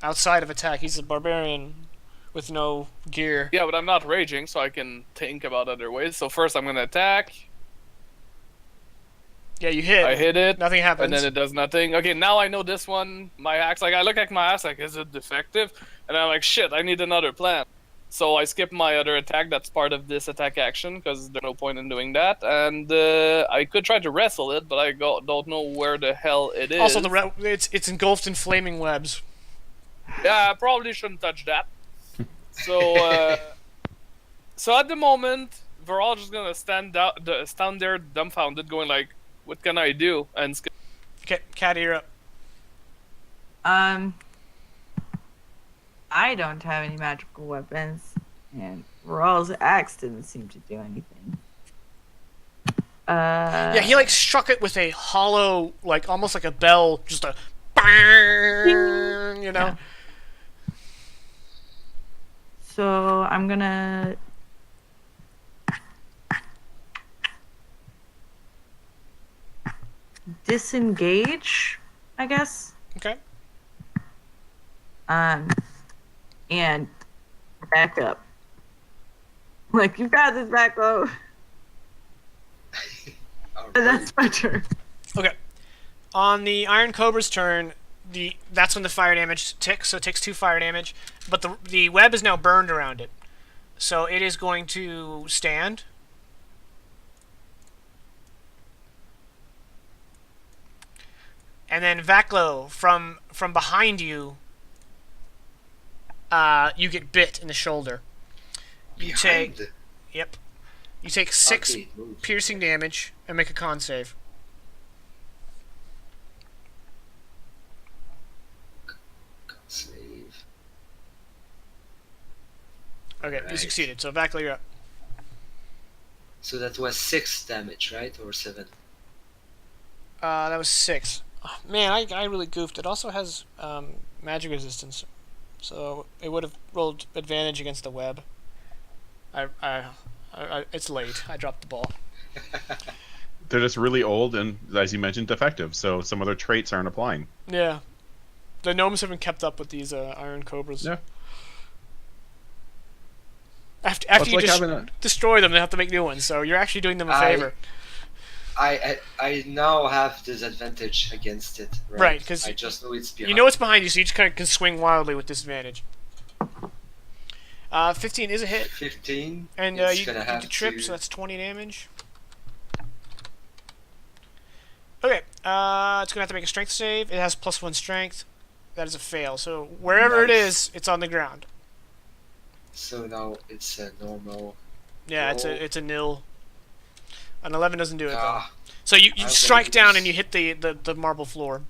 outside of attack. He's a barbarian with no gear. yeah, but I'm not raging, so I can think about other ways. So first, I'm gonna attack. Yeah, you hit. I hit it, Nothing happens. and then it does nothing. Okay, now I know this one. My axe, like I look at my axe, like is it defective? And I'm like, shit, I need another plan. So I skip my other attack. That's part of this attack action because there's no point in doing that. And I could try to wrestle it, but I don't know where the hell it is. Also, it's engulfed in flaming webs. Yeah, I probably shouldn't touch that. So, so at the moment, we're all just gonna stand there dumbfounded, going like, "What can I do?" And Okay, Caddy, you're up. I don't have any magical weapons, and Raw's axe didn't seem to do anything. Yeah, he like struck it with a hollow, like almost like a bell, just a bang, you know. Yeah. So I'm gonna disengage, I guess. Okay. And back up. Like, you've got this back low. Alright. That's my turn. Okay. On the Iron Cobra's turn, that's when the fire damage ticks, so it takes 2 fire damage. But the web is now burned around it, so it is going to stand. And then Vaklo, from behind you, you get bit in the shoulder. You Behind. take, yep, you take 6 Okay, it moves. piercing damage and make a con save. Save. Okay, you Right. succeeded. So Vaklo, you're up. So that was 6 damage, right? Or 7? That was 6. Oh, man, I really goofed. It also has magic resistance, so it would have rolled advantage against the web. It's late. I dropped the ball. They're just really old and, as you mentioned, defective. So some of their traits aren't applying. Yeah, the gnomes haven't kept up with these Iron Cobras. Yeah. After It's you like just having a- destroy them, they have to make new ones. So you're actually doing them a favor. I now have disadvantage against it. Right, 'cause I just know it's behind. You know it's behind you, so you just kind of can swing wildly with disadvantage. 15 is a hit, 15. and it's you gonna get have to trip, to... so that's 20 damage. Okay, it's gonna have to make a strength save. It has +1 strength. That is a fail. So wherever it Nice. is, it's on the ground. So now it's a normal. Yeah, Roll. it's a nil. An 11 doesn't do it though. Ah, So you I'm strike gonna down use- and you hit the marble floor.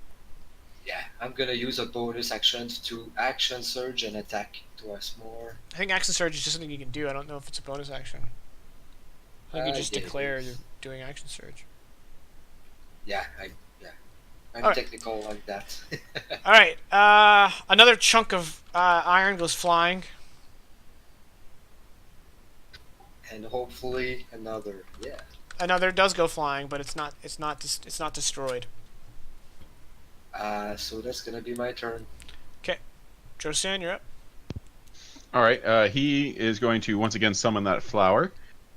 yeah, I'm gonna use a bonus action to action surge and attack twice more. I think action surge is just something you can do. I don't know if it's a bonus action. I think you just Yeah, it declare is. you're doing action surge. I'm Alright. technical like that. All right, another chunk of iron goes flying. And hopefully another. Yeah. Another does go flying, but it's not destroyed. So that's gonna be my turn. Josan, you're up. All right. He is going to once again summon that flower,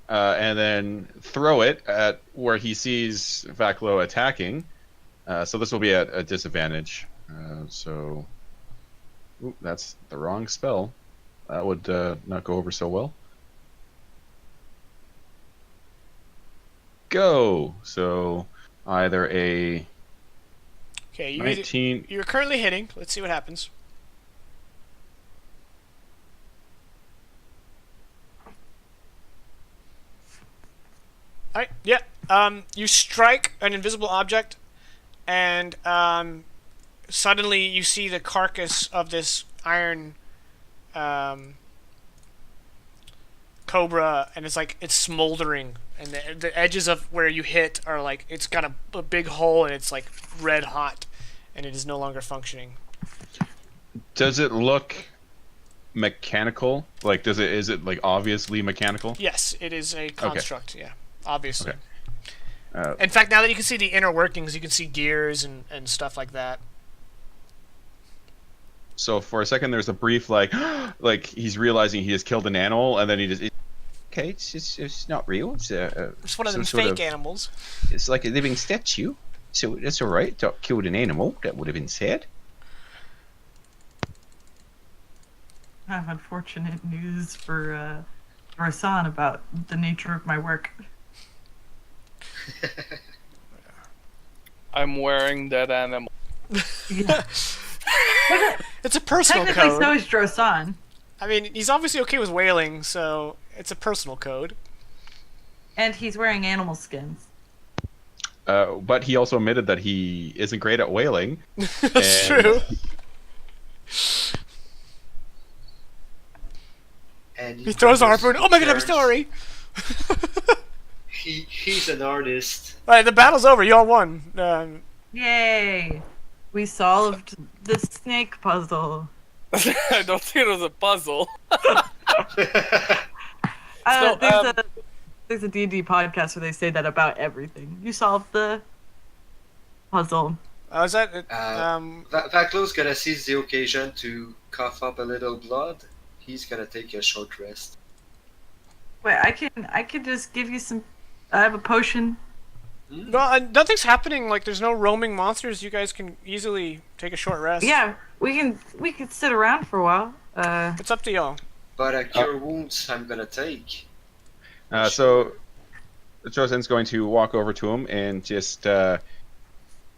and then throw it at where he sees Vaklo attacking. So this will be at a disadvantage. Ooh, that's the wrong spell. That would not go over so well. Go. So either a Okay, 19. you're currently hitting. Let's see what happens. All right. Yeah. You strike an invisible object, and suddenly you see the carcass of this iron cobra, and it's smoldering, and the edges of where you hit are like it's got a big hole, and it's like red hot, and it is no longer functioning. Does it look mechanical? Like, is it like obviously mechanical? Yes, it is a construct. Yeah, obviously. Okay. In fact, now that you can see the inner workings, you can see gears and stuff like that. So for a second, there's a brief like he's realizing he has killed an animal, and then he just Okay, it's not real. It's It's one of some them sort fake of- animals. it's like a living statue. So that's all right. Not killed an animal. That would have been sad. I have unfortunate news for Rasan about the nature of my work. I'm wearing that animal. Yeah. It's a personal Technically, code. so is Drosan. I mean, he's obviously okay with whaling, so it's a personal code. And he's wearing animal skins. but he also admitted that he isn't great at whaling. That's And- true. And He throws a goes harpoon. to Oh my god, I have a turns. story! He's an artist. Alright, the battle's over. You all won. Yay! We solved the snake puzzle. I don't think it was a puzzle. There's a D&D podcast where they say that about everything. You solved the puzzle. Oh, is that... Vaclo's gonna seize the occasion to cough up a little blood. He's gonna take a short rest. Wait, I can just give you some. I have a potion. No, nothing's happening. Like, there's no roaming monsters. You guys can easily take a short rest. Yeah, we can sit around for a while. It's up to y'all. But cure wounds I'm gonna take. So Josen's going to walk over to him and just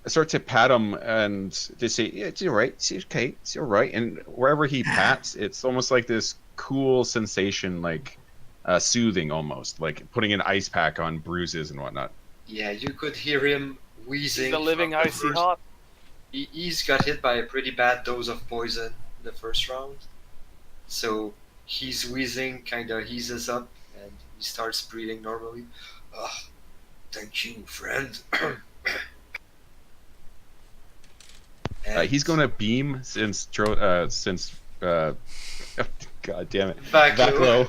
start to pat him and just say, "Yeah, it's all right. It's okay. It's all right." And wherever he pats, it's almost like this cool sensation, like soothing, almost like putting an ice pack on bruises and whatnot. Yeah, you could hear him wheezing. The living from the icy first- hot. He's got hit by a pretty bad dose of poison in the first round. So he's wheezing, kinda eases up, and he starts breathing normally. Thank you, friend. He's going to beam since God damn it, Vaclo.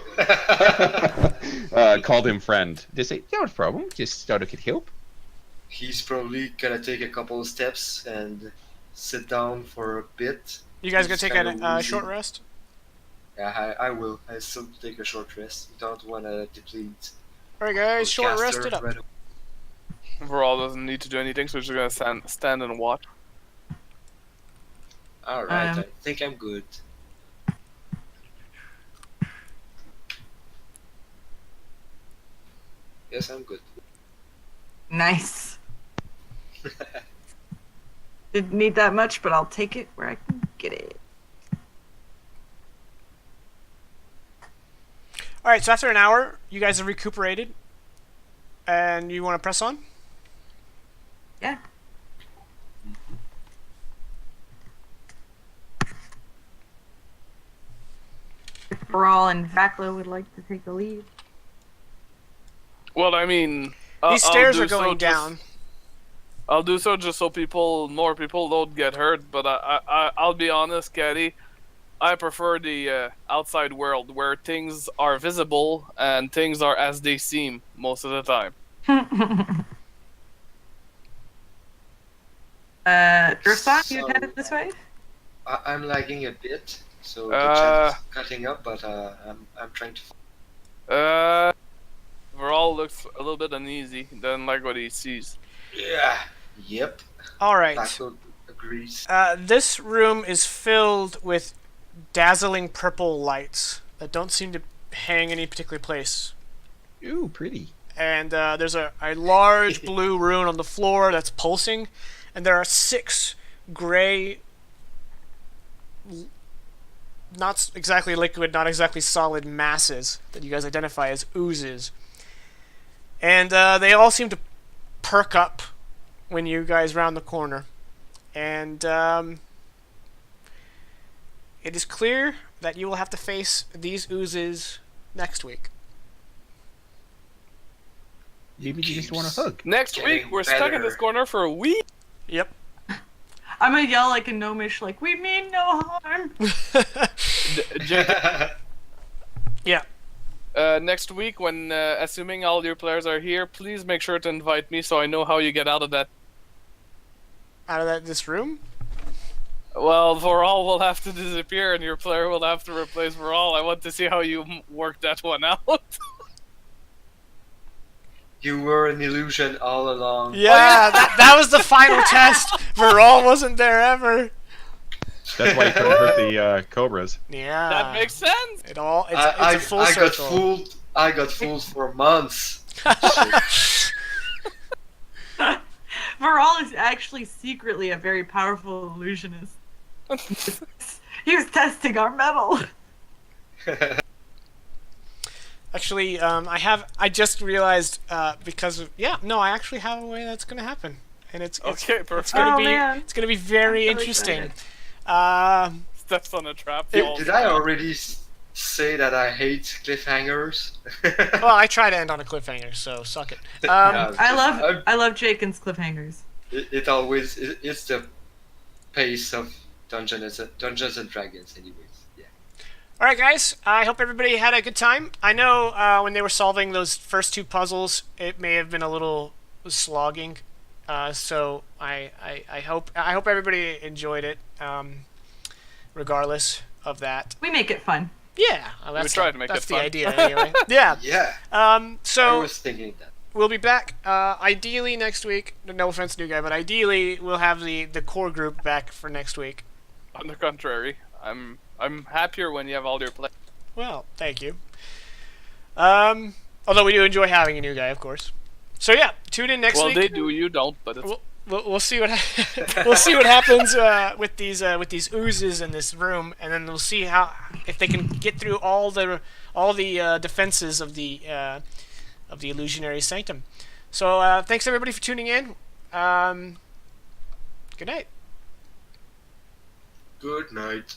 called him friend. They say, "No problem. Just thought I could help." He's probably gonna take a couple of steps and sit down for a bit. You guys gonna He's take kinda a wheezy. short rest? Yeah, I will. I still take a short rest. You don't want to deplete. Alright guys, short caster rest it up. right away. Overall doesn't need to do anything, so we're just gonna stand and watch. Alright, I think I'm good. Yes, I'm good. Nice. Didn't need that much, but I'll take it where I can get it. Alright, so after an hour, you guys have recuperated. And you want to press on? Yeah. If Brawl and Vaclo would like to take the lead. Well, I mean, These stairs are going down. I'll do so just so more people don't get hurt. But I'll be honest, Caddy. I prefer the outside world where things are visible and things are as they seem most of the time. Gerson, you So- headed this way? I'm lagging a bit, so the Uh, chat is cutting up, but I'm trying to. Overall looks a little bit uneasy. Doesn't like what he sees. Yeah. Yep. Alright. Vaclo agrees. This room is filled with dazzling purple lights that don't seem to hang any particular place. Ooh, pretty. And there's a large blue rune on the floor that's pulsing, and there are 6 gray, not exactly liquid, not exactly solid masses that you guys identify as oozes. And they all seem to perk up when you guys round the corner. And it is clear that you will have to face these oozes next week. Maybe you just want a hug. Next Getting week, we're stuck in this better. corner for a week. Yep. I'm gonna yell like a gnomish, like, we mean no harm. Yeah. Next week, when assuming all your players are here, please make sure to invite me so I know how you get out of that. Out of this room? Well, Voral will have to disappear and your player will have to replace Voral. I want to see how you work that one out. You were an illusion all along. Yeah, that was the final test. Veral wasn't there ever. That's why you couldn't hurt the cobras. Yeah. That makes sense. It all. It's I a full got circle. fooled. I got fooled for months. Varal is actually secretly a very powerful illusionist. He was testing our metal. Actually, I just realized because of, I actually have a way that's gonna happen, and it's Okay, perfect. It's gonna Oh, be man. it's gonna be very I'm so interesting. excited. Steps on a trap. Did I already say that I hate cliffhangers. Well, I try to end on a cliffhanger, so suck it. Yeah, I love Jaken's cliffhangers. it always it's the pace of Dungeons and Dragons, anyways. Yeah. All right, guys. I hope everybody had a good time. I know when they were solving those first two puzzles, it may have been a little slogging. So I hope everybody enjoyed it. Regardless of that. We make it fun. Yeah, well, that's try to make that's it the fun. idea anyway. Yeah. Yeah. I So was thinking that. we'll be back ideally next week. No offense, new guy, but ideally we'll have the core group back for next week. On the contrary, I'm happier when you have all your play. Well, thank you. Although we do enjoy having a new guy, of course. So yeah, tune in next Well, week. they do, you don't, but it's We'll see what we'll see what happens with these oozes in this room, and then we'll see if they can get through all the defenses of the illusionary sanctum. So thanks everybody for tuning in. Good night. Good night.